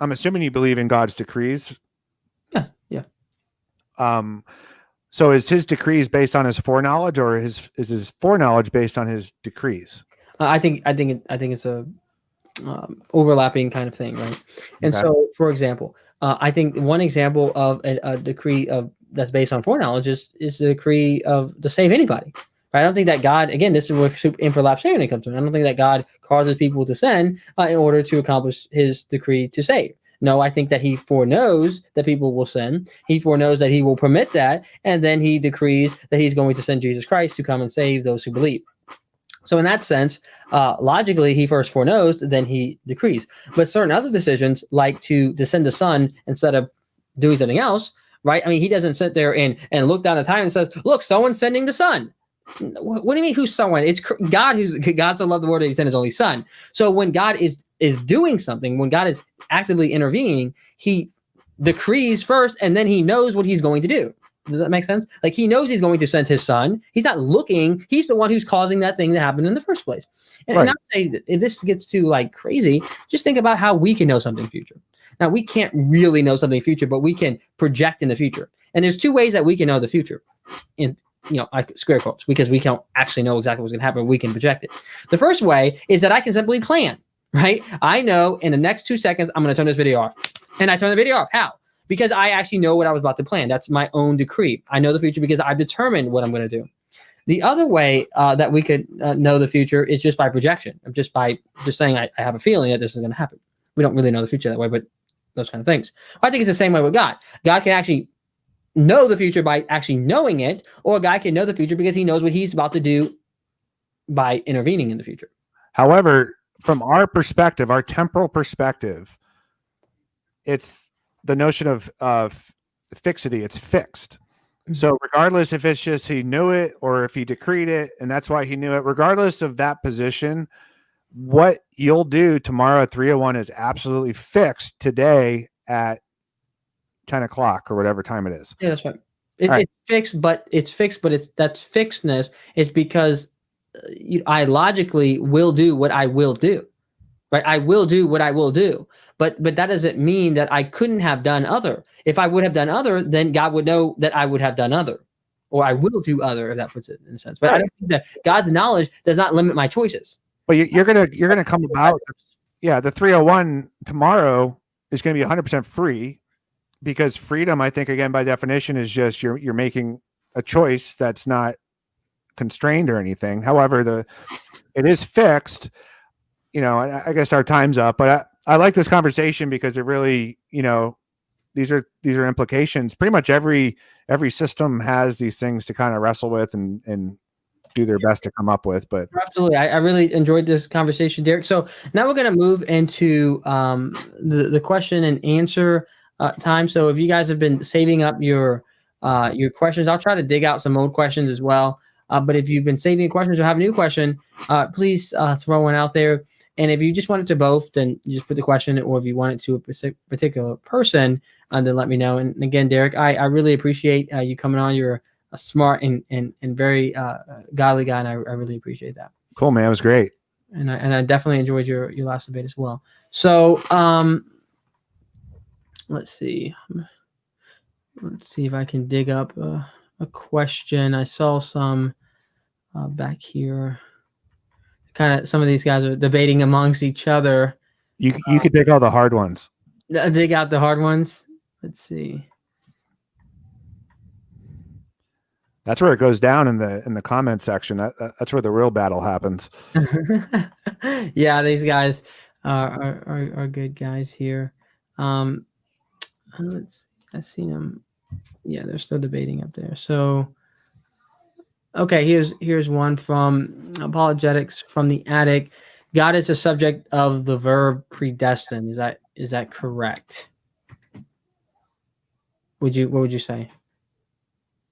I'm assuming you believe in God's decrees. Yeah. So is his decrees based on his foreknowledge, or is his foreknowledge based on his decrees? I think it's a overlapping kind of thing, right? And so, for example, I think one example of a decree that's based on foreknowledge is the decree to save anybody. Right? I don't think that God, again, this is where infralapsarian comes in. I don't think that God causes people to sin in order to accomplish his decree to save. No, I think that he foreknows that people will sin. He foreknows that he will permit that, and then he decrees that he's going to send Jesus Christ to come and save those who believe. So in that sense, logically, he first foreknows, then he decrees. But certain other decisions, like to send the sun instead of doing something else, right? I mean, he doesn't sit there and look down the time and says, look, someone's sending the sun. What do you mean who's someone? It's God. God so loved the world that he sent his only son. So when God is doing something, when God is actively intervening, he decrees first, and then he knows what he's going to do. Does that make sense? Like he knows he's going to send his son. He's not looking. He's the one who's causing that thing to happen in the first place. And right. Not say that if this gets too like crazy, just think about how we can know something future. Now we can't really know something future, but we can project in the future. And there's two ways that we can know the future. In like square quotes, because we can't actually know exactly what's going to happen. We can project it. The first way is that I can simply plan, right? I know in the next 2 seconds, I'm going to turn this video off. And I turn the video off. How? Because I actually know what I was about to plan. That's my own decree. I know the future because I've determined what I'm going to do. The other way that we could know the future is just by projection, just saying I have a feeling that this is going to happen. We don't really know the future that way, but those kind of things. I think it's the same way with God. God can actually know the future by actually knowing it, or a guy can know the future because he knows what he's about to do by intervening in the future. However, from our perspective, our temporal perspective, it's the notion of fixity. It's fixed. So regardless if it's just he knew it or if he decreed it and that's why he knew it, regardless of that position, what you'll do tomorrow at 3:01 is absolutely fixed today at 10 o'clock or whatever time it is. Yeah, that's right. Right. It's fixed, but that's fixedness. It's because I logically will do what I will do, right? I will do what I will do, but that doesn't mean that I couldn't have done other. If I would have done other, then God would know that I would have done other, or I will do other, if that puts it in a sense. But I don't think that God's knowledge does not limit my choices. But you're gonna come about, the 3:01 tomorrow is gonna be 100% free, because freedom, I think, again, by definition, is just you're making a choice that's not constrained or anything. However, it is fixed. I guess our time's up, but I like this conversation because it really, these are implications. Pretty much every system has these things to kind of wrestle with and do their best to come up with. But absolutely, I really enjoyed this conversation, Derek. So now we're going to move into the question and answer time. So if you guys have been saving up your questions, I'll try to dig out some old questions as well. But if you've been saving questions or have a new question, please throw one out there. And if you just want it to both, then you just put the question, or if you want it to a particular person, then let me know. And again, Derek, I really appreciate you coming on. You're a smart and very godly guy, and I really appreciate that. Cool, man. It was great. And I definitely enjoyed your last debate as well. So let's see. Let's see if I can dig up a question. I saw some back here. Kind of some of these guys are debating amongst each other. You could take all the hard ones. Dig out the hard ones. Let's see. That's where it goes down in the comment section. That's where the real battle happens. Yeah, these guys are good guys here. Let's see. I've seen them. Yeah, they're still debating up there. So, okay, here's one from Apologetics from the Attic. God is the subject of the verb predestined. Is that correct? What would you say?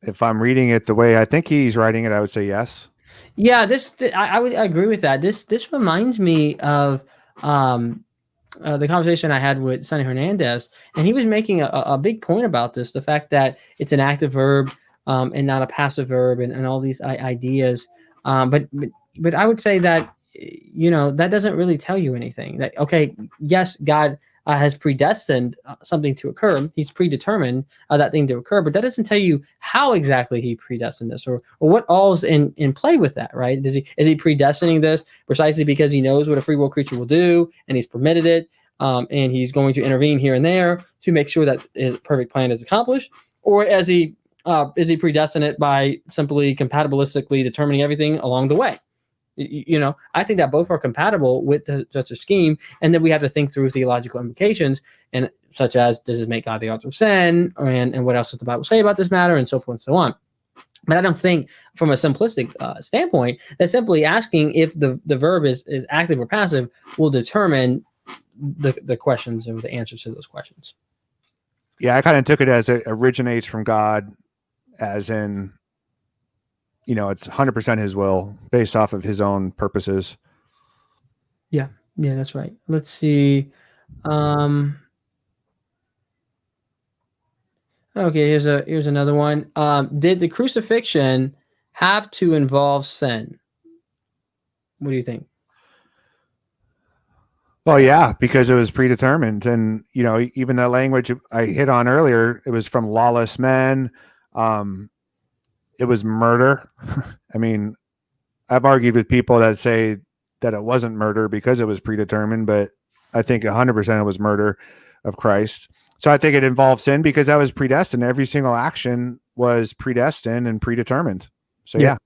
If I'm reading it the way I think he's writing it, I would say yes. Yeah, I would agree with that. This reminds me of the conversation I had with Sonny Hernandez, and he was making a big point about this, the fact that it's an active verb and not a passive verb, and all these ideas. But I would say that, that doesn't really tell you anything. That, okay, yes, God has predestined something to occur. He's predetermined that thing to occur, but that doesn't tell you how exactly he predestined this, or what all's in play with that, right? Is he predestining this precisely because he knows what a free will creature will do, and he's permitted it, and he's going to intervene here and there to make sure that his perfect plan is accomplished? Or is he predestined it by simply compatibilistically determining everything along the way? I think that both are compatible with such a scheme, and then we have to think through theological implications, and such as, does it make God the author of sin, and what else does the Bible say about this matter, and so forth and so on. But I don't think, from a simplistic standpoint, that simply asking if the verb is active or passive will determine the questions or the answers to those questions. Yeah, I kind of took it as it originates from God, as in, it's 100% his will based off of his own purposes. Yeah, that's right. Let's see. Okay, here's another one. Did the crucifixion have to involve sin? What do you think? Well, yeah, because it was predetermined. And, even the language I hit on earlier, it was from lawless men. It was murder. I mean, I've argued with people that say that it wasn't murder because it was predetermined, but I think 100% it was murder of Christ. So I think it involves sin because that was predestined. Every single action was predestined and predetermined. So yeah.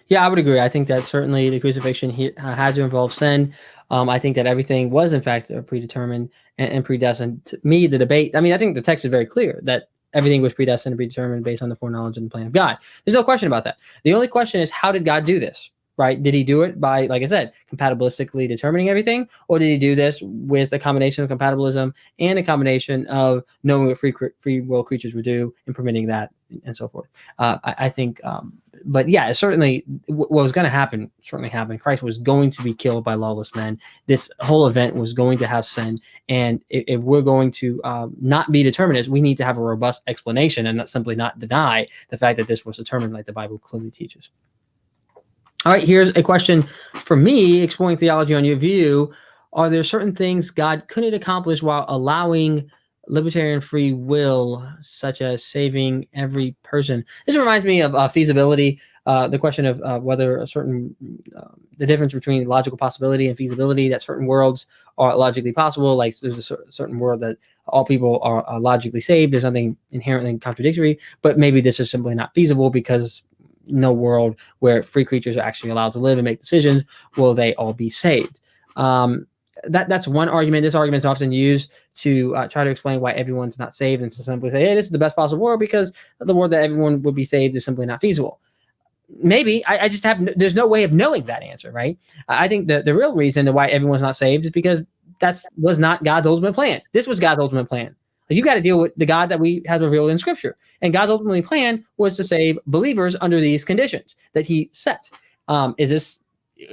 Yeah, I would agree. I think that certainly the crucifixion had to involve sin. I think that everything was, in fact, predetermined and predestined. To me, the debate, I think the text is very clear that everything was predestined and predetermined based on the foreknowledge and the plan of God. There's no question about that. The only question is, how did God do this? right? Did he do it by, like I said, compatibilistically determining everything, or did he do this with a combination of compatibilism and a combination of knowing what free will creatures would do and permitting that and so forth? I think, but yeah, certainly what was going to happen certainly happened. Christ was going to be killed by lawless men. This whole event was going to have sin, and if we're going to not be determinists, we need to have a robust explanation and not simply not deny the fact that this was determined, like the Bible clearly teaches. All right, here's a question for me, exploring theology on your view. Are there certain things God couldn't accomplish while allowing libertarian free will, such as saving every person? This reminds me of feasibility, the question of whether a certain, the difference between logical possibility and feasibility, that certain worlds are logically possible. Like there's a certain world that all people are logically saved. There's nothing inherently contradictory, but maybe this is simply not feasible because no world where free creatures are actually allowed to live and make decisions will they all be saved. That's one argument. This argument is often used to try to explain why everyone's not saved, and to simply say, hey, this is the best possible world because the world that everyone would be saved is simply not feasible. Maybe I just have, there's no way of knowing that answer, right? I think the real reason to why everyone's not saved is because that was not God's ultimate plan. This was God's ultimate plan. You got to deal with the God that we have revealed in Scripture. And God's ultimate plan was to save believers under these conditions that he set.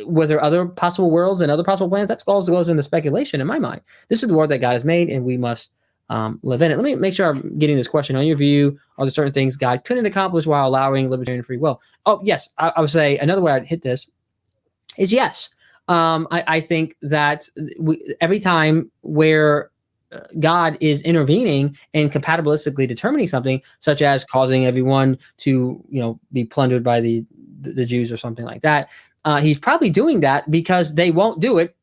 Was there other possible worlds and other possible plans? That goes into speculation in my mind. This is the world that God has made, and we must live in it. Let me make sure I'm getting this question. On your view, are there certain things God couldn't accomplish while allowing libertarian free will? Oh, yes. I would say another way I'd hit this is yes. I think that every time where God is intervening and compatibilistically determining something, such as causing everyone to, be plundered by the Jews or something like that, he's probably doing that because they won't do it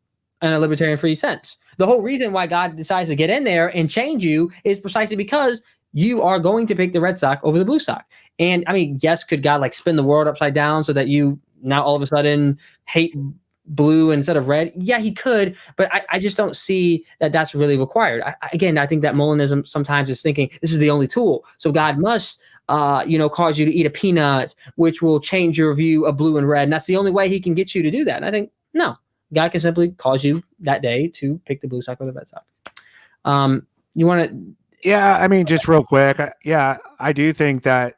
in a libertarian free sense. The whole reason why God decides to get in there and change you is precisely because you are going to pick the red sock over the blue sock. And I mean, yes, could God like spin the world upside down so that you now all of a sudden hate blue instead of red? Yeah, he could, but I just don't see that that's really required. I think that Molinism sometimes is thinking this is the only tool. So God must, cause you to eat a peanut, which will change your view of blue and red. And that's the only way he can get you to do that. And I think, no, God can simply cause you that day to pick the blue sock or the red sock. You want to? Yeah, I mean, just real quick. I do think that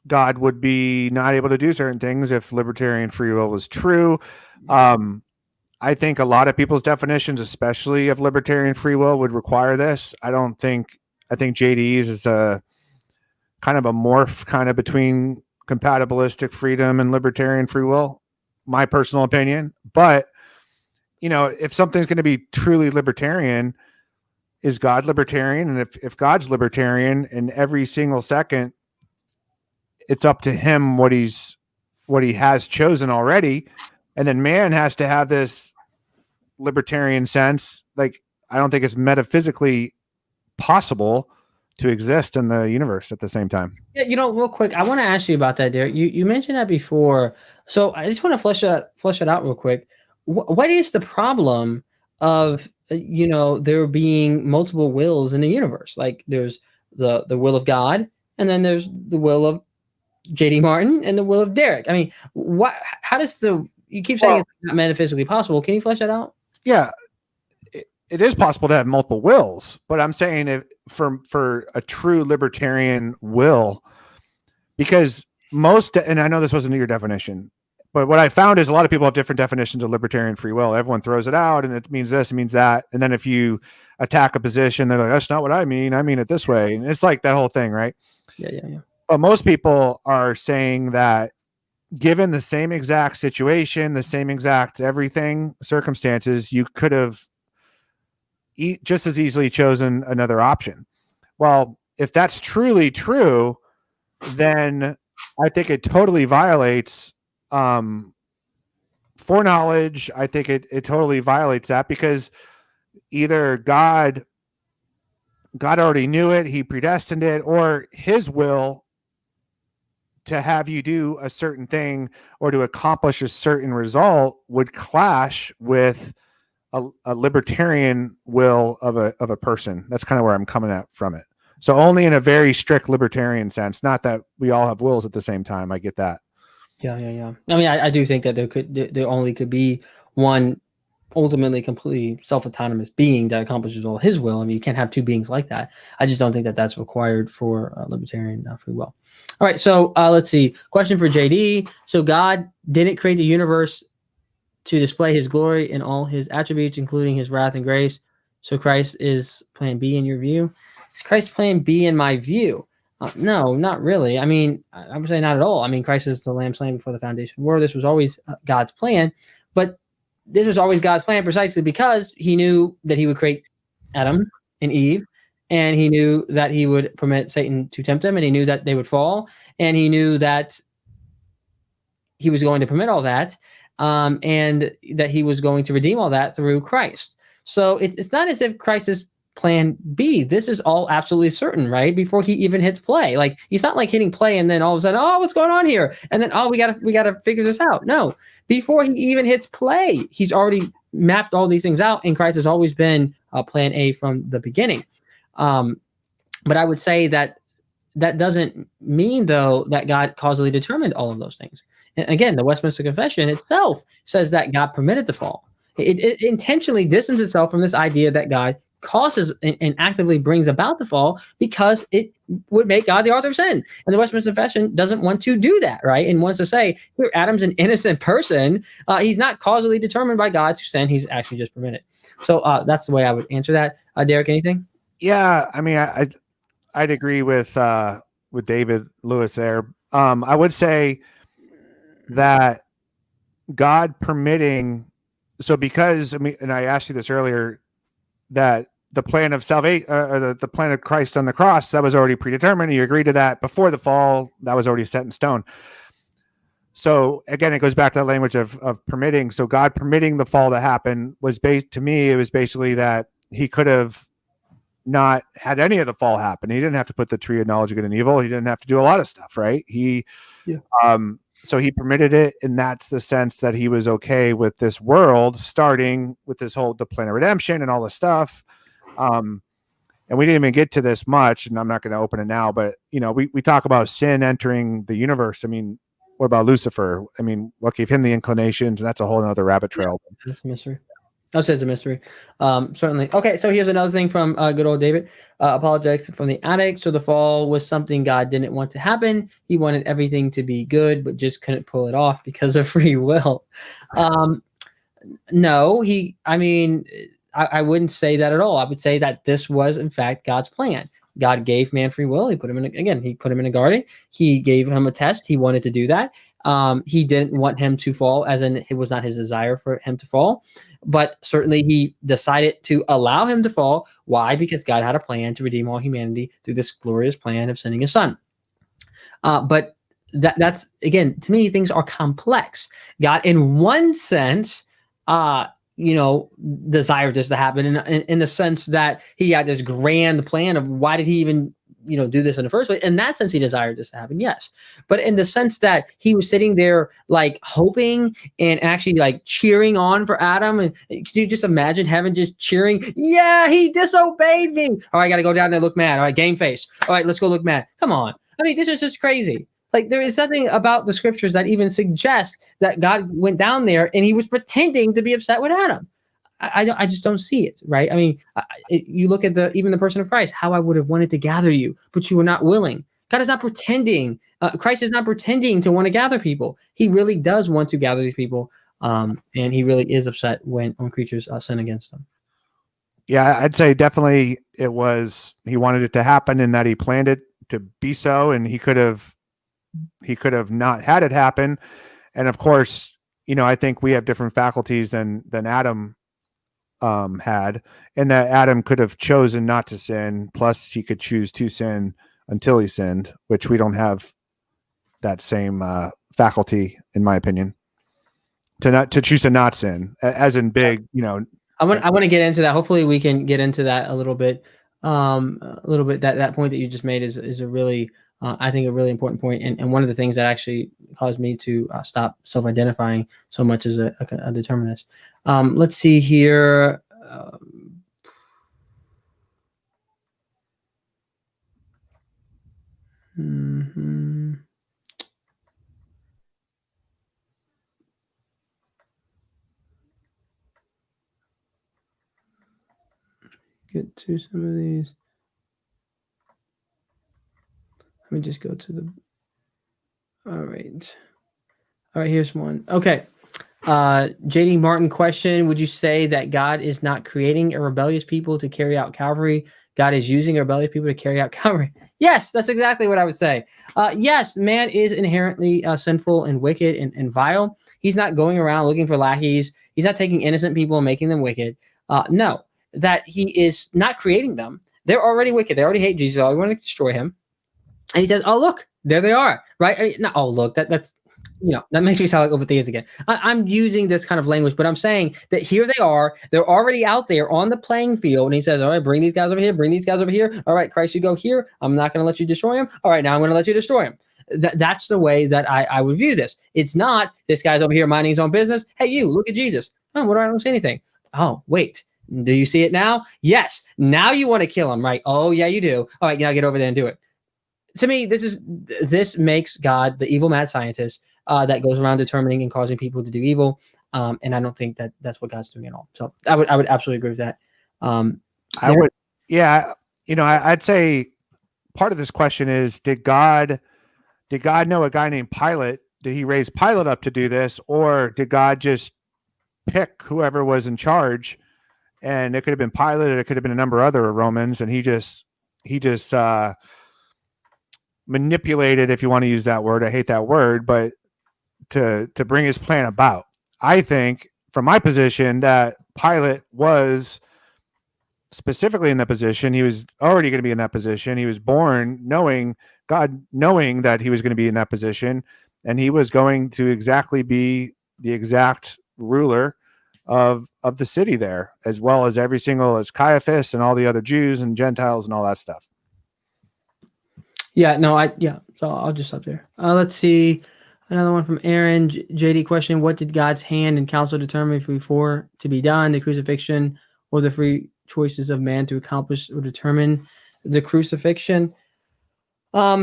God would be not able to do certain things if libertarian free will was true. I think a lot of people's definitions, especially of libertarian free will, would require this. I think JD's is a kind of a morph kind of between compatibilistic freedom and libertarian free will, my personal opinion. But, if something's going to be truly libertarian, is God libertarian? And if God's libertarian, in every single second, it's up to him what he has chosen already. And then man has to have this libertarian sense. Like, I don't think it's metaphysically possible to exist in the universe at the same time. Yeah, real quick, I want to ask you about that, Derek. You mentioned that before. So I just want to flesh it out real quick. What is the problem of, there being multiple wills in the universe? Like there's the will of God, and then there's the will of JD Martin and the will of Derek. I mean, how does you keep saying it's not metaphysically possible. Can you flesh that out? Yeah, it is possible to have multiple wills, but I'm saying if for a true libertarian will, because and I know this wasn't your definition, but what I found is a lot of people have different definitions of libertarian free will. Everyone throws it out and it means this, it means that. And then if you attack a position, they're like, that's not what I mean. I mean it this way. And it's like that whole thing, right? Yeah. But most people are saying that given the same exact situation, the same exact everything, circumstances, you could have just as easily chosen another option. Well, if that's truly true, then I think it totally violates foreknowledge. I think it totally violates that, because either God already knew it, he predestined it, or his will to have you do a certain thing or to accomplish a certain result would clash with a libertarian will of a person. That's kind of where I'm coming at from it. So only in a very strict libertarian sense, not that we all have wills at the same time. I get that. Yeah. I mean, I do think that there only could be one ultimately completely self-autonomous being that accomplishes all his will. I mean, you can't have two beings like that. I just don't think that that's required for libertarian free will. All right, so let's see. Question for JD. So God didn't create the universe to display his glory in all his attributes, including his wrath and grace. So Christ is plan B in your view? Is Christ plan B in my view? No, not really. I mean, I would say not at all. I mean, Christ is the lamb slain before the foundation of the world. This was always God's plan, but this was always God's plan precisely because he knew that he would create Adam and Eve, and he knew that he would permit Satan to tempt them, and he knew that they would fall, and he knew that he was going to permit all that, and that he was going to redeem all that through Christ. So it's not as if Christ is plan B. This is all absolutely certain, right? Before he even hits play. Like, he's not like hitting play and then all of a sudden, oh, what's going on here? And then, oh, we gotta figure this out. No, before he even hits play, he's already mapped all these things out, and Christ has always been plan A from the beginning. But I would say that doesn't mean, though, that God causally determined all of those things. And again, the Westminster Confession itself says that God permitted the fall. It intentionally distances itself from this idea that God causes and actively brings about the fall because it would make God the author of sin. And the Westminster Confession doesn't want to do that, right? And wants to say, here, Adam's an innocent person. He's not causally determined by God to sin. He's actually just permitted. So that's the way I would answer that. Derek, anything? Yeah, I mean, I'd agree with David Lewis there. I would say that God permitting, so because, I mean, and I asked you this earlier, that the plan of salvation, the plan of Christ on the cross, that was already predetermined. You agree to that before the fall, that was already set in stone. So again, it goes back to the language of permitting. So God permitting the fall to happen was based, to me, it was basically that he could have not had any of the fall happen. He didn't have to put the tree of knowledge of good and evil. He didn't have to do a lot of stuff, right? So he permitted it, and that's the sense that he was okay with this world starting with this whole the plan of redemption and all this stuff. And we didn't even get to this much, and I'm not going to open it now, but we talk about sin entering the universe. I mean, what about Lucifer? I mean, what gave him the inclinations? And that's a whole other rabbit trail. Yeah, that's a mystery. I'll say it's a mystery. Certainly. Okay, so here's another thing from good old David. Apologetics from the attic. So the fall was something God didn't want to happen. He wanted everything to be good, but just couldn't pull it off because of free will. No, I wouldn't say that at all. I would say that this was, in fact, God's plan. God gave man free will. He put him in a garden. He gave him a test. He wanted to do that. He didn't want him to fall, as in it was not his desire for him to fall. But certainly he decided to allow him to fall. Why? Because God had a plan to redeem all humanity through this glorious plan of sending his son. But that's, again, to me, things are complex. God, in one sense, desired this to happen in the sense that he had this grand plan of why did he even do this in the first place. In that sense, he desired this to happen, yes. But in the sense that he was sitting there like hoping and actually like cheering on for Adam. And could you just imagine heaven just cheering? Yeah, he disobeyed me. All right, I got to go down there and look mad. All right, game face. All right, let's go look mad. Come on. I mean, this is just crazy. Like, there is nothing about the scriptures that even suggests that God went down there and he was pretending to be upset with Adam. I just don't see it, right? I mean, you look at even the person of Christ, how I would have wanted to gather you, but you were not willing. God is not pretending. Christ is not pretending to want to gather people. He really does want to gather these people, and he really is upset when creatures sin against him. Yeah, I'd say definitely he wanted it to happen, and that he planned it to be so, and he could have not had it happen. And of course, I think we have different faculties than Adam had, and that Adam could have chosen not to sin. Plus, he could choose to sin until he sinned, which we don't have that same faculty, in my opinion, to choose to not sin, as in big. I want to get into that. Hopefully, we can get into that a little bit. That point that you just made is a really, I think, a really important point, and one of the things that actually caused me to stop self-identifying so much as a determinist. Let's see here. get to some of these. Let me just go to the. All right. All right, here's one. Okay. JD Martin question: would you say that God is not creating a rebellious people to carry out Calvary? God is using rebellious people to carry out Calvary. Yes, that's exactly what I would say. Yes, man is inherently sinful and wicked and vile. He's not going around looking for lackeys. He's not taking innocent people and making them wicked. No, that he is not creating them. They're already wicked. They already hate Jesus. They want to destroy him. And he says, "Oh, look, there they are." Right? I mean, no, oh, look, that's that makes me sound like overtheist again. I'm using this kind of language, but I'm saying that here they are. They're already out there on the playing field. And he says, all right, bring these guys over here. Bring these guys over here. All right, Christ, you go here. I'm not going to let you destroy him. All right, now I'm going to let you destroy him. That's the way that I would view this. It's not this guy's over here minding his own business. Hey, you, look at Jesus. Oh, what do I don't see anything? Oh, wait. Do you see it now? Yes. Now you want to kill him, right? Oh, yeah, you do. All right, now get over there and do it. To me, this makes God the evil mad scientist that goes around determining and causing people to do evil, and I don't think that that's what God's doing at all. So I would absolutely agree with that. I would, yeah. I'd say part of this question is: Did God know a guy named Pilate? Did he raise Pilate up to do this, or did God just pick whoever was in charge? And it could have been Pilate, it could have been a number of other Romans, and he just manipulated, if you want to use that word. I hate that word, but to bring his plan about. I think, from my position, that Pilate was specifically in that position. He was already going to be in that position. He was born knowing that he was going to be in that position, and he was going to exactly be the exact ruler of the city there, as well as as Caiaphas and all the other Jews and Gentiles and all that stuff. Yeah, no, so I'll just stop there. Let's see. Another one from Aaron. JD question: what did God's hand and counsel determine before to be done, the crucifixion or the free choices of man to accomplish or determine the crucifixion? I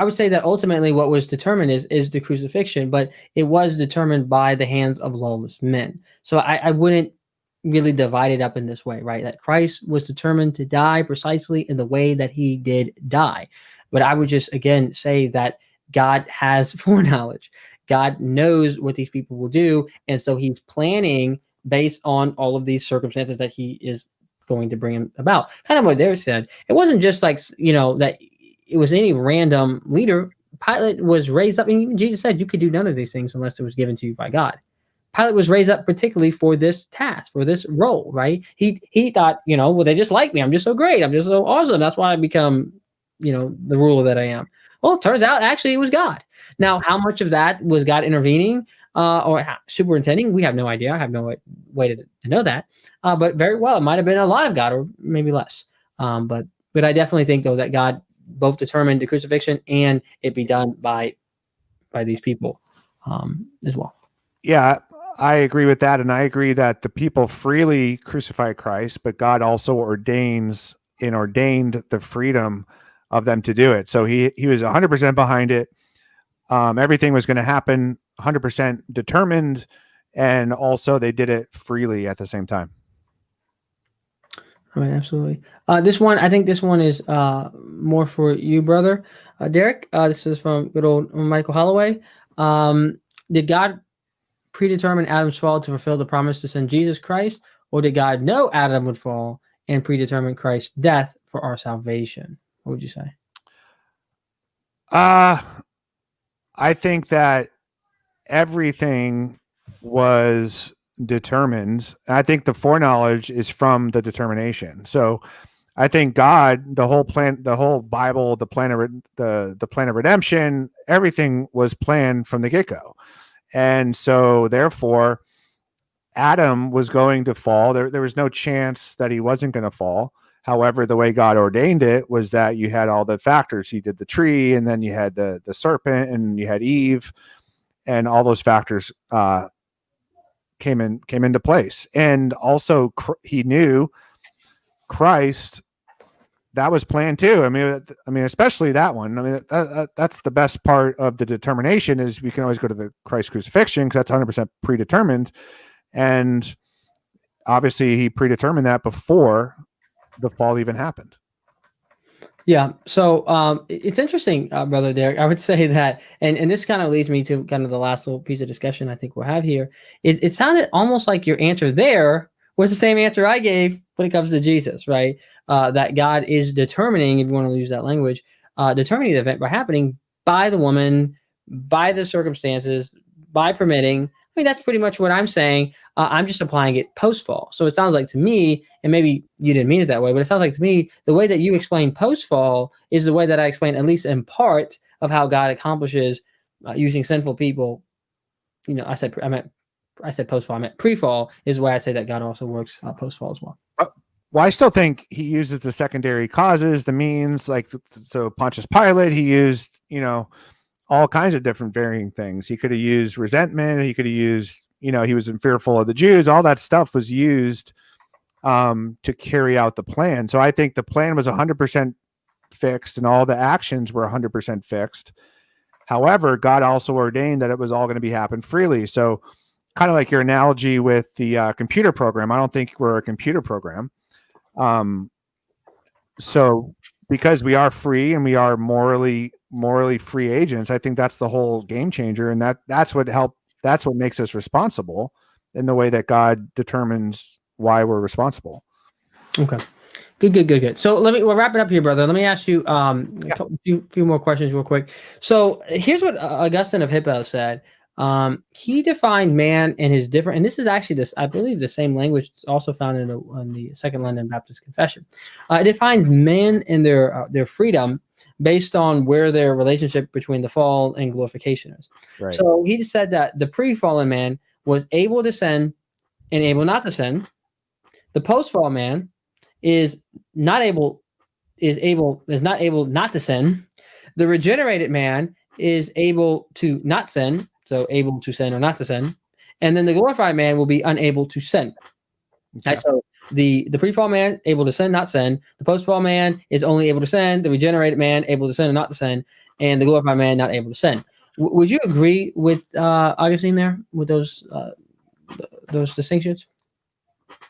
would say that ultimately what was determined is the crucifixion, but it was determined by the hands of lawless men. So I wouldn't really divide it up in this way, right? That Christ was determined to die precisely in the way that he did die. But I would just, again, say that God has foreknowledge. God knows what these people will do. And so he's planning based on all of these circumstances that he is going to bring him about. Kind of what Derek said. It wasn't just like, that it was any random leader. Pilate was raised up, and even Jesus said you could do none of these things unless it was given to you by God. Pilate was raised up particularly for this task, for this role, right? He thought, well, they just like me. I'm just so great. I'm just so awesome. That's why I become, the ruler that I am. Well, it turns out actually it was God. Now, how much of that was God intervening or superintending? We have no idea. I have no way to know that. But very well, it might have been a lot of God, or maybe less. But I definitely think, though, that God both determined the crucifixion and it be done by these people as well. Yeah, I agree with that. And I agree that the people freely crucify Christ, but God also ordained the freedom of them to do it. So he was 100% behind it. Everything was going to happen 100% determined. And also they did it freely at the same time. All right, absolutely. I think this one is more for you, brother. Derek, this is from good old Michael Holloway. Did God predetermine Adam's fall to fulfill the promise to send Jesus Christ, or did God know Adam would fall and predetermine Christ's death for our salvation? What would you say? I think that everything was determined. I think the foreknowledge is from the determination. So I think God, the whole plan, the whole Bible, the plan of redemption, everything was planned from the get-go. And so therefore Adam was going to fall. There was no chance that he wasn't going to fall. However, the way God ordained it was that you had all the factors. He did the tree, and then you had the serpent, and you had Eve, and all those factors came into place. And also he knew Christ, that was planned too. I mean, especially that one. I mean, that's the best part of the determination, is we can always go to the Christ crucifixion because that's 100% predetermined. And obviously he predetermined that before the fall even happened. Yeah. So it's interesting, Brother Derek. I would say that, and this kind of leads me to kind of the last little piece of discussion I think we'll have here. It sounded almost like your answer there was the same answer I gave when it comes to Jesus, right? That God is determining, if you want to use that language, determining the event by happening by the woman, by the circumstances, by permitting. I mean, that's pretty much what I'm saying. I'm just applying it post-fall. So it sounds like to me, and maybe you didn't mean it that way, but it sounds like to me, the way that you explain post-fall is the way that I explain, at least in part, of how God accomplishes using sinful people. You know, I said post-fall. I meant pre-fall is the way I say that God also works post-fall as well. Well, I still think he uses the secondary causes, the means, like, so Pontius Pilate, he used, you know, all kinds of different varying things. He could have used resentment. He could have used, you know, he was fearful of the Jews. All that stuff was used to carry out the plan. So I think the plan was 100% fixed and all the actions were 100% fixed. However, God also ordained that it was all going to be happen freely. So kind of like your analogy with the computer program, I don't think we're a computer program. So because we are free and we are morally free agents, I think that's the whole game changer. And that's what makes us responsible in the way that God determines why we're responsible. Okay. Good. So we'll wrap it up here, brother. Let me ask you a few more questions real quick. So here's what Augustine of Hippo said. He defined man and his different, and this is actually I believe the same language that's also found in the Second London Baptist Confession. It defines men and their freedom based on where their relationship between the fall and glorification is. Right. So he said that the pre-fallen man was able to sin and able not to sin. The post-fall man is not able not to sin. The regenerated man is able to not sin, so able to sin or not to sin, and then the glorified man will be unable to sin. Okay. So the pre-fall man able to sin, not sin. The post-fall man is only able to sin. The regenerated man able to sin or not to sin, and the glorified man not able to sin. Would you agree with Augustine there with those distinctions?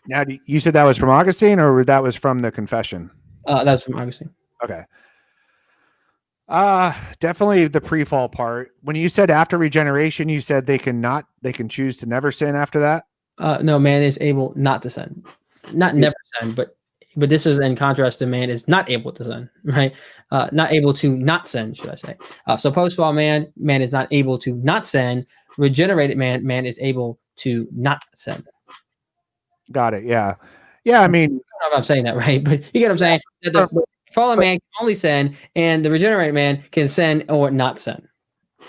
Now, you said that was from Augustine, or that was from the Confession? That was from Augustine. Okay. Definitely the pre-fall part. When you said after regeneration, you said they can choose to never sin after that? No, man is able not to sin. Not never sin, but this is in contrast to man is not able to sin, right? Not able to not sin, should I say. So post-fall man is not able to not sin. Regenerated man is able to not sin. Got it. Yeah. I mean, I don't know if I'm saying that right, but you get what I'm saying. That the fallen man can only sin, and the regenerated man can sin or not sin.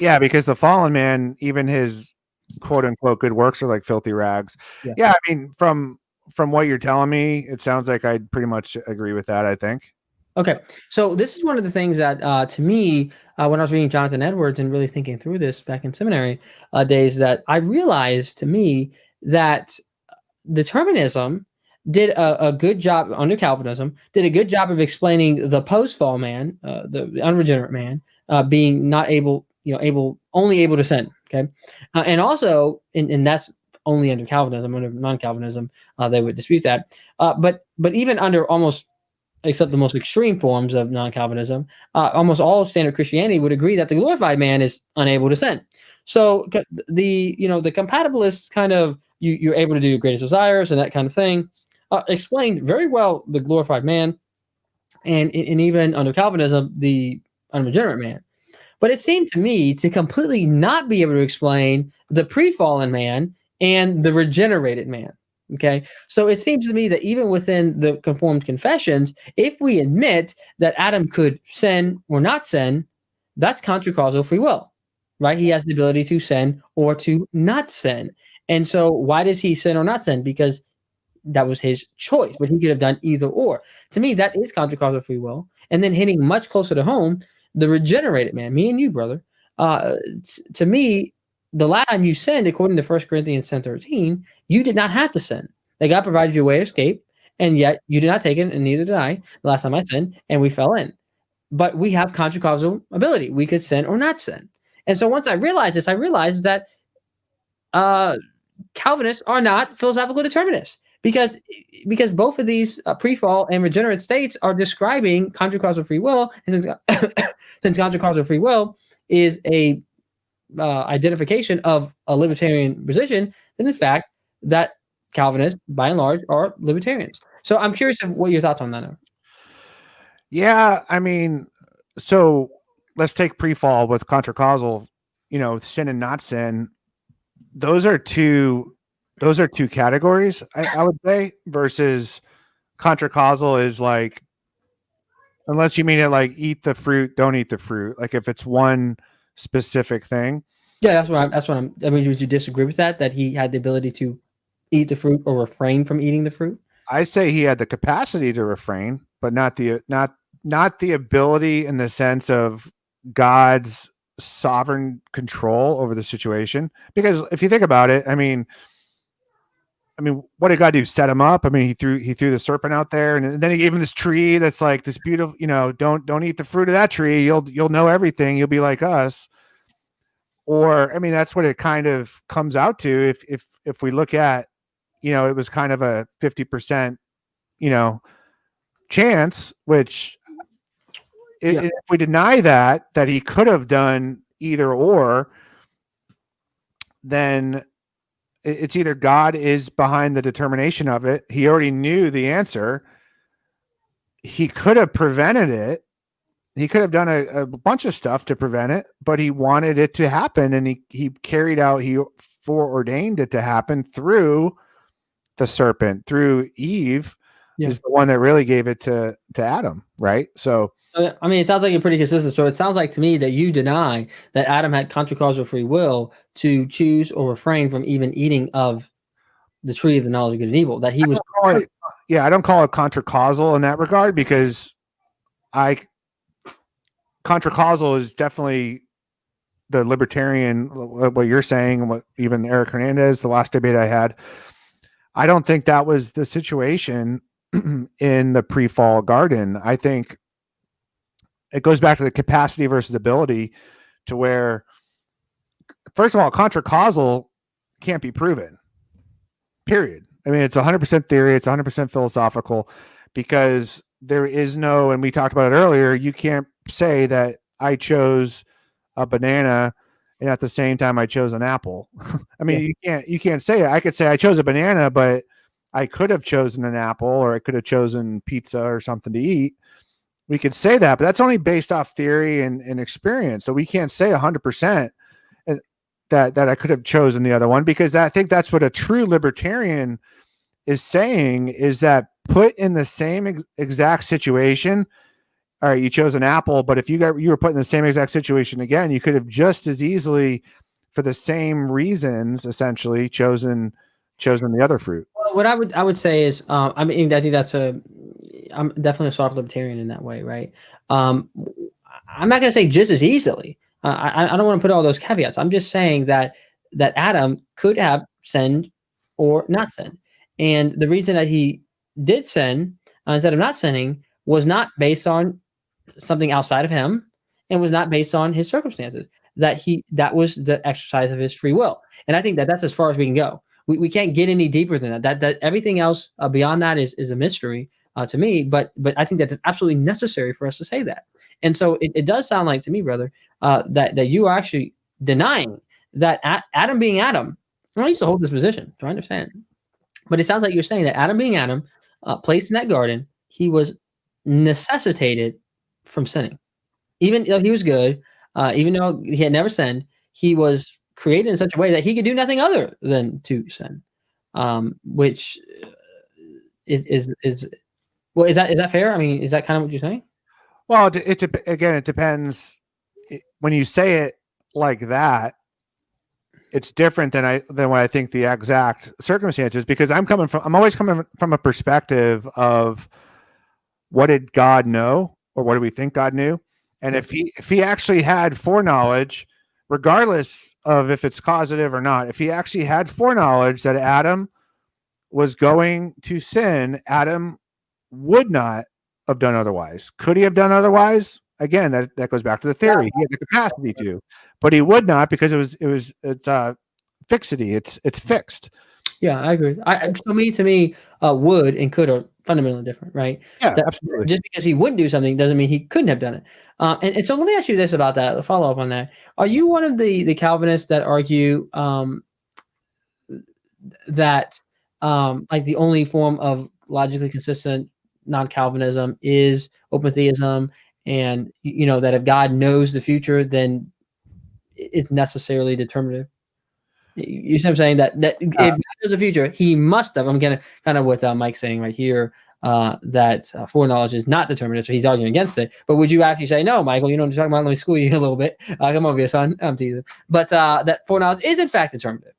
Yeah, because the fallen man, even his quote unquote good works are like filthy rags. Yeah, I mean, from what you're telling me, it sounds like I'd pretty much agree with that, I think. Okay, so this is one of the things that to me, when I was reading Jonathan Edwards and really thinking through this back in seminary days, that I realized to me that determinism did a good job under Calvinism, did a good job of explaining the post-fall man, the unregenerate man, being not able, only able to sin. Okay, and also, and that's only under Calvinism. Under non-Calvinism, they would dispute that. But even under almost, except the most extreme forms of non-Calvinism, almost all standard Christianity would agree that the glorified man is unable to sin. So the compatibilists kind of you're able to do your greatest desires and that kind of thing. Explained very well the glorified man, and even under Calvinism, the unregenerate man. But it seemed to me to completely not be able to explain the pre-fallen man and the regenerated man. Okay, so it seems to me that even within the Conformed Confessions, if we admit that Adam could sin or not sin, that's contra causal free will, right? He has the ability to sin or to not sin. And so why does he sin or not sin? Because that was his choice, but he could have done either or. To me, that is contra causal free will. And then hitting much closer to home, the regenerated man, me and you, brother, to me, the last time you sinned, according to 1 Corinthians 10:13, you did not have to sin. That God provided you a way to escape, and yet you did not take it, and neither did I. The last time I sinned, and we fell in. But we have contra causal ability. We could sin or not sin. And so once I realized this, I realized that Calvinists are not philosophical determinists because both of these pre-fall and regenerate states are describing contra-causal free will, and since contra-causal free will is a identification of a libertarian position, then in fact that Calvinists by and large are libertarians. So I'm curious of what your thoughts on that are. Yeah, I mean, so let's take pre-fall with contra-causal, sin and not sin. Those are two categories, I would say, versus contra-causal is like, unless you mean it like eat the fruit, don't eat the fruit. Like if it's one specific thing. Yeah, that's what I'm. I mean, would you disagree with that? That he had the ability to eat the fruit or refrain from eating the fruit? I say he had the capacity to refrain, but not the ability in the sense of God's sovereign control over the situation. Because if you think about it, I mean, what did God do? Set him up? I mean, he threw the serpent out there, and then he gave him this tree that's like this beautiful. Don't eat the fruit of that tree. You'll know everything. You'll be like us. Or I mean, that's what it kind of comes out to. If we look at, it was kind of a 50%, chance, which if we deny that he could have done either or, then it's either God is behind the determination of it. He already knew the answer. He could have prevented it. He could have done a bunch of stuff to prevent it, but he wanted it to happen, and he carried out, he foreordained it to happen through the serpent, through Eve, is the one that really gave it to Adam, right? So I mean, it sounds like you're pretty consistent. So it sounds like to me that you deny that Adam had contra-causal free will to choose or refrain from even eating of the tree of the knowledge of good and evil. That he was. I don't call it contra-causal in that regard, because contra-causal is definitely the libertarian, what you're saying, and what even Eric Hernandez, the last debate I had. I don't think that was the situation in the pre-fall garden. I think it goes back to the capacity versus ability, to where, first of all, contra-causal can't be proven, period. I mean, it's 100% theory. It's 100% philosophical, because there is no, and we talked about it earlier, you can't say that I chose a banana and at the same time I chose an apple. I mean, you can't say it. I could say I chose a banana, but I could have chosen an apple, or I could have chosen pizza or something to eat. We could say that, but that's only based off theory and experience. So we can't say 100% that I could have chosen the other one, because I think that's what a true libertarian is saying, is that put in the same exact situation. All right, you chose an apple, but if you were put in the same exact situation again, you could have just as easily, for the same reasons, essentially chosen the other fruit. Well, what I would say is, I mean, I think I'm definitely a soft libertarian in that way, right? I'm not going to say just as easily. I don't want to put all those caveats. I'm just saying that Adam could have sinned or not sinned, and the reason that he did sin instead of not sinning was not based on something outside of him, and was not based on his circumstances. That was the exercise of his free will, and I think that's as far as we can go. We can't get any deeper than that. That everything else beyond that is a mystery to me. But I think that it's absolutely necessary for us to say that. And so it does sound like to me, brother, that you are actually denying that Adam being Adam. I used to hold this position, so I understand. But it sounds like you're saying that Adam being Adam, placed in that garden, he was necessitated from sinning. Even though he was good, even though he had never sinned, he was created in such a way that he could do nothing other than to sin. Which is well, is that fair? I mean, is that kind of what you're saying? Well, it depends. When you say it like that, it's different than what I think the exact circumstances, because I'm always coming from a perspective of, what did God know, or what do we think God knew? And if he actually had foreknowledge, regardless of if it's causative or not, if he actually had foreknowledge that Adam was going to sin, Adam would not have done otherwise. Could he have done otherwise? Again, that goes back to the theory. He had the capacity to, but he would not, because it's fixity. It's fixed. Yeah, I agree. To me, would and could are fundamentally different, right? Yeah, absolutely. Just because he wouldn't do something doesn't mean he couldn't have done it. And so let me ask you this about that. A follow up on that. Are you one of the Calvinists that argue that like the only form of logically consistent non-Calvinism is open theism, and that if God knows the future, then it's necessarily determinative? You see what I'm saying? That if God knows the future, he must have. I'm gonna kind of what Mike's saying right here, that foreknowledge is not determinative, so he's arguing against it. But would you actually say, no, Michael, you know what I'm talking about? Let me school you a little bit. Come over here, son. I'm teasing. But that foreknowledge is in fact determinative.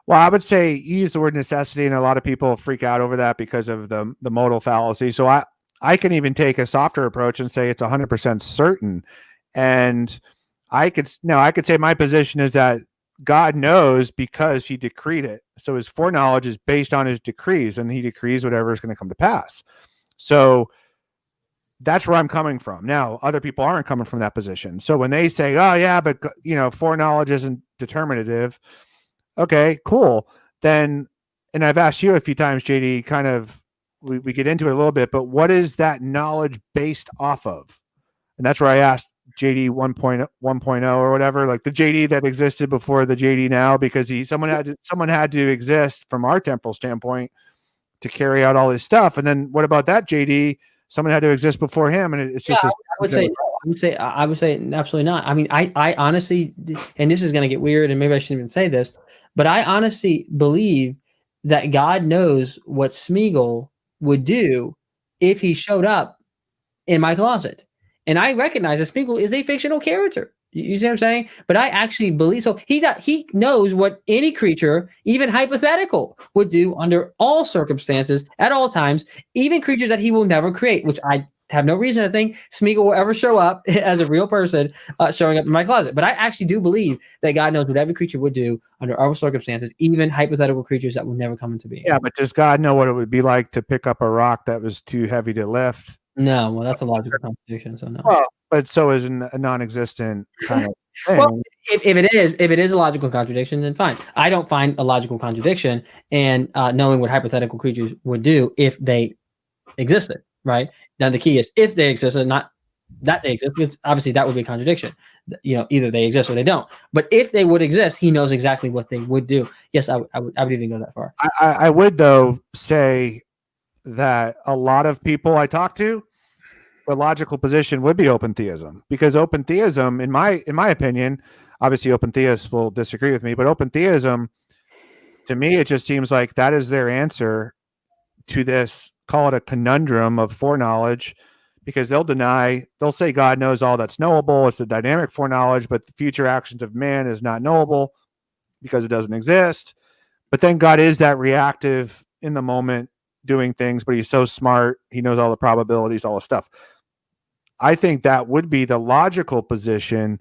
Well, I would say you use the word necessity, and a lot of people freak out over that because of the modal fallacy. So I can even take a softer approach and say it's 100% certain. And I could say my position is that God knows because he decreed it. So his foreknowledge is based on his decrees, and he decrees whatever is going to come to pass. So that's where I'm coming from. Now, other people aren't coming from that position. So when they say, oh yeah, but foreknowledge isn't determinative. Okay, cool. Then, and I've asked you a few times, JD, kind of, we get into it a little bit, but what is that knowledge based off of? And that's where I asked JD 1.0 or whatever, like the JD that existed before the JD now, because someone had to exist from our temporal standpoint to carry out all this stuff. And then what about that JD? Someone had to exist before him, and it's just. I would say absolutely not. I mean, I honestly, and this is going to get weird, and maybe I shouldn't even say this, but I honestly believe that God knows what Smeagol would do if he showed up in my closet. And I recognize that Smeagol is a fictional character. You see what I'm saying? But I actually believe, so he knows what any creature, even hypothetical, would do under all circumstances, at all times, even creatures that he will never create, which I have no reason to think Smeagol will ever show up as a real person showing up in my closet. But I actually do believe that God knows what every creature would do under all circumstances, even hypothetical creatures that will never come into being. Yeah, but does God know what it would be like to pick up a rock that was too heavy to lift? No, well, that's a logical contradiction, so no. Well, but so is a non-existent kind of thing. Well, if it is a logical contradiction, then fine. I don't find a logical contradiction in knowing what hypothetical creatures would do if they existed, right? Now the key is if they existed, not that they exist, because obviously that would be a contradiction. Either they exist or they don't. But if they would exist, he knows exactly what they would do. Yes, I would even go that far. I would, though, say that a lot of people I talk to, the logical position would be open theism, because open theism, in my opinion, obviously open theists will disagree with me, but open theism, to me, it just seems like that is their answer to this, call it a conundrum of foreknowledge, because they'll say God knows all that's knowable. It's a dynamic foreknowledge, but the future actions of man is not knowable because it doesn't exist. But then God is that reactive in the moment doing things, but he's so smart. He knows all the probabilities, all the stuff. I think that would be the logical position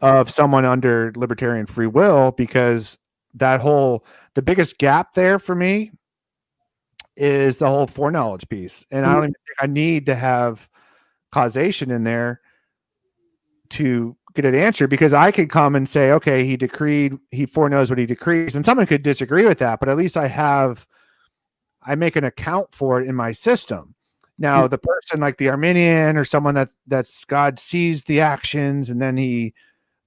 of someone under libertarian free will, because the biggest gap there for me is the whole foreknowledge piece. And I don't even think I need to have causation in there to get an answer, because I could come and say, okay, he foreknows what he decrees. And someone could disagree with that, but at least I make an account for it in my system. Now, the person like the Arminian or someone that's God sees the actions and then he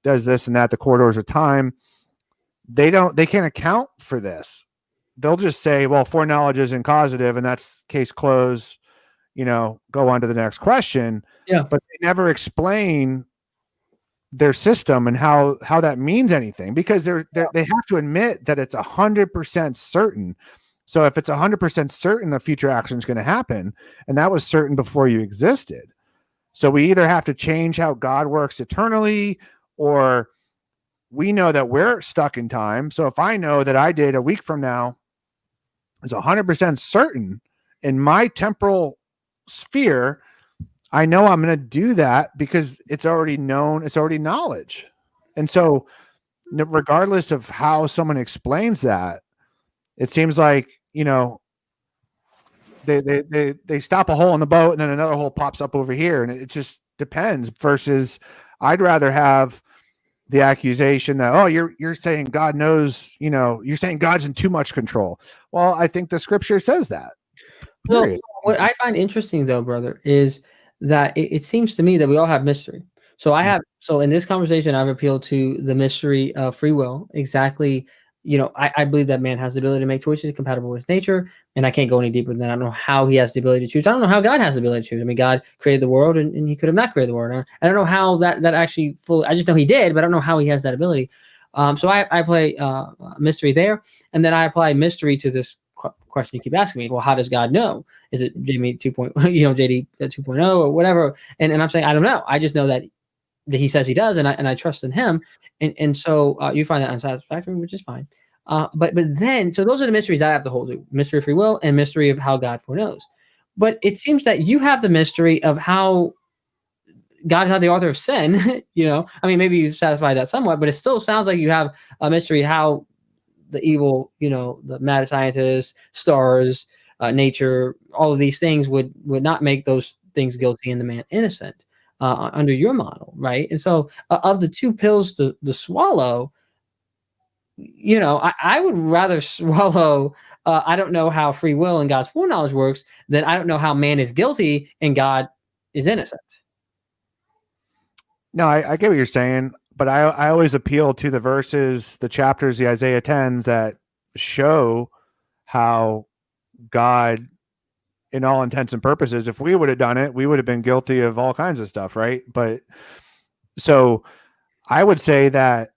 does this and that, the corridors of time, they can't account for this. They'll just say, well, foreknowledge isn't causative, and that's case closed, go on to the next question. Yeah. But they never explain their system and how that means anything, because they have to admit that it's 100% certain. So if it's 100% certain a future action is going to happen, and that was certain before you existed. So we either have to change how God works eternally, or we know that we're stuck in time. So if I know that I did a week from now is 100% certain in my temporal sphere, I know I'm going to do that because it's already known. It's already knowledge. And so regardless of how someone explains that, it seems like, they stop a hole in the boat and then another hole pops up over here. And it just depends, versus I'd rather have the accusation that, oh, you're saying God knows, you're saying God's in too much control. Well, I think the scripture says that. Well, what I find interesting though, brother, is that it seems to me that we all have mystery. So in this conversation, I've appealed to the mystery of free will. Exactly, I believe that man has the ability to make choices compatible with nature, and I can't go any deeper than that. I don't know how he has the ability to choose. I don't know how God has the ability to choose. I mean, God created the world, and he could have not created the world. I don't know how that actually fully. I just know he did, but I don't know how he has that ability. So I play mystery there, and then I apply mystery to this question you keep asking me. Well, how does God know? Is it Jamie 2.0, JD 2.0 or whatever? And I'm saying I don't know. I just know that he says he does, and I trust in him. And so you find that unsatisfactory, which is fine. But then, so those are the mysteries I have to hold to: mystery of free will and mystery of how God foreknows. But it seems that you have the mystery of how God is not the author of sin. I mean, maybe you've satisfied that somewhat, but it still sounds like you have a mystery how the evil, the mad scientists, stars, nature, all of these things would not make those things guilty and the man innocent under your model, right? And so, of the two pills to swallow, I would rather swallow. I don't know how free will and God's foreknowledge works, than I don't know how man is guilty and God is innocent. No, I get what you're saying, but I always appeal to the verses, the chapters, the Isaiah 10s that show how God, in all intents and purposes, if we would have done it, we would have been guilty of all kinds of stuff, right? But so I would say that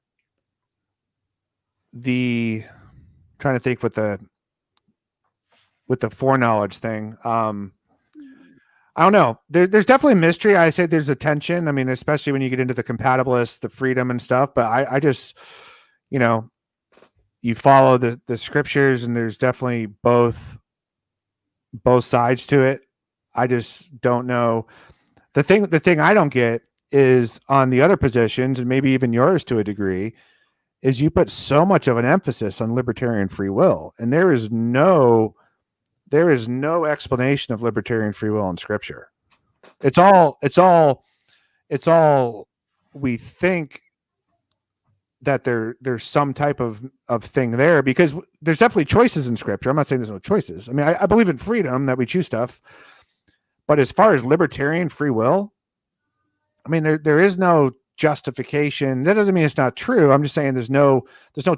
trying to think with the foreknowledge thing, I don't know. There's definitely mystery. I say there's a tension. I mean, especially when you get into the compatibilists, the freedom and stuff. But I just, you follow the scriptures, and there's definitely both sides to it. I just don't know. The thing I don't get is on the other positions, and maybe even yours to a degree, is you put so much of an emphasis on libertarian free will, and there is no explanation of libertarian free will in scripture. It's all we think that there's some type of thing there, because there's definitely choices in scripture. I'm not saying there's no choices. I mean, I believe in freedom, that we choose stuff, but as far as libertarian free will, I mean, there is no justification. That doesn't mean it's not true. I'm just saying there's no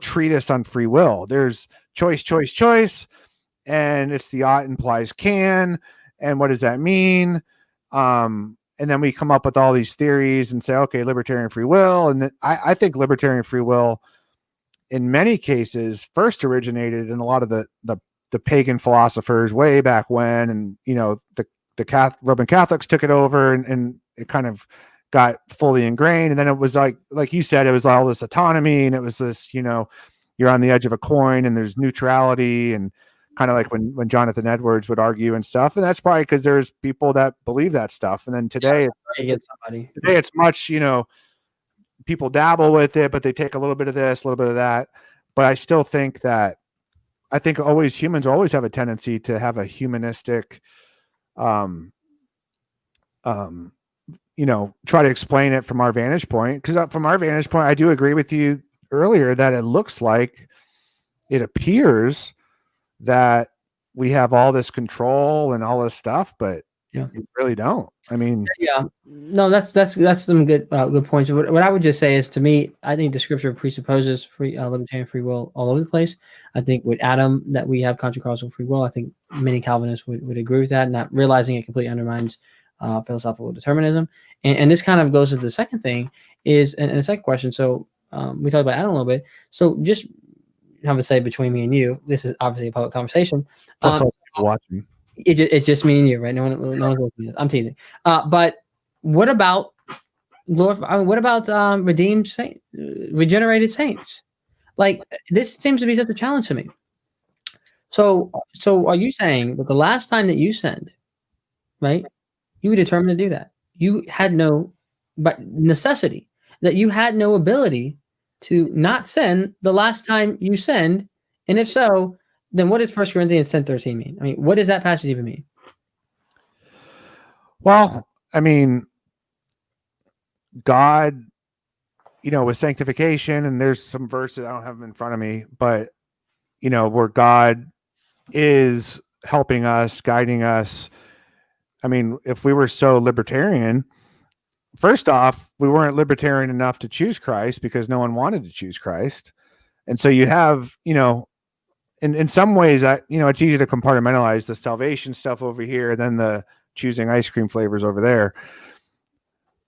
treatise on free will. There's choice, and it's the ought implies can, and what does that mean? And then we come up with all these theories and say, okay, libertarian free will. And then I think libertarian free will, in many cases, first originated in a lot of the pagan philosophers way back when, and the Roman Catholics took it over, and it kind of got fully ingrained. And then it was like you said, it was all this autonomy, and it was this, you're on the edge of a coin, and there's neutrality, and kind of like when Jonathan Edwards would argue and stuff. And that's probably because there's people that believe that stuff. And then today, it's much, people dabble with it, but they take a little bit of this, a little bit of that. But I still think that humans always have a tendency to have a humanistic, try to explain it from our vantage point. Because from our vantage point, I do agree with you earlier that it appears that we have all this control and all this stuff, but we really don't. I mean, no, that's some good points. What I would just say is, to me, I think the scripture presupposes libertarian free will all over the place. I think with Adam that we have contra-causal free will. I think many Calvinists would agree with that, not realizing it completely undermines philosophical determinism. And this kind of goes to the second thing and the second question. So we talked about Adam a little bit. So just have to say, between me and you, this is obviously a public conversation. Watching. It's just me and you, right? No one's looking at it. I'm teasing. But what about Lord? I mean, what about redeemed saints, regenerated saints? Like, this seems to be such a challenge to me. So are you saying that the last time that you sinned, right, you were determined to do that? You had no, but necessity, that you had no ability to not sin the last time you sinned? And if so, then what does 1 Corinthians 10:13 mean? I mean, what does that passage even mean? Well, I mean, God, with sanctification, and there's some verses, I don't have them in front of me, but, where God is helping us, guiding us. I mean, if we were so libertarian, first off, we weren't libertarian enough to choose Christ because no one wanted to choose Christ. And so you have, in some ways, it's easy to compartmentalize the salvation stuff over here, then the choosing ice cream flavors over there.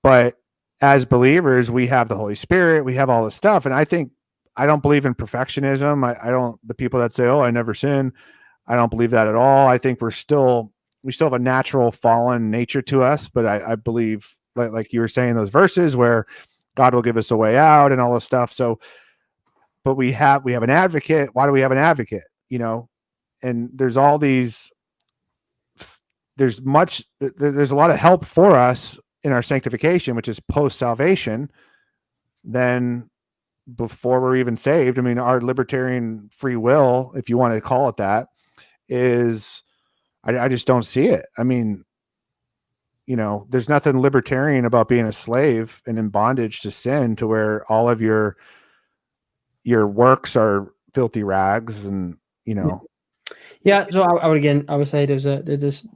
But as believers, we have the Holy Spirit, we have all this stuff. And I don't believe in perfectionism. I don't, the people that say, oh, I never sin, I don't believe that at all. I think we still have a natural fallen nature to us, but I believe, like you were saying, those verses where God will give us a way out and all this stuff. So, but we have an advocate. Why do we have an advocate? And there's all these, there's a lot of help for us in our sanctification, which is post-salvation, than before we're even saved. I mean, our libertarian free will, if you want to call it that, is, I just don't see it. I mean, there's nothing libertarian about being a slave and in bondage to sin, to where all of your works are filthy rags, and Yeah, so I would say there's this,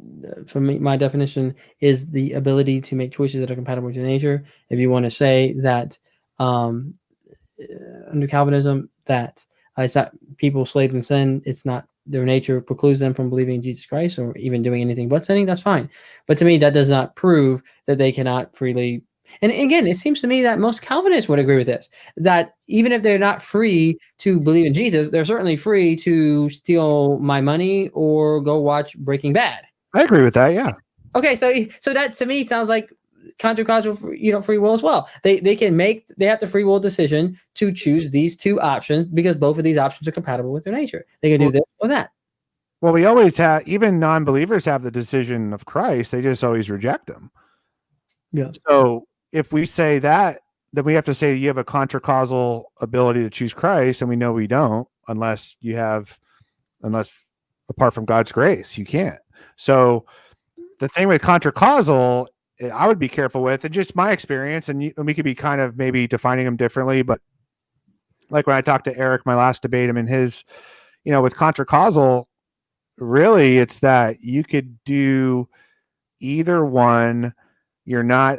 for me, my definition is the ability to make choices that are compatible with your nature. If you want to say that under Calvinism that it's not people slaves in sin, it's not their nature precludes them from believing in Jesus Christ or even doing anything but sinning, that's fine. But to me, that does not prove that they cannot freely. And again, it seems to me that most Calvinists would agree with this, that even if they're not free to believe in Jesus, they're certainly free to steal my money or go watch Breaking Bad. I agree with that. Yeah. Okay. So that to me sounds like contra-causal, free will as well. They have the free will decision to choose these two options because both of these options are compatible with their nature. They can do this or that. Well, we always have, even non-believers have the decision of Christ. They just always reject them. Yeah. So if we say that, then we have to say you have a contra-causal ability to choose Christ, and we know we don't, unless apart from God's grace, you can't. So the thing with contra-causal, I would be careful with, and just my experience, and we could be kind of maybe defining them differently, but like when I talked to Eric, my last debate, him and his, with contra-causal, really it's that you could do either one. You're not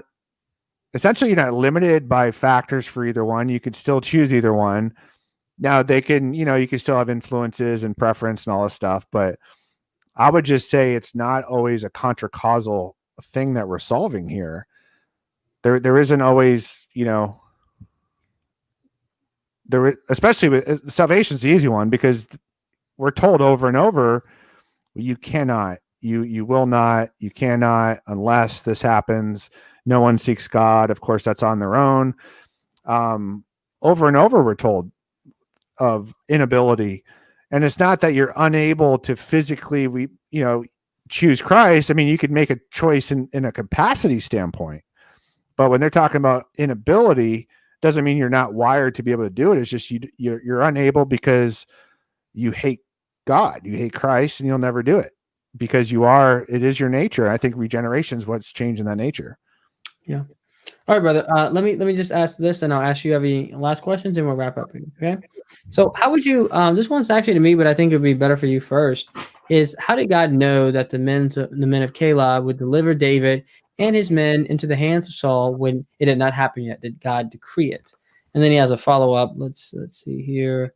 limited by factors for either one. You could still choose either one. Now they can, you can still have influences and preference and all this stuff, but I would just say it's not always a contra-causal thing that we're solving here. There isn't always, especially with salvation's the easy one, because we're told over and over, you cannot, you will not, you cannot, unless this happens. No one seeks God. Of course, that's on their own. Over and over, we're told of inability. And it's not that you're unable to physically, choose Christ. I mean, you could make a choice in a capacity standpoint. But when they're talking about inability, doesn't mean you're not wired to be able to do it. It's just you're unable because you hate God, you hate Christ, and you'll never do it because it is your nature. I think regeneration is what's changing that nature. Yeah. All right, brother. Let me just ask this, and I'll ask you any last questions, and we'll wrap up. Okay. So, how would you? This one's actually to me, but I think it would be better for you first. Is how did God know that the men of Keilah would deliver David and his men into the hands of Saul when it had not happened yet? Did God decree it? And then he has a follow up. Let's see here.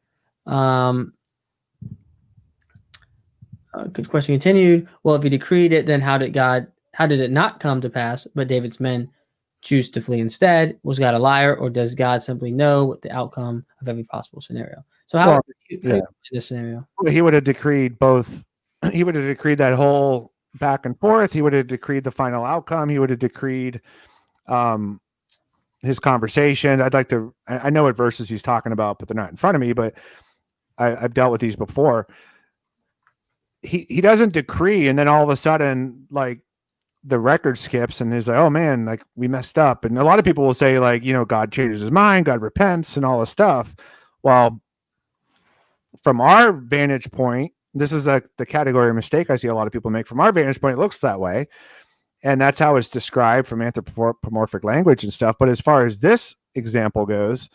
Good question continued. Well, if he decreed it, then how did it not come to pass? But David's men choose to flee instead. Was God a liar, or does God simply know what the outcome of every possible scenario? So how would you in this scenario? He would have decreed both. He would have decreed that whole back and forth. He would have decreed the final outcome. He would have decreed his conversation. I know what verses he's talking about, but they're not in front of me, but I've dealt with these before. He doesn't decree, and then all of a sudden, like, the record skips, and he's like, oh man, like, we messed up. And a lot of people will say, like, God changes his mind, God repents, and all this stuff. Well, from our vantage point, this is the category of mistake I see a lot of people make. From our vantage point, it looks that way, and that's how it's described from anthropomorphic language and stuff. But as far as this example goes,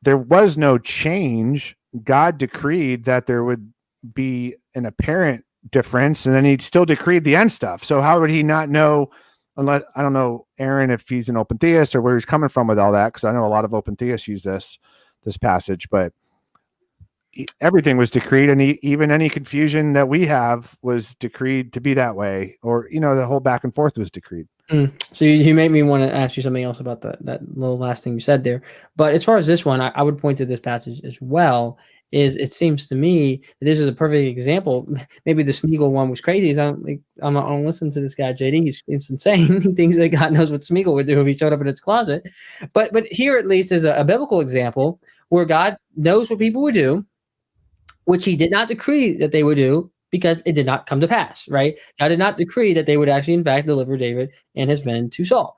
there was no change. God decreed that there would be an apparent difference, and then he still decreed the end stuff. So how would he not know? Unless, I don't know, Aaron, if he's an open theist or where he's coming from with all that, because I know a lot of open theists use this passage, but everything was decreed, and even any confusion that we have was decreed to be that way, or the whole back and forth was decreed. So you made me want to ask you something else about that little last thing you said there. But as far as this one, I would point to this passage as well. It seems to me that this is a perfect example. Maybe the Smeagol one was crazy. I'm not going to listen to this guy, JD. He's insane. He thinks that God knows what Smeagol would do if he showed up in its closet. But here at least is a biblical example where God knows what people would do, which he did not decree that they would do, because it did not come to pass, right? God did not decree that they would actually, in fact, deliver David and his men to Saul.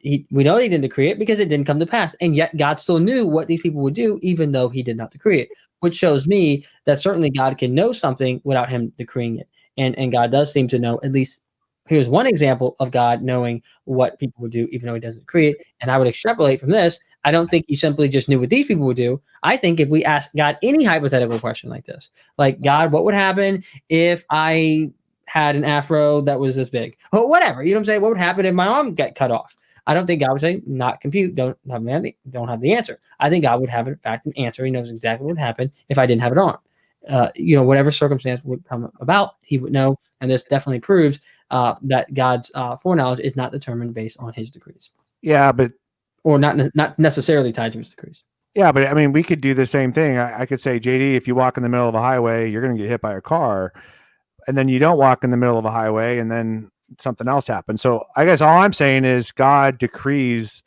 We know he didn't decree it because it didn't come to pass. And yet God still knew what these people would do, even though he did not decree it, which shows me that certainly God can know something without him decreeing it. And God does seem to know, at least here's one example of God knowing what people would do, even though he doesn't decree it. And I would extrapolate from this. I don't think he simply just knew what these people would do. I think if we ask God any hypothetical question like this, like, God, what would happen if I had an afro that was this big? Or whatever, you know what I'm saying? What would happen if my arm got cut off? I don't think God would say, not compute, don't have the answer. I think God would have, in fact, an answer. He knows exactly what would happen if I didn't have an arm. Whatever circumstance would come about, he would know. And this definitely proves that God's foreknowledge is not determined based on his decrees. Yeah, but or not necessarily tied to his decrees. Yeah, but I mean, we could do the same thing. I could say, JD, if you walk in the middle of a highway, you're going to get hit by a car, and then you don't walk in the middle of a highway, and then something else happens. So I guess all I'm saying is God decrees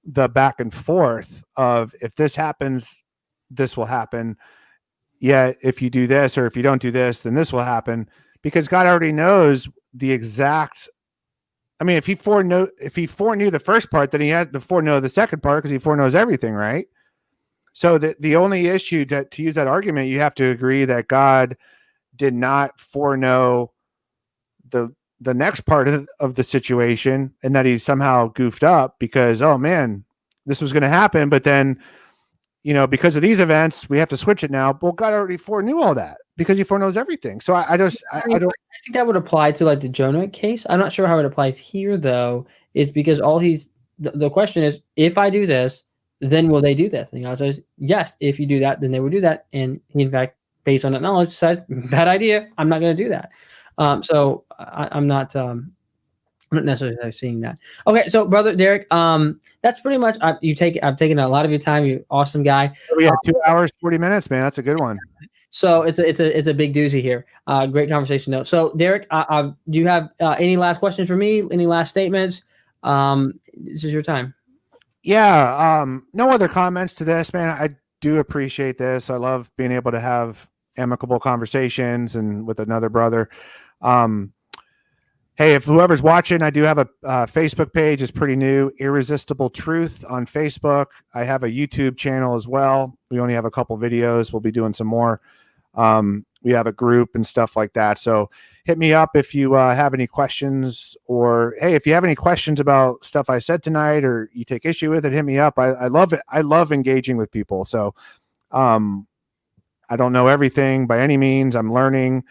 the back and forth of, if this happens, this will happen. Yeah, if you do this, or if you don't do this, then this will happen, because God already knows the exact. I mean, if he foreknew the first part, then he had to foreknow the second part, because he foreknows everything, right? So the only issue to use that argument, you have to agree that God did not foreknow the next part of the situation, and that he somehow goofed up because, oh man, this was going to happen, but then, because of these events, we have to switch it now. Well, God already foreknew all that, because he foreknows everything. So I don't. I think that would apply to like the Jonah case. I'm not sure how it applies here, though, is because the question is, if I do this, then will they do this? And God says, yes, if you do that, then they will do that. And he, in fact, based on that knowledge, decides, bad idea, I'm not going to do that. So I'm not necessarily seeing that. Okay, so Brother Derek, that's pretty much, I've taken a lot of your time. You're an awesome guy. We had 2 hours, 40 minutes, man. That's a good one. So it's a big doozy here. Great conversation though. So Derek, do you have any last questions for me? Any last statements? This is your time. Yeah. No other comments to this, man. I do appreciate this. I love being able to have amicable conversations and with another brother. Hey, if whoever's watching, I do have a Facebook page. It's pretty new, Irresistible Truth on Facebook. I have a YouTube channel as well. We only have a couple videos. We'll be doing some more. We have a group and stuff like that. So hit me up if you have any questions, or hey, if you have any questions about stuff I said tonight, or you take issue with it, hit me up. I love it. I love engaging with people. So I don't know everything by any means. I'm learning,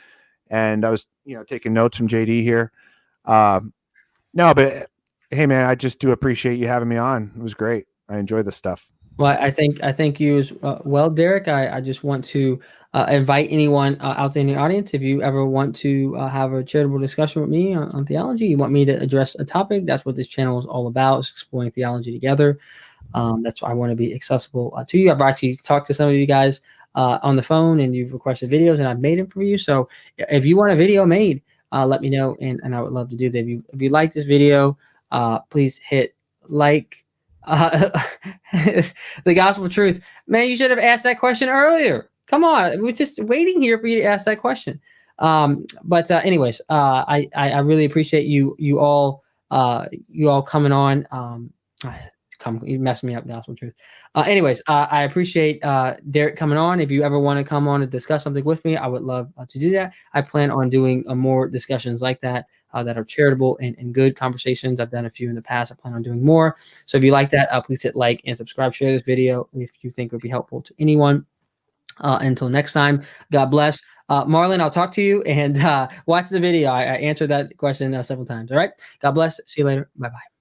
and I was taking notes from JD here. No, but hey, man, I just do appreciate you having me on. It was great. I enjoy this stuff. Well, I thank you as well, Derek. I just want to invite anyone out there in the audience, if you ever want to have a charitable discussion with me on theology, you want me to address a topic, that's what this channel is all about, is exploring theology together. That's why I want to be accessible to you. I've actually talked to some of you guys on the phone, and you've requested videos, and I've made them for you. So if you want a video made, let me know, and I would love to do that. If you like this video, please hit like. The gospel truth, man. You should have asked that question earlier. Come on, we're just waiting here for you to ask that question. But anyways, I really appreciate you all coming on. You messed me up, gospel truth. Anyways, I appreciate Derek coming on. If you ever want to come on and discuss something with me, I would love to do that. I plan on doing more discussions like that that are charitable and good conversations. I've done a few in the past. I plan on doing more. So if you like that, please hit like and subscribe. Share this video if you think it would be helpful to anyone. Until next time, God bless. Marlon, I'll talk to you, and watch the video. I answered that question several times. All right. God bless. See you later. Bye-bye.